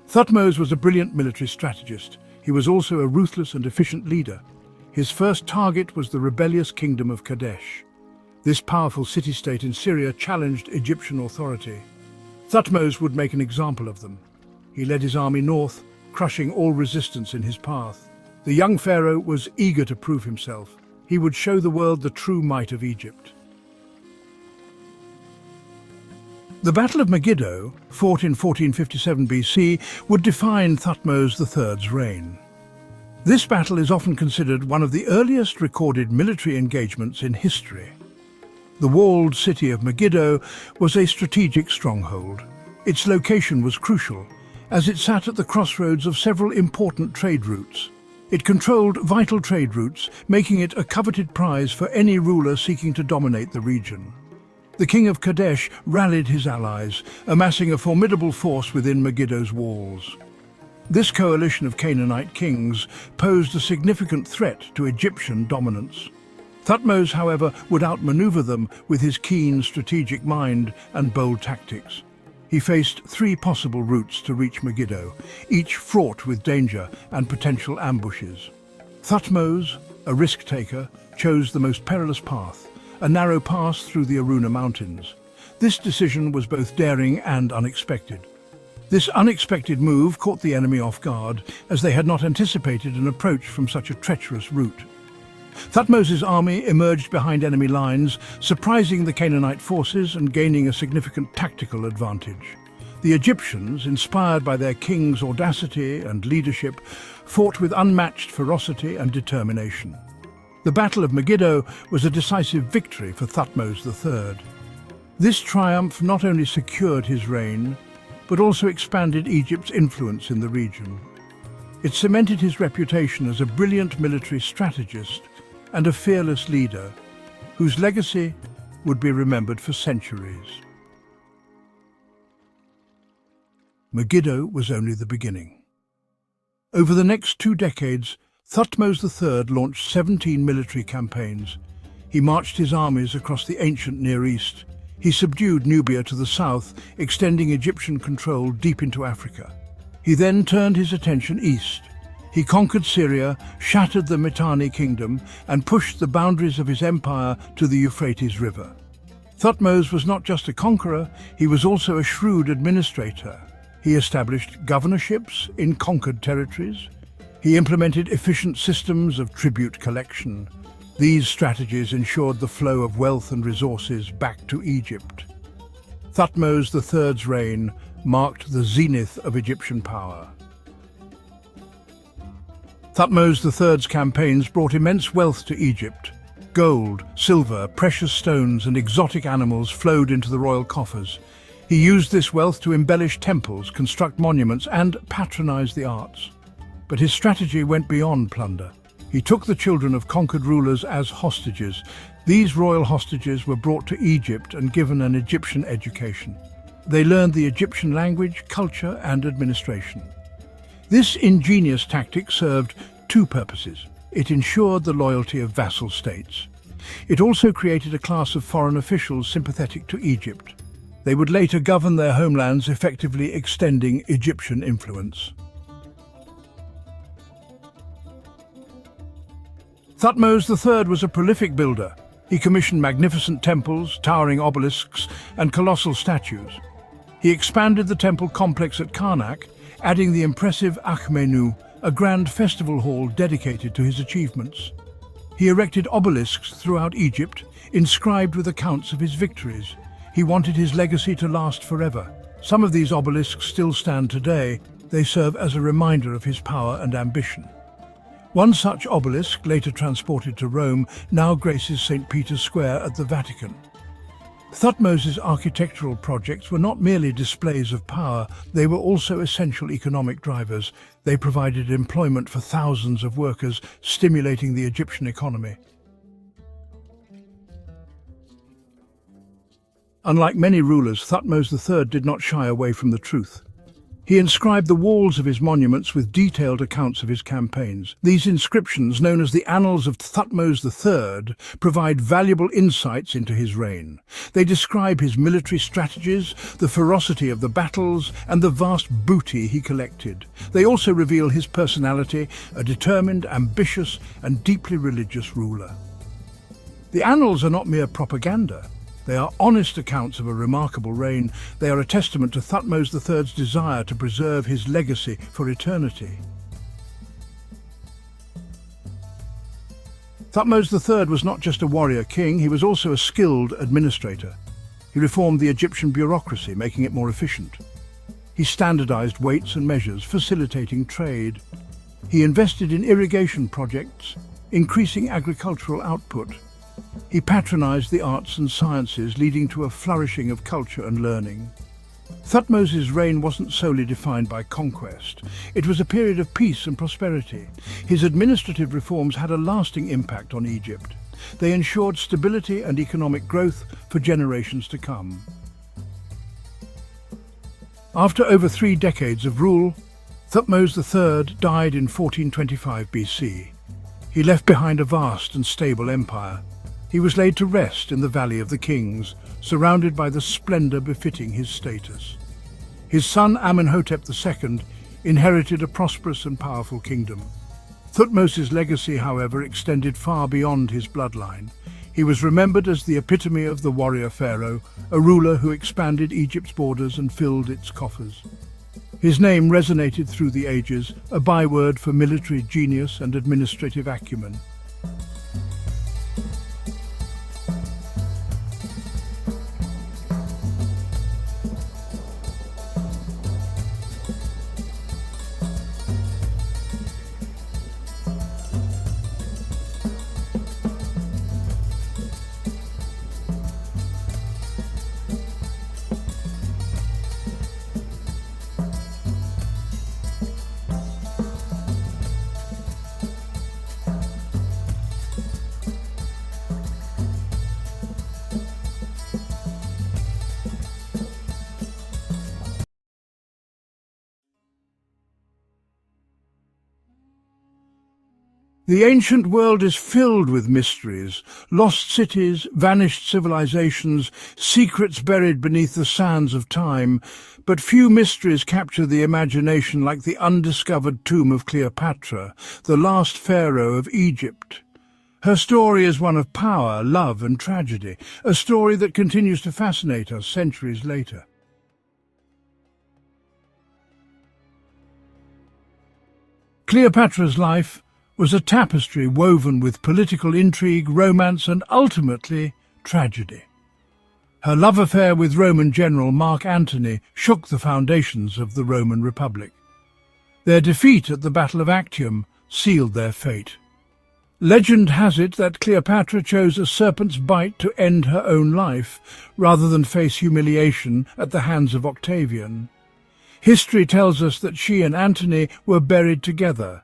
Thutmose was a brilliant military strategist. He was also a ruthless and efficient leader. His first target was the rebellious kingdom of Kadesh. This powerful city-state in Syria challenged Egyptian authority. Thutmose would make an example of them. He led his army north, crushing all resistance in his path. The young pharaoh was eager to prove himself. He would show the world the true might of Egypt. The Battle of Megiddo, fought in 1457 BC, would define Thutmose III's reign. This battle is often considered one of the earliest recorded military engagements in history. The walled city of Megiddo was a strategic stronghold. Its location was crucial, as it sat at the crossroads of several important trade routes. It controlled vital trade routes, making it a coveted prize for any ruler seeking to dominate the region. The king of Kadesh rallied his allies, amassing a formidable force within Megiddo's walls. This coalition of Canaanite kings posed a significant threat to Egyptian dominance. Thutmose, however, would outmaneuver them with his keen strategic mind and bold tactics. He faced 3 possible routes to reach Megiddo, each fraught with danger and potential ambushes. Thutmose, a risk-taker, chose the most perilous path, a narrow pass through the Amarna mountains. This decision was both daring and unexpected. This unexpected move caught the enemy off guard, as they had not anticipated an approach from such a treacherous route. Thutmose's army emerged behind enemy lines, surprising the Canaanite forces and gaining a significant tactical advantage. The Egyptians, inspired by their king's audacity and leadership, fought with unmatched ferocity and determination. The Battle of Megiddo was a decisive victory for Thutmose III. This triumph not only secured his reign, but also expanded Egypt's influence in the region. It cemented his reputation as a brilliant military strategist and a fearless leader, whose legacy would be remembered for centuries. Megiddo was only the beginning. Over the next 2 decades, Thutmose III launched 17 military campaigns. He marched his armies across the ancient Near East. He subdued Nubia to the south, extending Egyptian control deep into Africa. He then turned his attention east. He conquered Syria, shattered the Mitanni kingdom, and pushed the boundaries of his empire to the Euphrates River. Thutmose was not just a conqueror, he was also a shrewd administrator. He established governorships in conquered territories. He implemented efficient systems of tribute collection. These strategies ensured the flow of wealth and resources back to Egypt. Thutmose III's reign marked the zenith of Egyptian power. Thutmose III's campaigns brought immense wealth to Egypt. Gold, silver, precious stones and exotic animals flowed into the royal coffers. He used this wealth to embellish temples, construct monuments, and patronize the arts. But his strategy went beyond plunder. He took the children of conquered rulers as hostages. These royal hostages were brought to Egypt and given an Egyptian education. They learned the Egyptian language, culture, and administration. This ingenious tactic served 2 purposes. It ensured the loyalty of vassal states. It also created a class of foreign officials sympathetic to Egypt. They would later govern their homelands, effectively extending Egyptian influence. Thutmose III was a prolific builder. He commissioned magnificent temples, towering obelisks, and colossal statues. He expanded the temple complex at Karnak, adding the impressive Akhmenu, a grand festival hall dedicated to his achievements. He erected obelisks throughout Egypt, inscribed with accounts of his victories. He wanted his legacy to last forever. Some of these obelisks still stand today. They serve as a reminder of his power and ambition. One such obelisk, later transported to Rome, now graces St. Peter's Square at the Vatican. Thutmose's architectural projects were not merely displays of power, they were also essential economic drivers. They provided employment for thousands of workers, stimulating the Egyptian economy. Unlike many rulers, Thutmose III did not shy away from the truth. He inscribed the walls of his monuments with detailed accounts of his campaigns. These inscriptions, known as the Annals of Thutmose III, provide valuable insights into his reign. They describe his military strategies, the ferocity of the battles, and the vast booty he collected. They also reveal his personality, a determined, ambitious, and deeply religious ruler. The Annals are not mere propaganda. They are honest accounts of a remarkable reign. They are a testament to Thutmose III's desire to preserve his legacy for eternity. Thutmose III was not just a warrior king, he was also a skilled administrator. He reformed the Egyptian bureaucracy, making it more efficient. He standardized weights and measures, facilitating trade. He invested in irrigation projects, increasing agricultural output. He patronized the arts and sciences, leading to a flourishing of culture and learning. Thutmose's reign wasn't solely defined by conquest. It was a period of peace and prosperity. His administrative reforms had a lasting impact on Egypt. They ensured stability and economic growth for generations to come. After over 3 decades of rule, Thutmose III died in 1425 BC. He left behind a vast and stable empire. He was laid to rest in the Valley of the Kings, surrounded by the splendor befitting his status. His son Amenhotep II inherited a prosperous and powerful kingdom. Thutmose's legacy, however, extended far beyond his bloodline. He was remembered as the epitome of the warrior pharaoh, a ruler who expanded Egypt's borders and filled its coffers. His name resonated through the ages, a byword for military genius and administrative acumen. The ancient world is filled with mysteries, lost cities, vanished civilizations, secrets buried beneath the sands of time, but few mysteries capture the imagination like the undiscovered tomb of Cleopatra, the last pharaoh of Egypt. Her story is one of power, love and tragedy, a story that continues to fascinate us centuries later. Cleopatra's life was a tapestry woven with political intrigue, romance and, ultimately, tragedy. Her love affair with Roman general Mark Antony shook the foundations of the Roman Republic. Their defeat at the Battle of Actium sealed their fate. Legend has it that Cleopatra chose a serpent's bite to end her own life, rather than face humiliation at the hands of Octavian. History tells us that she and Antony were buried together,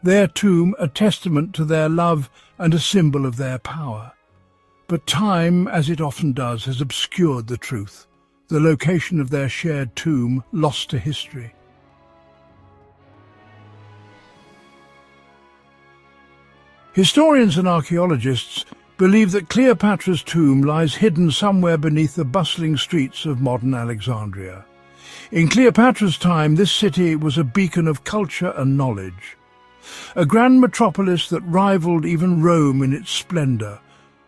their tomb a testament to their love and a symbol of their power. But time, as it often does, has obscured the truth, the location of their shared tomb lost to history. Historians and archaeologists believe that Cleopatra's tomb lies hidden somewhere beneath the bustling streets of modern Alexandria. In Cleopatra's time, this city was a beacon of culture and knowledge, a grand metropolis that rivaled even Rome in its splendor.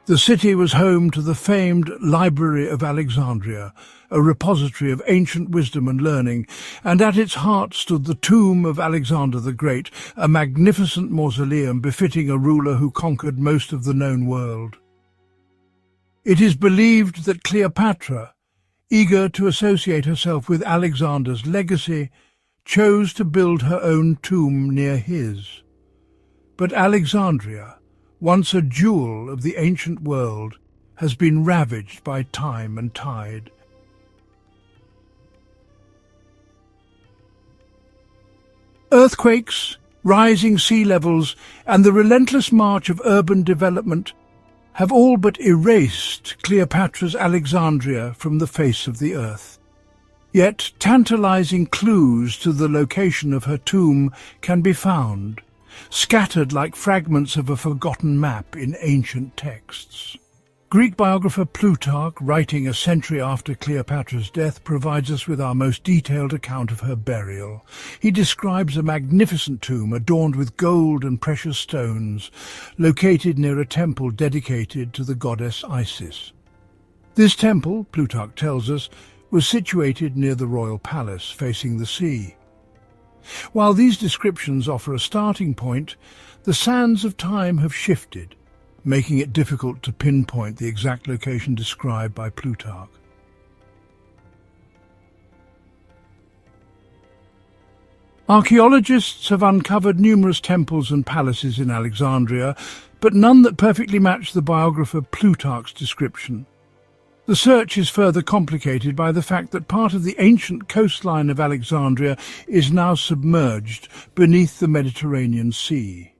The city was home to the famed Library of Alexandria, a repository of ancient wisdom and learning, and at its heart stood the tomb of Alexander the Great, a magnificent mausoleum befitting a ruler who conquered most of the known world. It is believed that Cleopatra, eager to associate herself with Alexander's legacy, chose to build her own tomb near his. But Alexandria, once a jewel of the ancient world, has been ravaged by time and tide. Earthquakes, rising sea levels, and the relentless march of urban development have all but erased Cleopatra's Alexandria from the face of the earth. Yet tantalizing clues to the location of her tomb can be found, scattered like fragments of a forgotten map in ancient texts. Greek biographer Plutarch, writing a century after Cleopatra's death, provides us with our most detailed account of her burial. He describes a magnificent tomb adorned with gold and precious stones, located near a temple dedicated to the goddess Isis. This temple, Plutarch tells us, was situated near the royal palace, facing the sea. While these descriptions offer a starting point, the sands of time have shifted, making it difficult to pinpoint the exact location described by Plutarch. Archaeologists have uncovered numerous temples and palaces in Alexandria, but none that perfectly match the biographer Plutarch's description. The search is further complicated by the fact that part of the ancient coastline of Alexandria is now submerged beneath the Mediterranean Sea.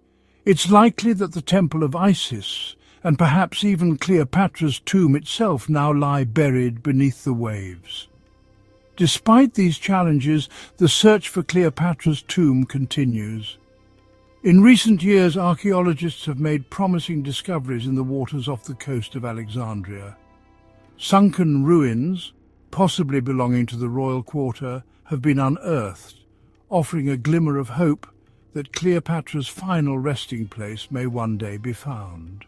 It's likely that the Temple of Isis, and perhaps even Cleopatra's tomb itself, now lie buried beneath the waves. Despite these challenges, the search for Cleopatra's tomb continues. In recent years, archaeologists have made promising discoveries in the waters off the coast of Alexandria. Sunken ruins, possibly belonging to the royal quarter, have been unearthed, offering a glimmer of hope that Cleopatra's final resting place may one day be found.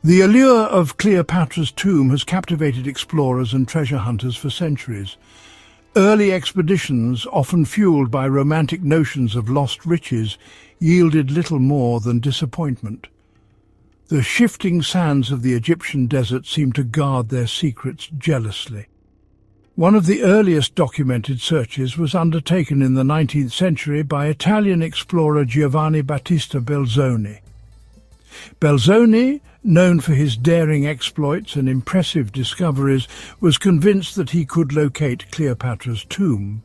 The allure of Cleopatra's tomb has captivated explorers and treasure hunters for centuries. Early expeditions, often fueled by romantic notions of lost riches, yielded little more than disappointment. The shifting sands of the Egyptian desert seem to guard their secrets jealously. One of the earliest documented searches was undertaken in the 19th century by Italian explorer Giovanni Battista Belzoni. Belzoni, known for his daring exploits and impressive discoveries, was convinced that he could locate Cleopatra's tomb.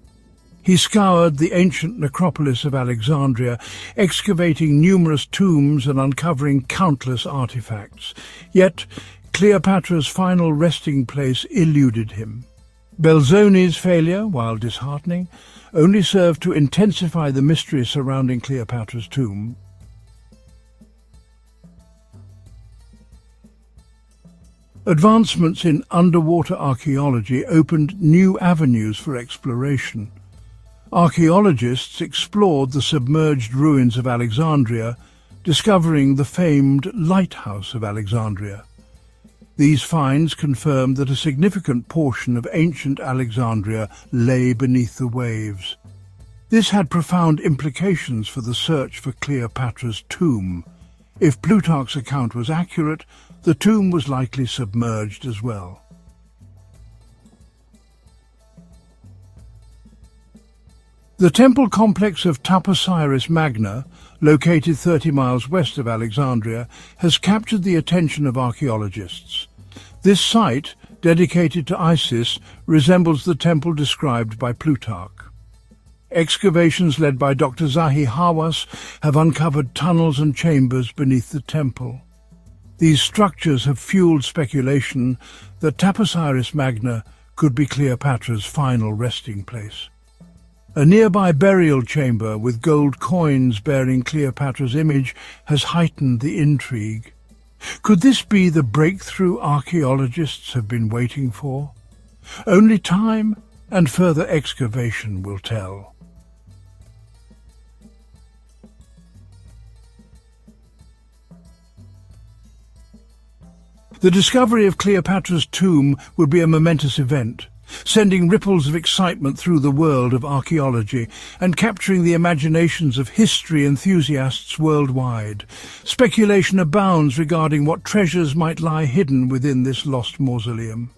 He scoured the ancient necropolis of Alexandria, excavating numerous tombs and uncovering countless artifacts. Yet Cleopatra's final resting place eluded him. Belzoni's failure, while disheartening, only served to intensify the mystery surrounding Cleopatra's tomb. Advancements in underwater archaeology opened new avenues for exploration. Archaeologists explored the submerged ruins of Alexandria, discovering the famed Lighthouse of Alexandria. These finds confirmed that a significant portion of ancient Alexandria lay beneath the waves. This had profound implications for the search for Cleopatra's tomb. If Plutarch's account was accurate, the tomb was likely submerged as well. The temple complex of Thutmose Magna, located 30 miles west of Alexandria, has captured the attention of archaeologists. This site, dedicated to Isis, resembles the temple described by Plutarch. Excavations led by Dr. Zahi Hawass have uncovered tunnels and chambers beneath the temple. These structures have fueled speculation that Thutmose Magna could be Cleopatra's final resting place. A nearby burial chamber with gold coins bearing Cleopatra's image has heightened the intrigue. Could this be the breakthrough archaeologists have been waiting for? Only time and further excavation will tell. The discovery of Cleopatra's tomb would be a momentous event, sending ripples of excitement through the world of archaeology and capturing the imaginations of history enthusiasts worldwide. Speculation abounds regarding what treasures might lie hidden within this lost mausoleum.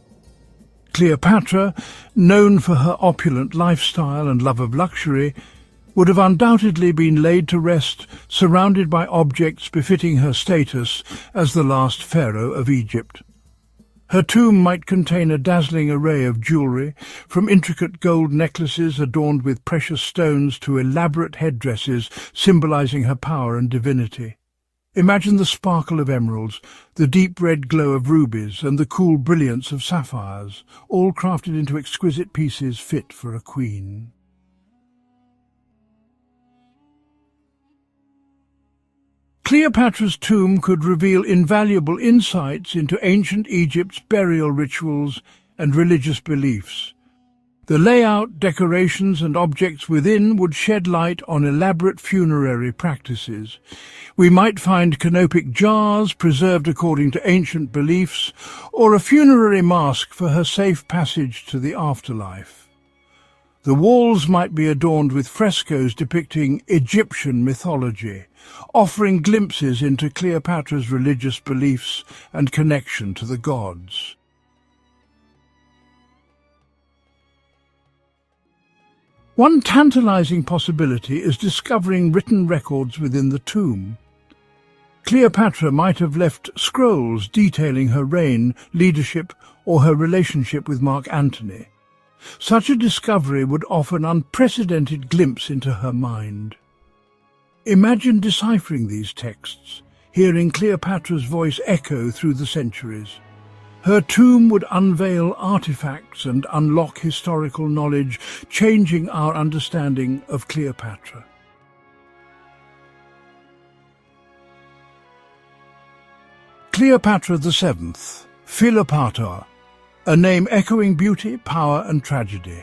Cleopatra, known for her opulent lifestyle and love of luxury, would have undoubtedly been laid to rest surrounded by objects befitting her status as the last pharaoh of Egypt. Her tomb might contain a dazzling array of jewellery, from intricate gold necklaces adorned with precious stones to elaborate headdresses symbolising her power and divinity. Imagine the sparkle of emeralds, the deep red glow of rubies, and the cool brilliance of sapphires, all crafted into exquisite pieces fit for a queen. Cleopatra's tomb could reveal invaluable insights into ancient Egypt's burial rituals and religious beliefs. The layout, decorations and objects within would shed light on elaborate funerary practices. We might find canopic jars preserved according to ancient beliefs, or a funerary mask for her safe passage to the afterlife. The walls might be adorned with frescoes depicting Egyptian mythology, offering glimpses into Cleopatra's religious beliefs and connection to the gods. One tantalizing possibility is discovering written records within the tomb. Cleopatra might have left scrolls detailing her reign, leadership, or her relationship with Mark Antony. Such a discovery would offer an unprecedented glimpse into her mind. Imagine deciphering these texts, hearing Cleopatra's voice echo through the centuries. Her tomb would unveil artifacts and unlock historical knowledge, changing our understanding of Cleopatra. Cleopatra VII, Philopator, a name echoing beauty, power and tragedy.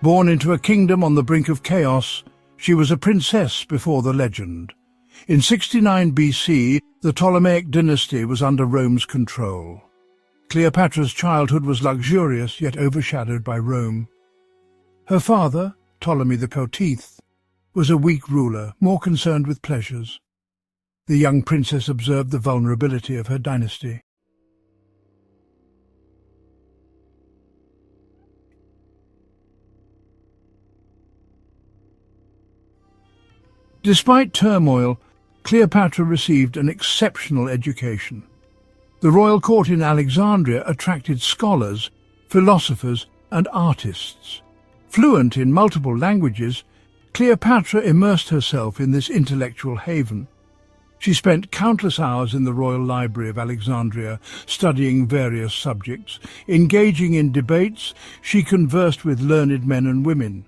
Born into a kingdom on the brink of chaos, she was a princess before the legend. In 69 BC, the Ptolemaic dynasty was under Rome's control. Cleopatra's childhood was luxurious yet overshadowed by Rome. Her father, Ptolemy the 14th, was a weak ruler, more concerned with pleasures. The young princess observed the vulnerability of her dynasty. Despite turmoil, Cleopatra received an exceptional education. The royal court in Alexandria attracted scholars, philosophers, and artists. Fluent in multiple languages, Cleopatra immersed herself in this intellectual haven. She spent countless hours in the Royal Library of Alexandria, studying various subjects. Engaging in debates, she conversed with learned men and women.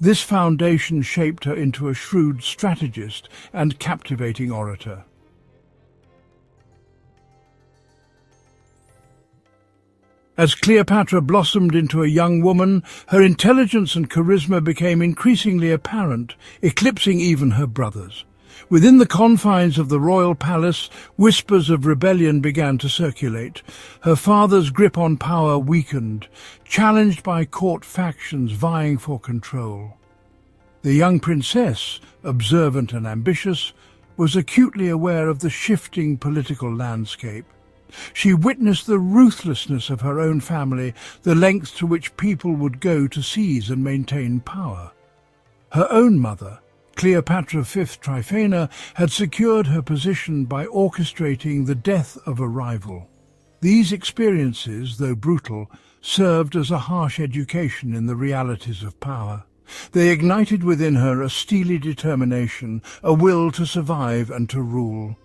This foundation shaped her into a shrewd strategist and captivating orator. As Cleopatra blossomed into a young woman, her intelligence and charisma became increasingly apparent, eclipsing even her brothers. Within the confines of the royal palace, whispers of rebellion began to circulate. Her father's grip on power weakened, challenged by court factions vying for control. The young princess, observant and ambitious, was acutely aware of the shifting political landscape. She witnessed the ruthlessness of her own family, the lengths to which people would go to seize and maintain power. Her own mother, Cleopatra V Tryphena, had secured her position by orchestrating the death of a rival. These experiences, though brutal, served as a harsh education in the realities of power. They ignited within her a steely determination, a will to survive and to rule.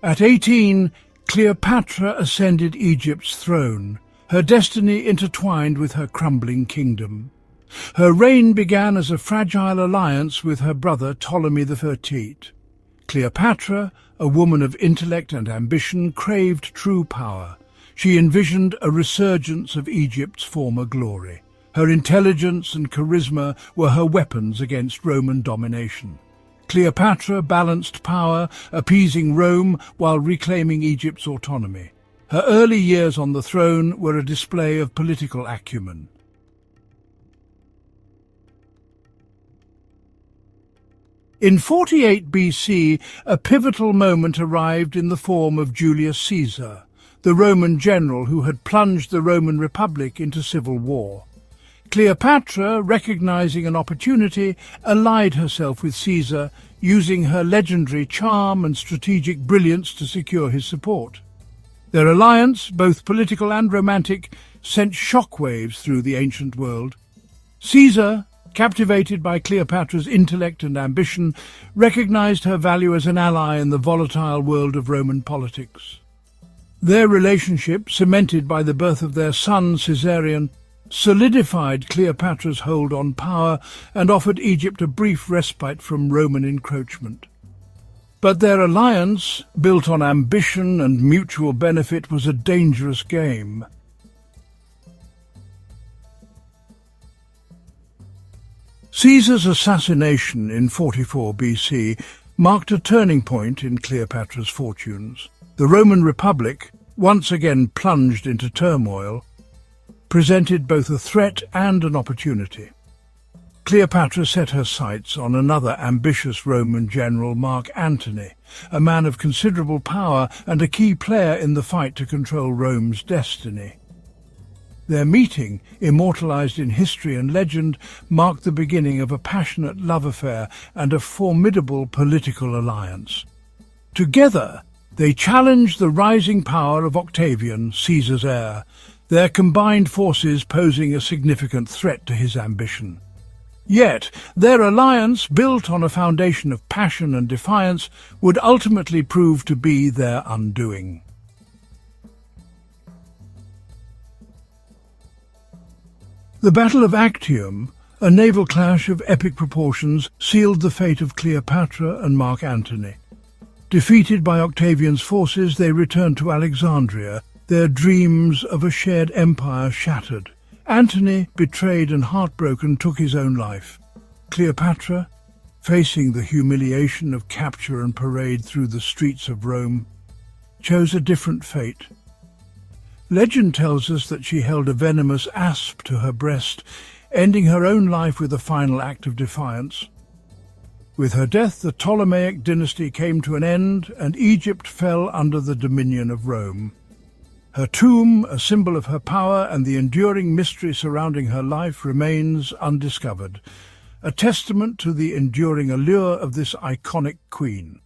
At 18, Cleopatra ascended Egypt's throne, her destiny intertwined with her crumbling kingdom. Her reign began as a fragile alliance with her brother Ptolemy XIII. Cleopatra, a woman of intellect and ambition, craved true power. She envisioned a resurgence of Egypt's former glory. Her intelligence and charisma were her weapons against Roman domination. Cleopatra balanced power, appeasing Rome while reclaiming Egypt's autonomy. Her early years on the throne were a display of political acumen. In 48 BC, a pivotal moment arrived in the form of Julius Caesar, the Roman general who had plunged the Roman Republic into civil war. Cleopatra, recognizing an opportunity, allied herself with Caesar, using her legendary charm and strategic brilliance to secure his support. Their alliance, both political and romantic, sent shockwaves through the ancient world. Caesar, captivated by Cleopatra's intellect and ambition, recognized her value as an ally in the volatile world of Roman politics. Their relationship, cemented by the birth of their son Caesarion, solidified Cleopatra's hold on power and offered Egypt a brief respite from Roman encroachment. But their alliance, built on ambition and mutual benefit, was a dangerous game. Caesar's assassination in 44 BC marked a turning point in Cleopatra's fortunes. The Roman Republic, once again plunged into turmoil, presented both a threat and an opportunity. Cleopatra set her sights on another ambitious Roman general, Mark Antony, a man of considerable power and a key player in the fight to control Rome's destiny. Their meeting, immortalized in history and legend, marked the beginning of a passionate love affair and a formidable political alliance. Together, they challenged the rising power of Octavian, Caesar's heir, their combined forces posing a significant threat to his ambition. Yet, their alliance, built on a foundation of passion and defiance, would ultimately prove to be their undoing. The Battle of Actium, a naval clash of epic proportions, sealed the fate of Cleopatra and Mark Antony. Defeated by Octavian's forces, they returned to Alexandria, their dreams of a shared empire shattered, Antony, betrayed and heartbroken, took his own life. Cleopatra, facing the humiliation of capture and parade through the streets of Rome, chose a different fate. Legend tells us that she held a venomous asp to her breast, ending her own life with a final act of defiance. With her death, the Ptolemaic dynasty came to an end, and Egypt fell under the dominion of Rome. Her tomb, a symbol of her power and the enduring mystery surrounding her life, remains undiscovered, a testament to the enduring allure of this iconic queen.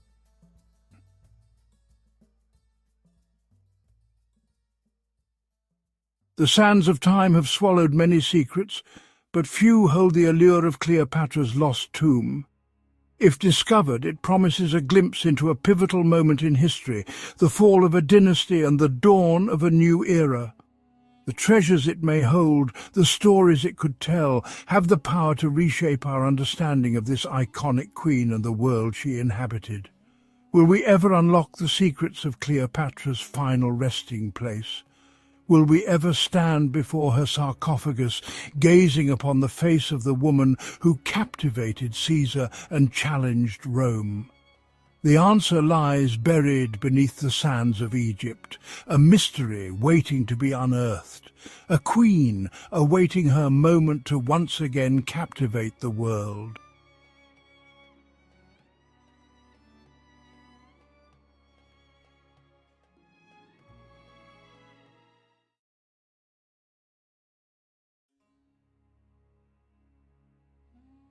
The sands of time have swallowed many secrets, but few hold the allure of Cleopatra's lost tomb. If discovered, it promises a glimpse into a pivotal moment in history, the fall of a dynasty and the dawn of a new era. The treasures it may hold, the stories it could tell, have the power to reshape our understanding of this iconic queen and the world she inhabited. Will we ever unlock the secrets of Cleopatra's final resting place? Will we ever stand before her sarcophagus, gazing upon the face of the woman who captivated Caesar and challenged Rome? The answer lies buried beneath the sands of Egypt, a mystery waiting to be unearthed, a queen awaiting her moment to once again captivate the world.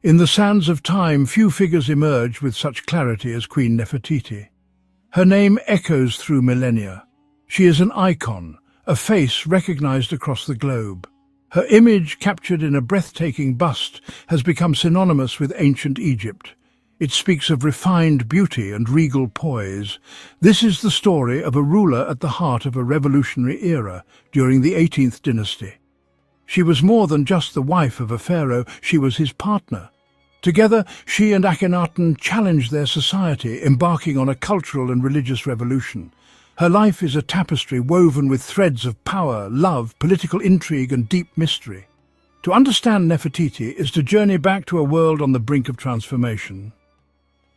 In the sands of time, few figures emerge with such clarity as Queen Nefertiti. Her name echoes through millennia. She is an icon, a face recognized across the globe. Her image, captured in a breathtaking bust, has become synonymous with ancient Egypt. It speaks of refined beauty and regal poise. This is the story of a ruler at the heart of a revolutionary era during the 18th dynasty. She was more than just the wife of a pharaoh, she was his partner. Together, she and Akhenaten challenged their society, embarking on a cultural and religious revolution. Her life is a tapestry woven with threads of power, love, political intrigue and deep mystery. To understand Nefertiti is to journey back to a world on the brink of transformation.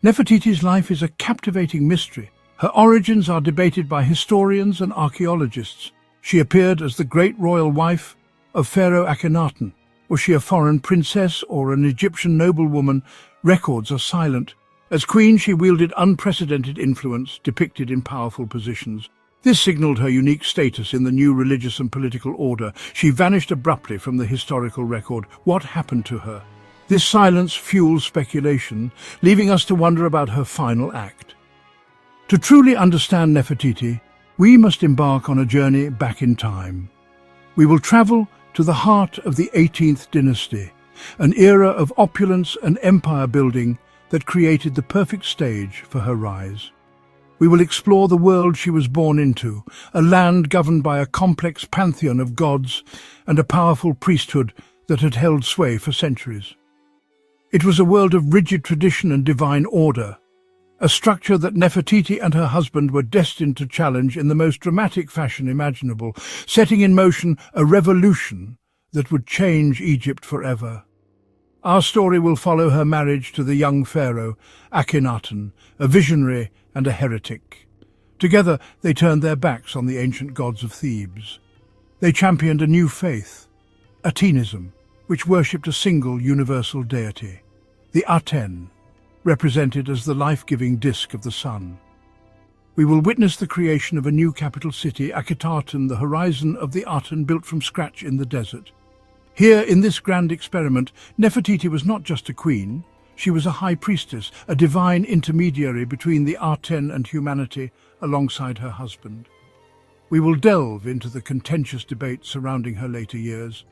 Nefertiti's life is a captivating mystery. Her origins are debated by historians and archaeologists. She appeared as the great royal wife of Pharaoh Akhenaten. Was she a foreign princess or an Egyptian noblewoman? Records are silent. As queen, she wielded unprecedented influence, depicted in powerful positions. This signaled her unique status in the new religious and political order. She vanished abruptly from the historical record. What happened to her? This silence fuels speculation, leaving us to wonder about her final act. To truly understand Nefertiti, we must embark on a journey back in time. We will travel to the heart of the 18th dynasty, an era of opulence and empire building that created the perfect stage for her rise. We will explore the world she was born into, a land governed by a complex pantheon of gods and a powerful priesthood that had held sway for centuries. It was a world of rigid tradition and divine order, a structure that Nefertiti and her husband were destined to challenge in the most dramatic fashion imaginable, setting in motion a revolution that would change Egypt forever. Our story will follow her marriage to the young pharaoh, Akhenaten, a visionary and a heretic. Together, they turned their backs on the ancient gods of Thebes. They championed a new faith, Atenism, which worshipped a single universal deity, the Aten, represented as the life-giving disk of the sun. We will witness the creation of a new capital city, Akhenaten, the horizon of the Aten built from scratch in the desert. Here, in this grand experiment, Nefertiti was not just a queen, she was a high priestess, a divine intermediary between the Aten and humanity, alongside her husband. We will delve into the contentious debate surrounding her later years.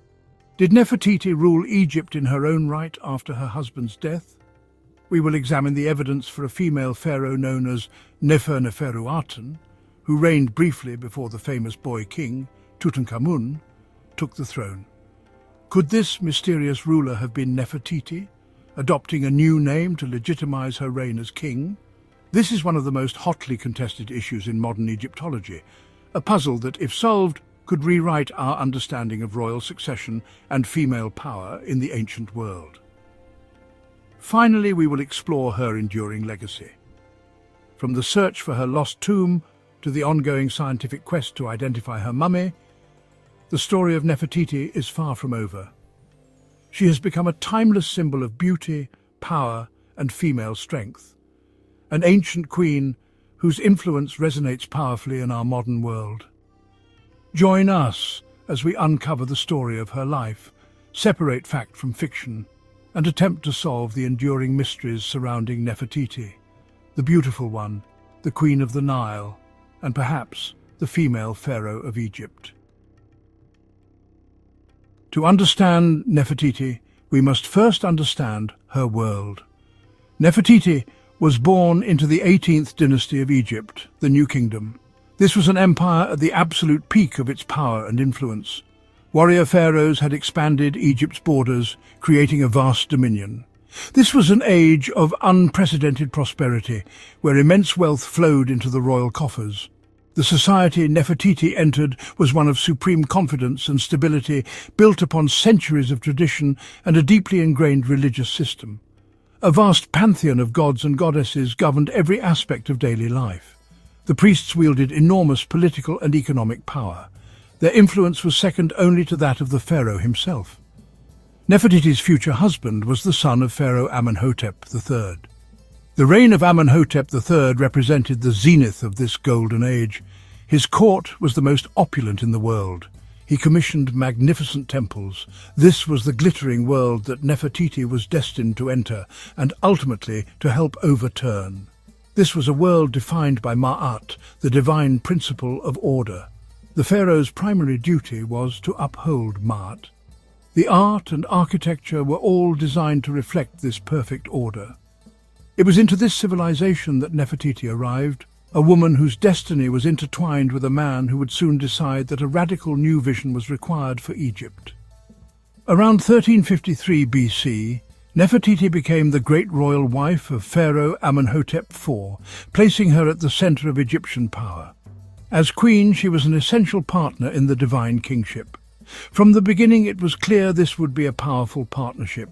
Did Nefertiti rule Egypt in her own right after her husband's death? We will examine the evidence for a female pharaoh known as Sneferu Aten, who reigned briefly before the famous boy king, Tutankhamun, took the throne. Could this mysterious ruler have been Nefertiti, adopting a new name to legitimize her reign as king? This is one of the most hotly contested issues in modern Egyptology, a puzzle that, if solved, could rewrite our understanding of royal succession and female power in the ancient world. Finally, we will explore her enduring legacy. From the search for her lost tomb to the ongoing scientific quest to identify her mummy, the story of Nefertiti is far from over. She has become a timeless symbol of beauty, power, and female strength, an ancient queen whose influence resonates powerfully in our modern world. Join us as we uncover the story of her life, separate fact from fiction, and attempt to solve the enduring mysteries surrounding Nefertiti, the beautiful one, the Queen of the Nile, and perhaps the female Pharaoh of Egypt. To understand Nefertiti, we must first understand her world. Nefertiti was born into the 18th dynasty of Egypt, the New Kingdom. This was an empire at the absolute peak of its power and influence. Warrior pharaohs had expanded Egypt's borders, creating a vast dominion. This was an age of unprecedented prosperity, where immense wealth flowed into the royal coffers. The society Nefertiti entered was one of supreme confidence and stability, built upon centuries of tradition and a deeply ingrained religious system. A vast pantheon of gods and goddesses governed every aspect of daily life. The priests wielded enormous political and economic power. Their influence was second only to that of the pharaoh himself. Nefertiti's future husband was the son of Pharaoh Amenhotep III. The reign of Amenhotep III represented the zenith of this golden age. His court was the most opulent in the world. He commissioned magnificent temples. This was the glittering world that Nefertiti was destined to enter and ultimately to help overturn. This was a world defined by Ma'at, the divine principle of order. The pharaoh's primary duty was to uphold Ma'at. The art and architecture were all designed to reflect this perfect order. It was into this civilization that Nefertiti arrived, a woman whose destiny was intertwined with a man who would soon decide that a radical new vision was required for Egypt. Around 1353 BC, Nefertiti became the great royal wife of Pharaoh Amenhotep IV, placing her at the center of Egyptian power. As queen, she was an essential partner in the divine kingship. From the beginning, it was clear this would be a powerful partnership.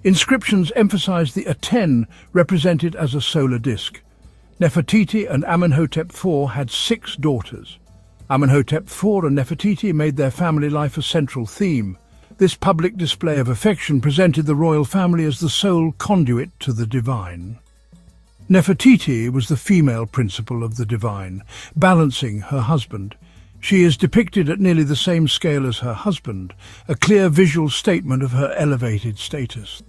Inscriptions emphasized the Aten, represented as a solar disk. Nefertiti and Amenhotep IV had 6 daughters. Amenhotep IV and Nefertiti made their family life a central theme. This public display of affection presented the royal family as the sole conduit to the divine. Nefertiti was the female principle of the divine, balancing her husband. She is depicted at nearly the same scale as her husband, a clear visual statement of her elevated status.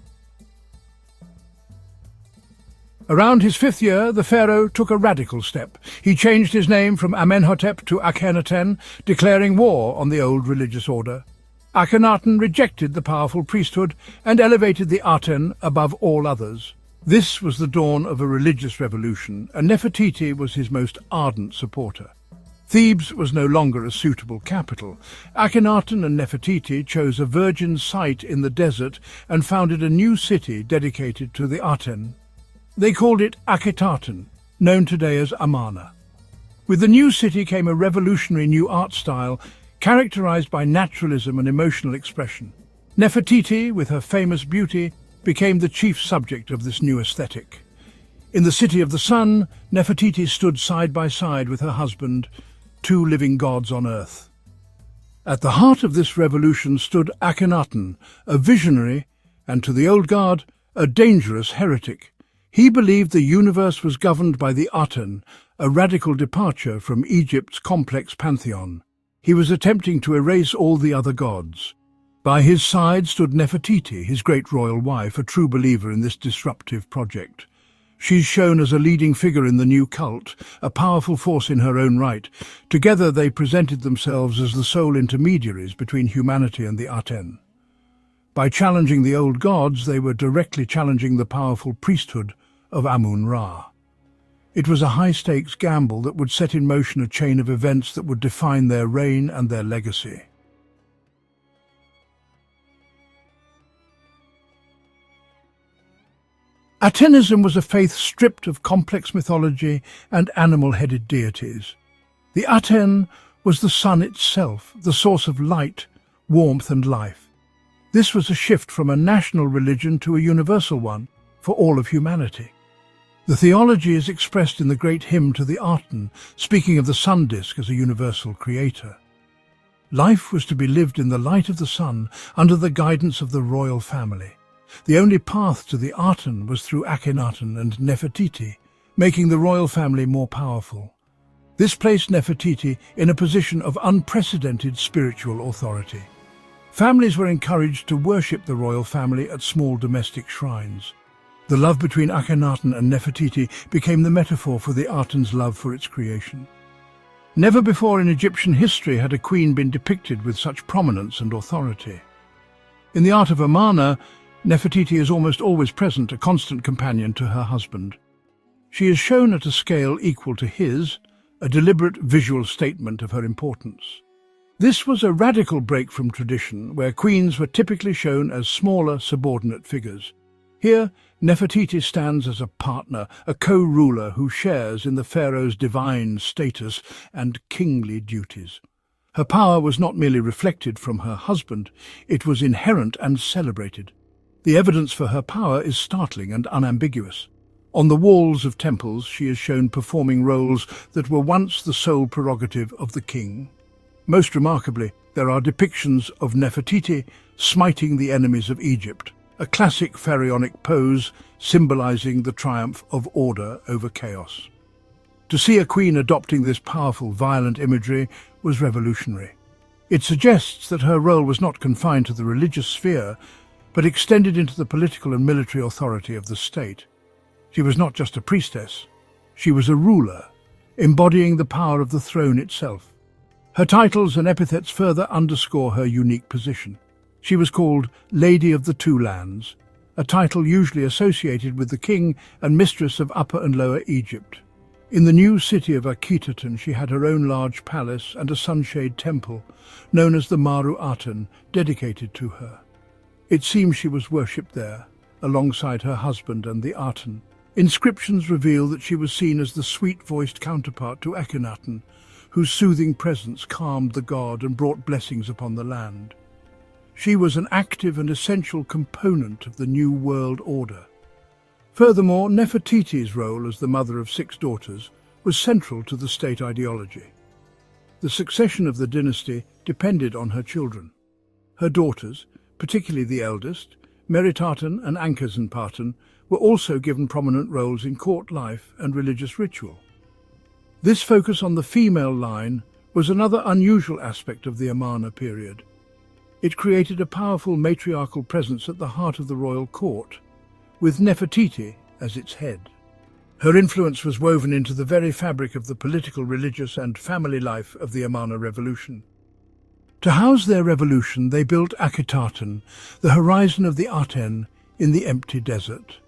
Around his 5th year, the pharaoh took a radical step. He changed his name from Amenhotep to Akhenaten, declaring war on the old religious order. Akhenaten rejected the powerful priesthood and elevated the Aten above all others. This was the dawn of a religious revolution, and Nefertiti was his most ardent supporter. Thebes was no longer a suitable capital. Akhenaten and Nefertiti chose a virgin site in the desert and founded a new city dedicated to the Aten. They called it Akhenaten, known today as Amarna. With the new city came a revolutionary new art style, characterized by naturalism and emotional expression. Nefertiti, with her famous beauty, became the chief subject of this new aesthetic. In the City of the Sun, Nefertiti stood side by side with her husband, 2 living gods on earth. At the heart of this revolution stood Akhenaten, a visionary, and to the old guard, a dangerous heretic. He believed the universe was governed by the Aten, a radical departure from Egypt's complex pantheon. He was attempting to erase all the other gods. By his side stood Nefertiti, his great royal wife, a true believer in this disruptive project. She's shown as a leading figure in the new cult, a powerful force in her own right. Together they presented themselves as the sole intermediaries between humanity and the Aten. By challenging the old gods, they were directly challenging the powerful priesthood of Amun-Ra. It was a high-stakes gamble that would set in motion a chain of events that would define their reign and their legacy. Atenism was a faith stripped of complex mythology and animal-headed deities. The Aten was the sun itself, the source of light, warmth and life. This was a shift from a national religion to a universal one for all of humanity. The theology is expressed in the great hymn to the Aten, speaking of the sun disk as a universal creator. Life was to be lived in the light of the sun under the guidance of the royal family. The only path to the Aten was through Akhenaten and Nefertiti, making the royal family more powerful. This placed Nefertiti in a position of unprecedented spiritual authority. Families were encouraged to worship the royal family at small domestic shrines. The love between Akhenaten and Nefertiti became the metaphor for the Aten's love for its creation. Never before in Egyptian history had a queen been depicted with such prominence and authority. In the art of Amarna, Nefertiti is almost always present, a constant companion to her husband. She is shown at a scale equal to his, a deliberate visual statement of her importance. This was a radical break from tradition, where queens were typically shown as smaller, subordinate figures. Here, Nefertiti stands as a partner, a co-ruler who shares in the pharaoh's divine status and kingly duties. Her power was not merely reflected from her husband, it was inherent and celebrated. The evidence for her power is startling and unambiguous. On the walls of temples, she is shown performing roles that were once the sole prerogative of the king. Most remarkably, there are depictions of Nefertiti smiting the enemies of Egypt, a classic pharaonic pose symbolizing the triumph of order over chaos. To see a queen adopting this powerful, violent imagery was revolutionary. It suggests that her role was not confined to the religious sphere, but extended into the political and military authority of the state. She was not just a priestess, she was a ruler, embodying the power of the throne itself. Her titles and epithets further underscore her unique position. She was called Lady of the Two Lands, a title usually associated with the king and mistress of Upper and Lower Egypt. In the new city of Akhenaten, she had her own large palace and a sunshade temple, known as the Maru Aten, dedicated to her. It seems she was worshipped there, alongside her husband and the Aten. Inscriptions reveal that she was seen as the sweet-voiced counterpart to Akhenaten, whose soothing presence calmed the god and brought blessings upon the land. She was an active and essential component of the new world order. Furthermore, Nefertiti's role as the mother of 6 daughters was central to the state ideology. The succession of the dynasty depended on her children. Her daughters, particularly the eldest, Meritaten and Ankhesenaten, were also given prominent roles in court life and religious ritual. This focus on the female line was another unusual aspect of the Amarna period. It created a powerful matriarchal presence at the heart of the royal court, with Nefertiti as its head. Her influence was woven into the very fabric of the political, religious and family life of the Amarna revolution. To house their revolution, they built Akhenaten, the horizon of the Aten, in the empty desert.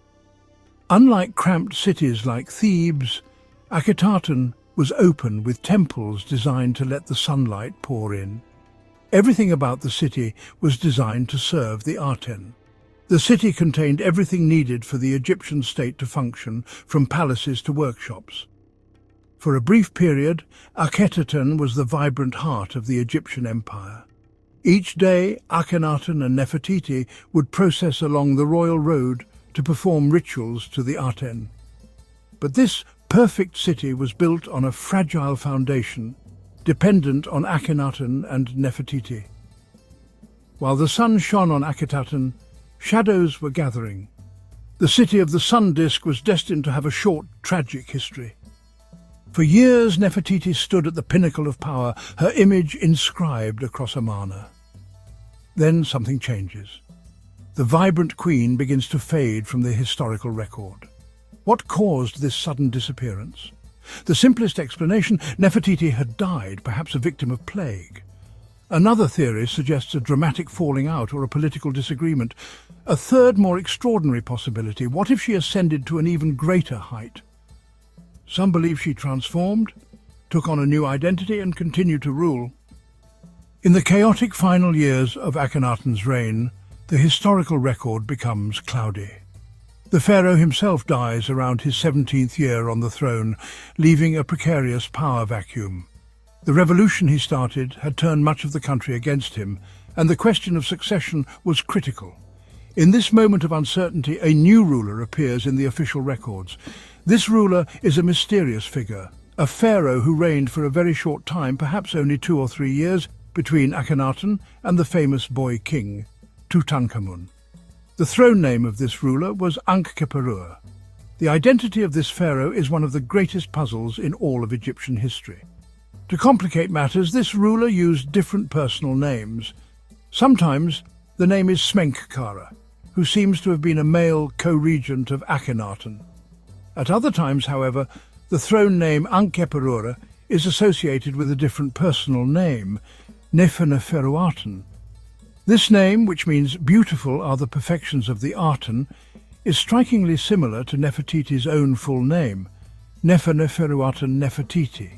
Unlike cramped cities like Thebes, Akhenaten was open with temples designed to let the sunlight pour in. Everything about the city was designed to serve the Aten. The city contained everything needed for the Egyptian state to function, from palaces to workshops. For a brief period, Akhenaten was the vibrant heart of the Egyptian empire. Each day, Akhenaten and Nefertiti would process along the royal road to perform rituals to the Aten. But this perfect city was built on a fragile foundation, dependent on Akhenaten and Nefertiti. While the sun shone on Akhenaten, shadows were gathering. The city of the sun disk was destined to have a short, tragic history. For years, Nefertiti stood at the pinnacle of power, her image inscribed across Amarna. Then something changes. The vibrant queen begins to fade from the historical record. What caused this sudden disappearance? The simplest explanation: Nefertiti had died, perhaps a victim of plague. Another theory suggests a dramatic falling out or a political disagreement. A third, more extraordinary possibility: what if she ascended to an even greater height? Some believe she transformed, took on a new identity and continued to rule. In the chaotic final years of Akhenaten's reign, the historical record becomes cloudy. The pharaoh himself dies around his 17th year on the throne, leaving a precarious power vacuum. The revolution he started had turned much of the country against him, and the question of succession was critical. In this moment of uncertainty, a new ruler appears in the official records. This ruler is a mysterious figure, a pharaoh who reigned for a very short time, perhaps only 2 or 3 years, between Akhenaten and the famous boy king, Tutankhamun. The throne name of this ruler was Ankheperur. The identity of this pharaoh is one of the greatest puzzles in all of Egyptian history. To complicate matters, this ruler used different personal names. Sometimes the name is Smenkhkara, who seems to have been a male co-regent of Akhenaten. At other times, however, the throne name Ankheperur is associated with a different personal name, Nefertiti. This name, which means beautiful are the perfections of the Aten, is strikingly similar to Nefertiti's own full name, Nefertiti.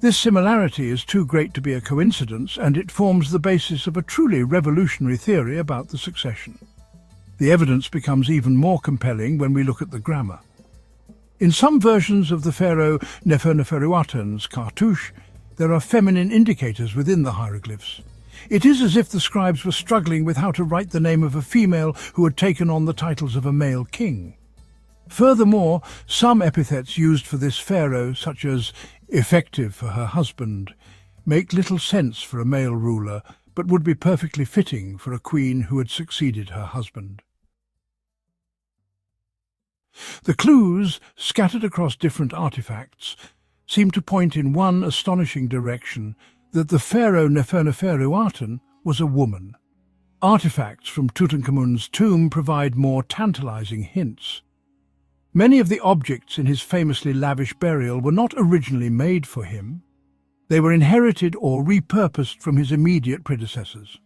This similarity is too great to be a coincidence, and it forms the basis of a truly revolutionary theory about the succession. The evidence becomes even more compelling when we look at the grammar. In some versions of the pharaoh Nefertiti's cartouche, there are feminine indicators within the hieroglyphs. It is as if the scribes were struggling with how to write the name of a female who had taken on the titles of a male king. Furthermore, some epithets used for this pharaoh, such as effective for her husband, make little sense for a male ruler, but would be perfectly fitting for a queen who had succeeded her husband. The clues, scattered across different artifacts, seem to point in one astonishing direction, that the pharaoh Nefertiti was a woman. Artifacts from Tutankhamun's tomb provide more tantalizing hints. Many of the objects in his famously lavish burial were not originally made for him. They were inherited or repurposed from his immediate predecessors.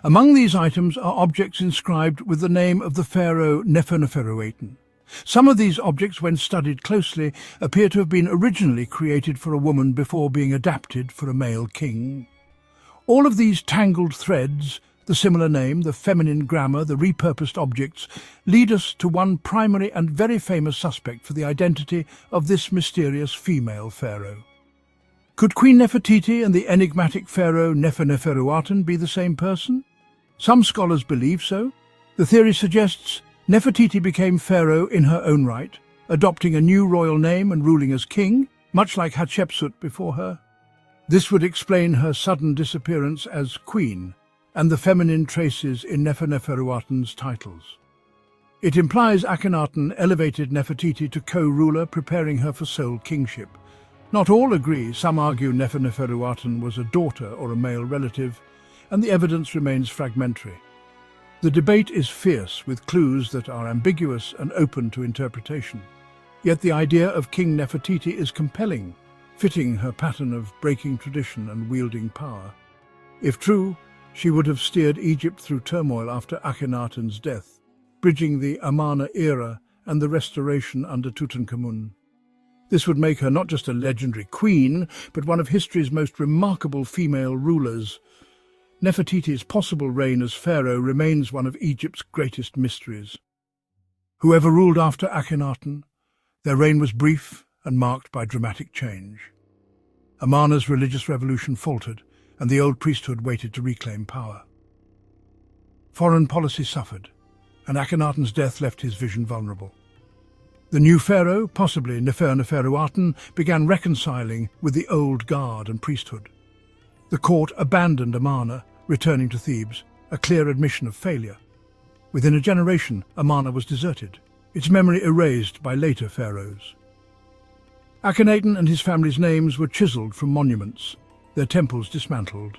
Among these items are objects inscribed with the name of the pharaoh Nefertiti. Some of these objects, when studied closely, appear to have been originally created for a woman before being adapted for a male king. All of these tangled threads, the similar name, the feminine grammar, the repurposed objects, lead us to one primary and very famous suspect for the identity of this mysterious female pharaoh. Could Queen Nefertiti and the enigmatic pharaoh Nefertiti be the same person? Some scholars believe so. The theory suggests Nefertiti became pharaoh in her own right, adopting a new royal name and ruling as king, much like Hatshepsut before her. This would explain her sudden disappearance as queen and the feminine traces in Nefertiti's titles. It implies Akhenaten elevated Nefertiti to co-ruler, preparing her for sole kingship. Not all agree. Some argue Nefertiti was a daughter or a male relative, and the evidence remains fragmentary. The debate is fierce, with clues that are ambiguous and open to interpretation. Yet the idea of King Nefertiti is compelling, fitting her pattern of breaking tradition and wielding power. If true, she would have steered Egypt through turmoil after Akhenaten's death, bridging the Amarna era and the restoration under Tutankhamun. This would make her not just a legendary queen, but one of history's most remarkable female rulers. Nefertiti's possible reign as pharaoh remains one of Egypt's greatest mysteries. Whoever ruled after Akhenaten, their reign was brief and marked by dramatic change. Amarna's religious revolution faltered, and the old priesthood waited to reclaim power. Foreign policy suffered, and Akhenaten's death left his vision vulnerable. The new pharaoh, possibly Nefertiti, began reconciling with the old guard and priesthood. The court abandoned Amarna, returning to Thebes, a clear admission of failure. Within a generation, Amarna was deserted, its memory erased by later pharaohs. Akhenaten and his family's names were chiseled from monuments, their temples dismantled.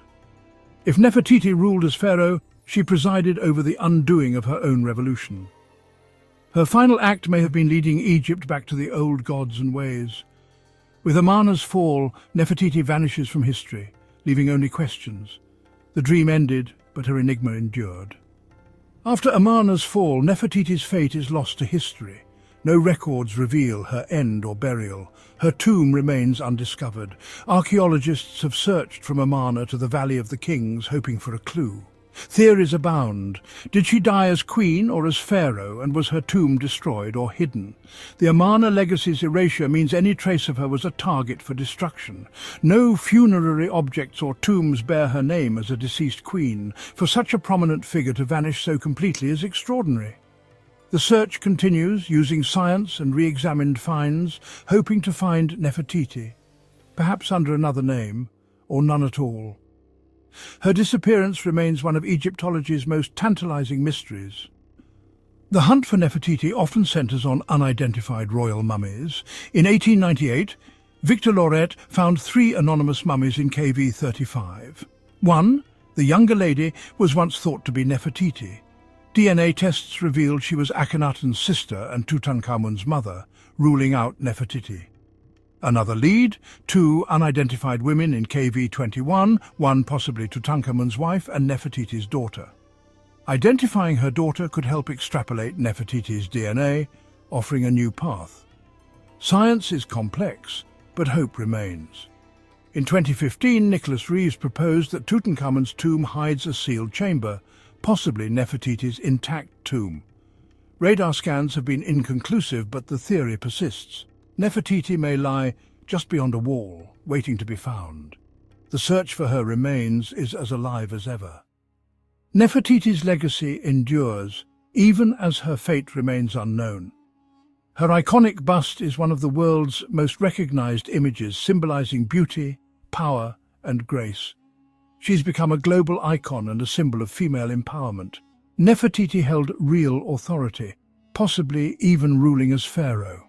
If Nefertiti ruled as pharaoh, she presided over the undoing of her own revolution. Her final act may have been leading Egypt back to the old gods and ways. With Amarna's fall, Nefertiti vanishes from history, leaving only questions. The dream ended, but her enigma endured. After Amarna's fall, Nefertiti's fate is lost to history. No records reveal her end or burial. Her tomb remains undiscovered. Archaeologists have searched from Amarna to the Valley of the Kings, hoping for a clue. Theories abound. Did she die as queen or as pharaoh, and was her tomb destroyed or hidden? The Amarna legacy's erasure means any trace of her was a target for destruction. No funerary objects or tombs bear her name as a deceased queen. For such a prominent figure to vanish so completely is extraordinary. The search continues, using science and re-examined finds, hoping to find Nefertiti, perhaps under another name, or none at all. Her disappearance remains one of Egyptology's most tantalizing mysteries. The hunt for Nefertiti often centers on unidentified royal mummies. In 1898, Victor Loret found 3 anonymous mummies in KV 35. One, the younger lady, was once thought to be Nefertiti. DNA tests revealed she was Akhenaten's sister and Tutankhamun's mother, ruling out Nefertiti. Another lead, 2 unidentified women in KV-21, one possibly Tutankhamun's wife and Nefertiti's daughter. Identifying her daughter could help extrapolate Nefertiti's DNA, offering a new path. Science is complex, but hope remains. In 2015, Nicholas Reeves proposed that Tutankhamun's tomb hides a sealed chamber, possibly Nefertiti's intact tomb. Radar scans have been inconclusive, but the theory persists. Nefertiti may lie just beyond a wall, waiting to be found. The search for her remains is as alive as ever. Nefertiti's legacy endures, even as her fate remains unknown. Her iconic bust is one of the world's most recognized images, symbolizing beauty, power, and grace. She's become a global icon and a symbol of female empowerment. Nefertiti held real authority, possibly even ruling as pharaoh.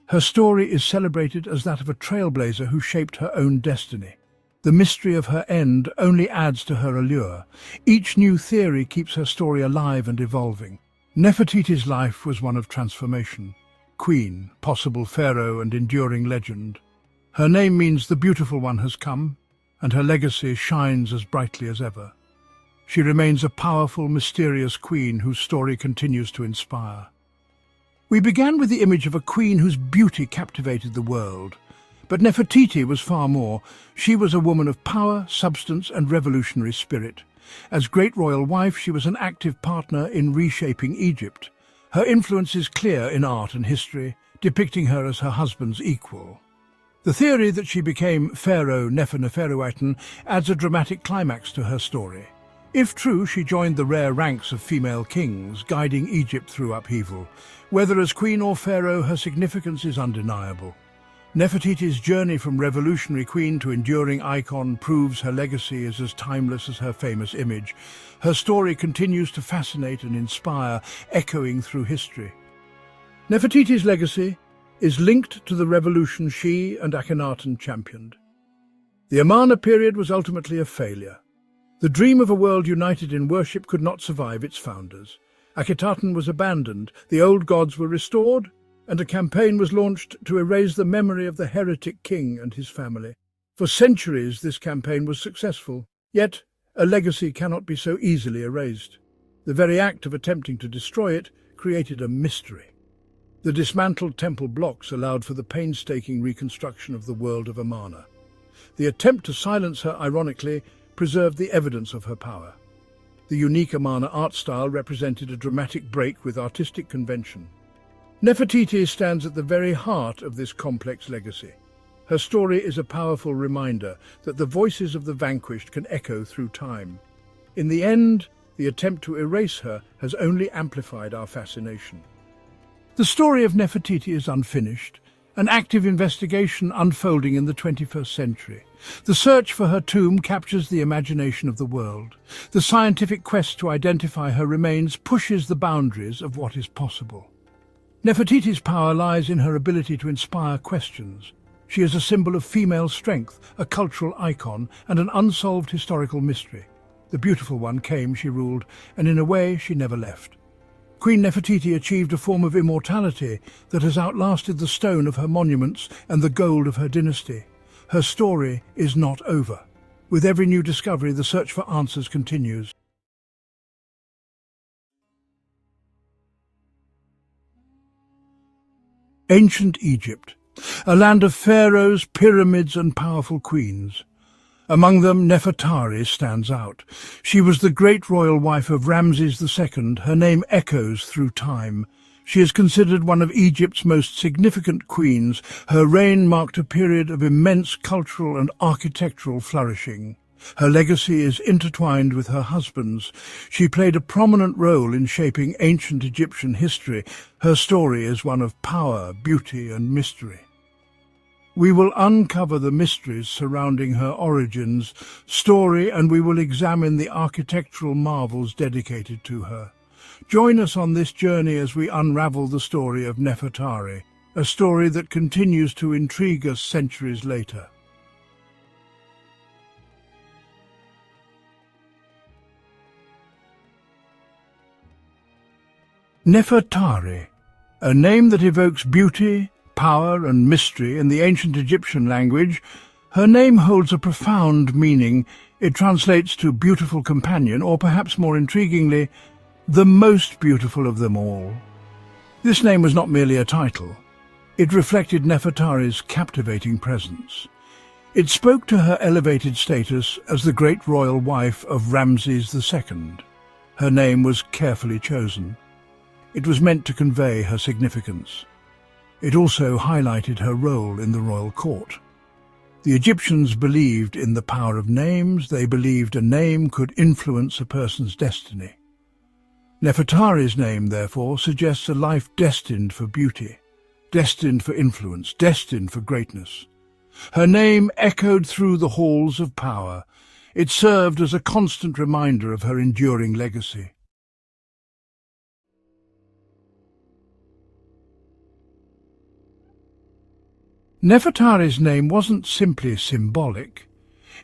Her story is celebrated as that of a trailblazer who shaped her own destiny. The mystery of her end only adds to her allure. Each new theory keeps her story alive and evolving. Nefertiti's life was one of transformation. Queen, possible pharaoh, and enduring legend. Her name means the beautiful one has come, and her legacy shines as brightly as ever. She remains a powerful, mysterious queen whose story continues to inspire. We began with the image of a queen whose beauty captivated the world. But Nefertiti was far more. She was a woman of power, substance, and revolutionary spirit. As great royal wife, she was an active partner in reshaping Egypt. Her influence is clear in art and history, depicting her as her husband's equal. The theory that she became Pharaoh Nefertiti adds a dramatic climax to her story. If true, she joined the rare ranks of female kings, guiding Egypt through upheaval. Whether as queen or pharaoh, her significance is undeniable. Nefertiti's journey from revolutionary queen to enduring icon proves her legacy is as timeless as her famous image. Her story continues to fascinate and inspire, echoing through history. Nefertiti's legacy is linked to the revolution she and Akhenaten championed. The Amarna period was ultimately a failure. The dream of a world united in worship could not survive its founders. Akhenaten was abandoned, the old gods were restored, and a campaign was launched to erase the memory of the heretic king and his family. For centuries this campaign was successful, yet a legacy cannot be so easily erased. The very act of attempting to destroy it created a mystery. The dismantled temple blocks allowed for the painstaking reconstruction of the world of Amarna. The attempt to silence her, ironically, preserved the evidence of her power. The unique Amarna art style represented a dramatic break with artistic convention. Nefertiti stands at the very heart of this complex legacy. Her story is a powerful reminder that the voices of the vanquished can echo through time. In the end, the attempt to erase her has only amplified our fascination. The story of Nefertiti is unfinished, an active investigation unfolding in the 21st century. The search for her tomb captures the imagination of the world. The scientific quest to identify her remains pushes the boundaries of what is possible. Nefertiti's power lies in her ability to inspire questions. She is a symbol of female strength, a cultural icon, and an unsolved historical mystery. The beautiful one came, she ruled, and in a way she never left. Queen Nefertiti achieved a form of immortality that has outlasted the stone of her monuments and the gold of her dynasty. Her story is not over. With every new discovery, the search for answers continues. Ancient Egypt, a land of pharaohs, pyramids, and powerful queens. Among them, Nefertari stands out. She was the great royal wife of Ramses II. Her name echoes through time. She is considered one of Egypt's most significant queens. Her reign marked a period of immense cultural and architectural flourishing. Her legacy is intertwined with her husband's. She played a prominent role in shaping ancient Egyptian history. Her story is one of power, beauty, and mystery. We will uncover the mysteries surrounding her origins, story, and we will examine the architectural marvels dedicated to her. Join us on this journey as we unravel the story of Nefertari, a story that continues to intrigue us centuries later. Nefertari, a name that evokes beauty, power and mystery in the ancient Egyptian language. Her name holds a profound meaning. It translates to beautiful companion, or perhaps more intriguingly, the most beautiful of them all. This name was not merely a title. It reflected Nefertari's captivating presence. It spoke to her elevated status as the great royal wife of Ramses II. Her name was carefully chosen. It was meant to convey her significance. It also highlighted her role in the royal court. The Egyptians believed in the power of names. They believed a name could influence a person's destiny. Nefertari's name, therefore, suggests a life destined for beauty, destined for influence, destined for greatness. Her name echoed through the halls of power. It served as a constant reminder of her enduring legacy. Nefertari's name wasn't simply symbolic.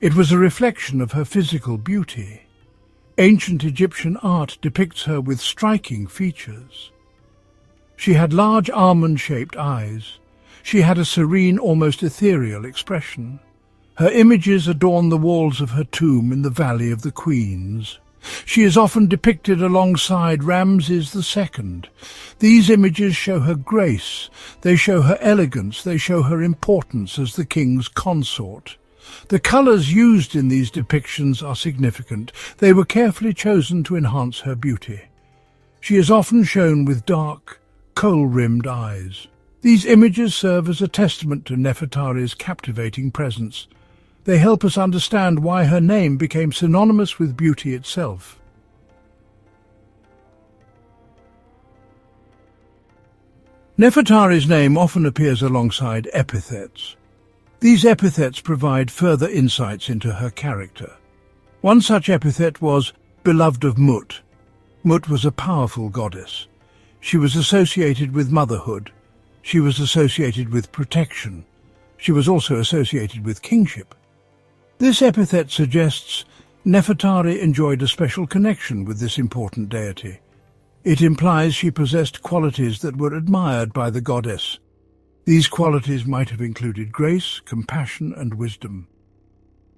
It was a reflection of her physical beauty. Ancient Egyptian art depicts her with striking features. She had large almond-shaped eyes. She had a serene, almost ethereal expression. Her images adorn the walls of her tomb in the Valley of the Queens. She is often depicted alongside Ramses II. These images show her grace, they show her elegance, they show her importance as the king's consort. The colours used in these depictions are significant. They were carefully chosen to enhance her beauty. She is often shown with dark, kohl-rimmed eyes. These images serve as a testament to Nefertari's captivating presence. They help us understand why her name became synonymous with beauty itself. Nefertari's name often appears alongside epithets. These epithets provide further insights into her character. One such epithet was beloved of Mut. Mut was a powerful goddess. She was associated with motherhood. She was associated with protection. She was also associated with kingship. This epithet suggests Nefertari enjoyed a special connection with this important deity. It implies she possessed qualities that were admired by the goddess. These qualities might have included grace, compassion, and wisdom.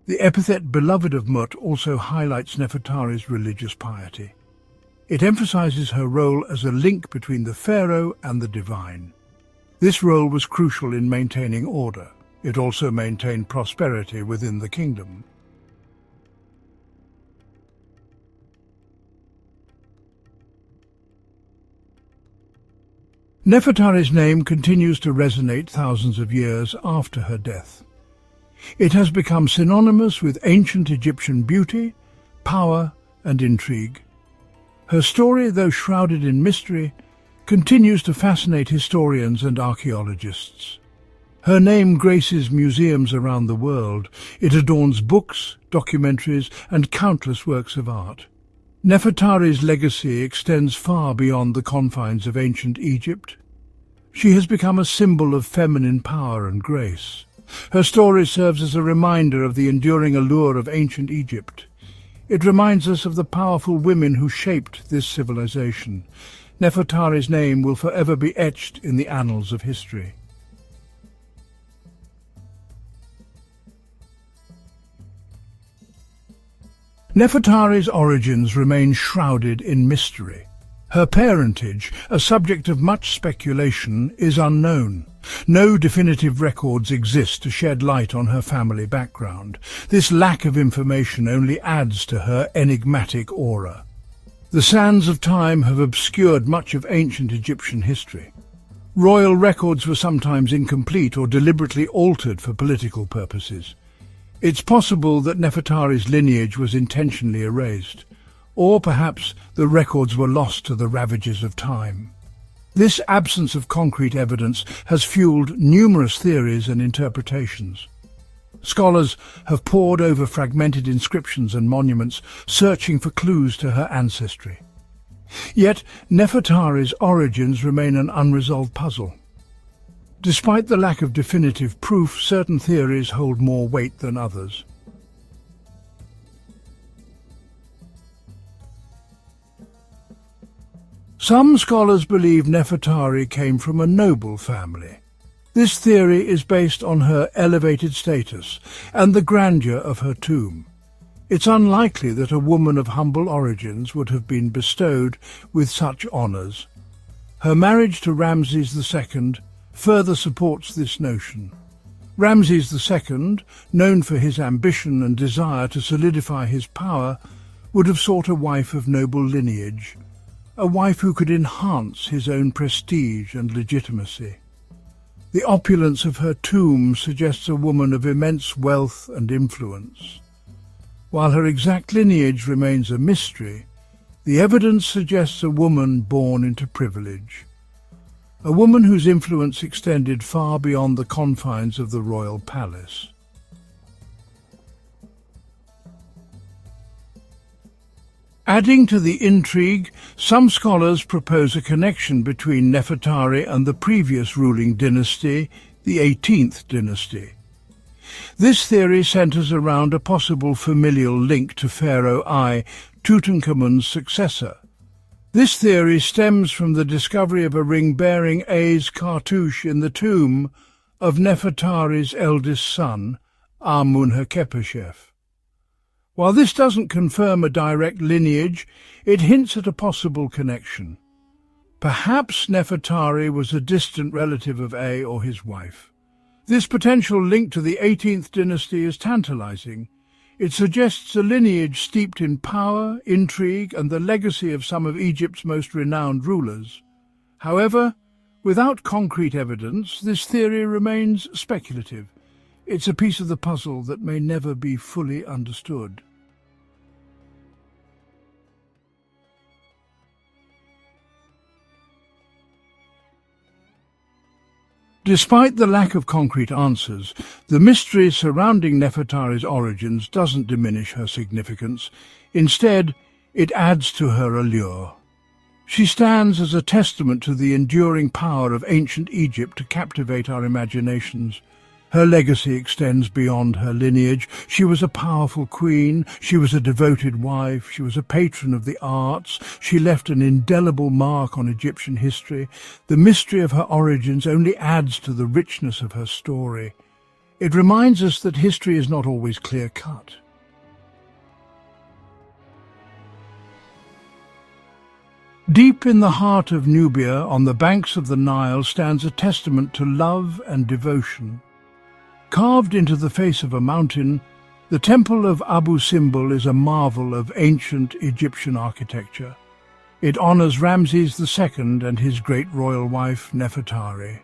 The epithet beloved of Mut also highlights Nefertari's religious piety. It emphasizes her role as a link between the pharaoh and the divine. This role was crucial in maintaining order. It also maintained prosperity within the kingdom. Nefertari's name continues to resonate thousands of years after her death. It has become synonymous with ancient Egyptian beauty, power, and intrigue. Her story, though shrouded in mystery, continues to fascinate historians and archaeologists. Her name graces museums around the world. It adorns books, documentaries, and countless works of art. Nefertari's legacy extends far beyond the confines of ancient Egypt. She has become a symbol of feminine power and grace. Her story serves as a reminder of the enduring allure of ancient Egypt. It reminds us of the powerful women who shaped this civilization. Nefertari's name will forever be etched in the annals of history. Nefertari's origins remain shrouded in mystery. Her parentage, a subject of much speculation, is unknown. No definitive records exist to shed light on her family background. This lack of information only adds to her enigmatic aura. The sands of time have obscured much of ancient Egyptian history. Royal records were sometimes incomplete or deliberately altered for political purposes. It's possible that Nefertari's lineage was intentionally erased, or perhaps the records were lost to the ravages of time. This absence of concrete evidence has fueled numerous theories and interpretations. Scholars have pored over fragmented inscriptions and monuments, searching for clues to her ancestry. Yet Nefertari's origins remain an unresolved puzzle. Despite the lack of definitive proof, certain theories hold more weight than others. Some scholars believe Nefertari came from a noble family. This theory is based on her elevated status and the grandeur of her tomb. It's unlikely that a woman of humble origins would have been bestowed with such honours. Her marriage to Ramses II further supports this notion. Ramses II, known for his ambition and desire to solidify his power, would have sought a wife of noble lineage, a wife who could enhance his own prestige and legitimacy. The opulence of her tomb suggests a woman of immense wealth and influence. While her exact lineage remains a mystery, the evidence suggests a woman born into privilege, a woman whose influence extended far beyond the confines of the royal palace. Adding to the intrigue, some scholars propose a connection between Nefertari and the previous ruling dynasty, the 18th dynasty. This theory centers around a possible familial link to Pharaoh I, Tutankhamun's successor. This theory stems from the discovery of a ring bearing A's cartouche in the tomb of Nefertari's eldest son, Amun-Hatshepsut. While this doesn't confirm a direct lineage, it hints at a possible connection. Perhaps Nefertari was a distant relative of A or his wife. This potential link to the 18th dynasty is tantalizing. It suggests a lineage steeped in power, intrigue, and the legacy of some of Egypt's most renowned rulers. However, without concrete evidence, this theory remains speculative. It's a piece of the puzzle that may never be fully understood. Despite the lack of concrete answers, the mystery surrounding Nefertari's origins doesn't diminish her significance. Instead, it adds to her allure. She stands as a testament to the enduring power of ancient Egypt to captivate our imaginations. Her legacy extends beyond her lineage. She was a powerful queen, she was a devoted wife, she was a patron of the arts, she left an indelible mark on Egyptian history. The mystery of her origins only adds to the richness of her story. It reminds us that history is not always clear-cut. Deep in the heart of Nubia, on the banks of the Nile, stands a testament to love and devotion. Carved into the face of a mountain, the temple of Abu Simbel is a marvel of ancient Egyptian architecture. It honors Ramses II and his great royal wife Nefertari.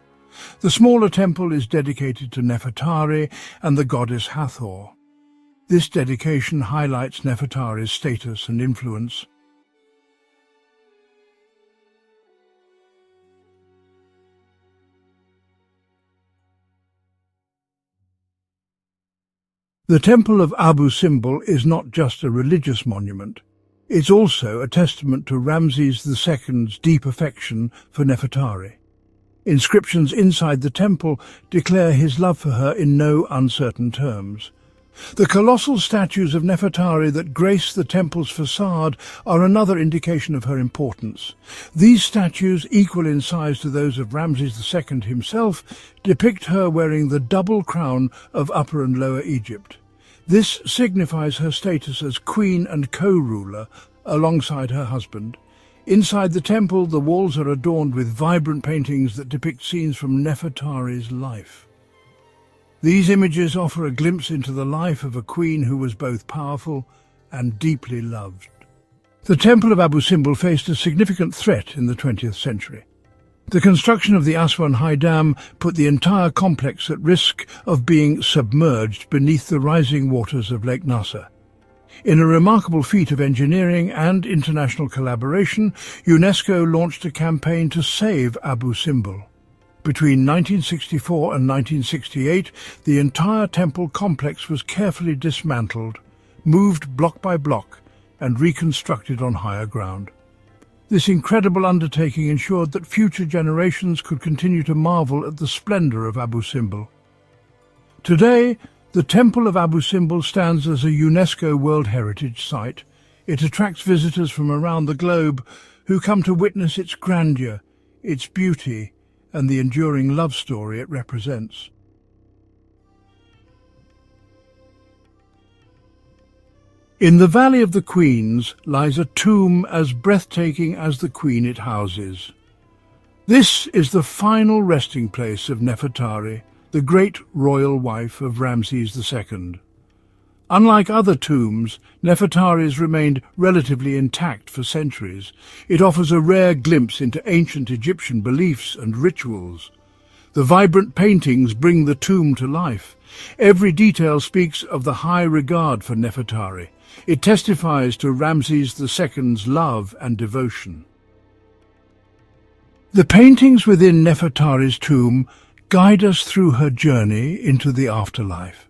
The smaller temple is dedicated to Nefertari and the goddess Hathor. This dedication highlights Nefertari's status and influence. The Temple of Abu Simbel is not just a religious monument. It's also a testament to Ramses II's deep affection for Nefertari. Inscriptions inside the temple declare his love for her in no uncertain terms. The colossal statues of Nefertari that grace the temple's facade are another indication of her importance. These statues, equal in size to those of Ramses II himself, depict her wearing the double crown of Upper and Lower Egypt. This signifies her status as queen and co-ruler alongside her husband. Inside the temple, the walls are adorned with vibrant paintings that depict scenes from Nefertari's life. These images offer a glimpse into the life of a queen who was both powerful and deeply loved. The temple of Abu Simbel faced a significant threat in the 20th century. The construction of the Aswan High Dam put the entire complex at risk of being submerged beneath the rising waters of Lake Nasser. In a remarkable feat of engineering and international collaboration, UNESCO launched a campaign to save Abu Simbel. Between 1964 and 1968, the entire temple complex was carefully dismantled, moved block by block, and reconstructed on higher ground. This incredible undertaking ensured that future generations could continue to marvel at the splendor of Abu Simbel. Today, the Temple of Abu Simbel stands as a UNESCO World Heritage Site. It attracts visitors from around the globe who come to witness its grandeur, its beauty, and the enduring love story it represents. In the Valley of the Queens lies a tomb as breathtaking as the queen it houses. This is the final resting place of Nefertari, the great royal wife of Ramses II. Unlike other tombs, Nefertari's remained relatively intact for centuries. It offers a rare glimpse into ancient Egyptian beliefs and rituals. The vibrant paintings bring the tomb to life. Every detail speaks of the high regard for Nefertari. It testifies to Ramses II's love and devotion. The paintings within Nefertari's tomb guide us through her journey into the afterlife.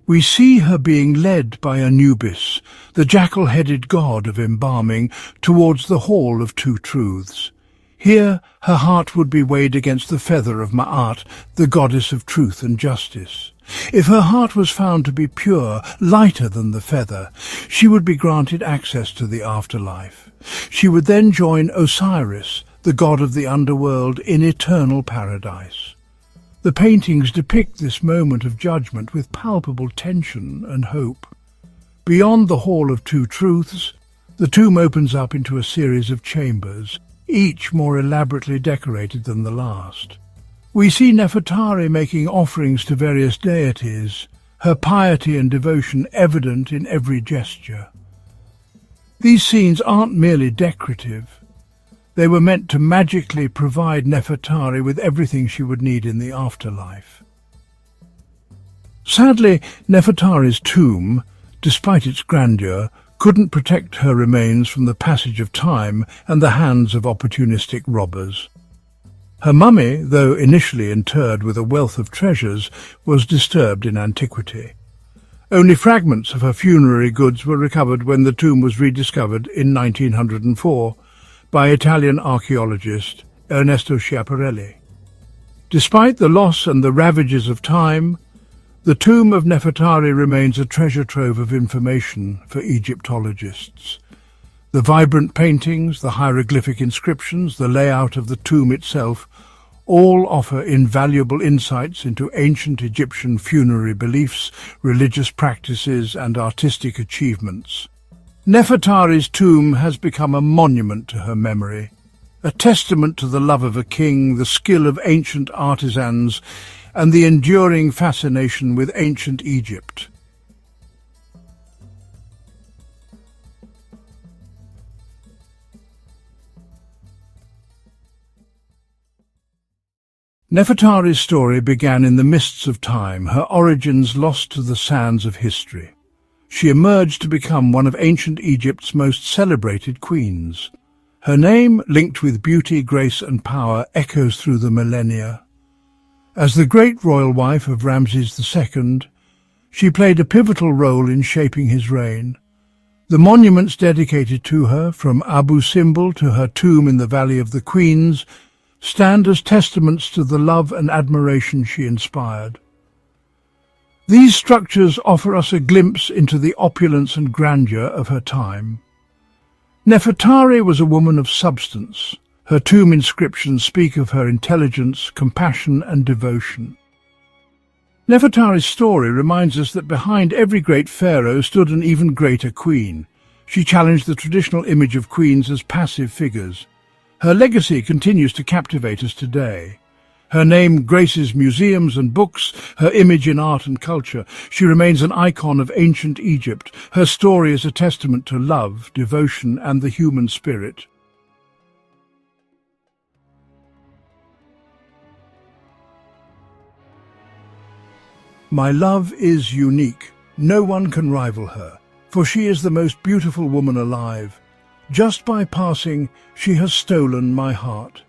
We see her being led by Anubis, the jackal-headed god of embalming, towards the Hall of Two Truths. Here, her heart would be weighed against the feather of Ma'at, the goddess of truth and justice. If her heart was found to be pure, lighter than the feather, she would be granted access to the afterlife. She would then join Osiris, the god of the underworld, in eternal paradise. The paintings depict this moment of judgment with palpable tension and hope. Beyond the Hall of Two Truths, the tomb opens up into a series of chambers, each more elaborately decorated than the last. We see Nefertari making offerings to various deities, her piety and devotion evident in every gesture. These scenes aren't merely decorative. They were meant to magically provide Nefertari with everything she would need in the afterlife. Sadly, Nefertari's tomb, despite its grandeur, couldn't protect her remains from the passage of time and the hands of opportunistic robbers. Her mummy, though initially interred with a wealth of treasures, was disturbed in antiquity. Only fragments of her funerary goods were recovered when the tomb was rediscovered in 1904 by Italian archaeologist Ernesto Schiaparelli. Despite the loss and the ravages of time, the tomb of Nefertari remains a treasure trove of information for Egyptologists. The vibrant paintings, the hieroglyphic inscriptions, the layout of the tomb itself, all offer invaluable insights into ancient Egyptian funerary beliefs, religious practices, and artistic achievements. Nefertari's tomb has become a monument to her memory, a testament to the love of a king, the skill of ancient artisans, and the enduring fascination with ancient Egypt. Nefertari's story began in the mists of time, her origins lost to the sands of history. She emerged to become one of ancient Egypt's most celebrated queens. Her name, linked with beauty, grace and power, echoes through the millennia. As the great royal wife of Ramses II, she played a pivotal role in shaping his reign. The monuments dedicated to her, from Abu Simbel to her tomb in the Valley of the Queens, stand as testaments to the love and admiration she inspired. These structures offer us a glimpse into the opulence and grandeur of her time. Nefertari was a woman of substance. Her tomb inscriptions speak of her intelligence, compassion, and devotion. Nefertari's story reminds us that behind every great pharaoh stood an even greater queen. She challenged the traditional image of queens as passive figures. Her legacy continues to captivate us today. Her name graces museums and books, her image in art and culture. She remains an icon of ancient Egypt. Her story is a testament to love, devotion, and the human spirit. My love is unique. No one can rival her, for she is the most beautiful woman alive. Just by passing, she has stolen my heart.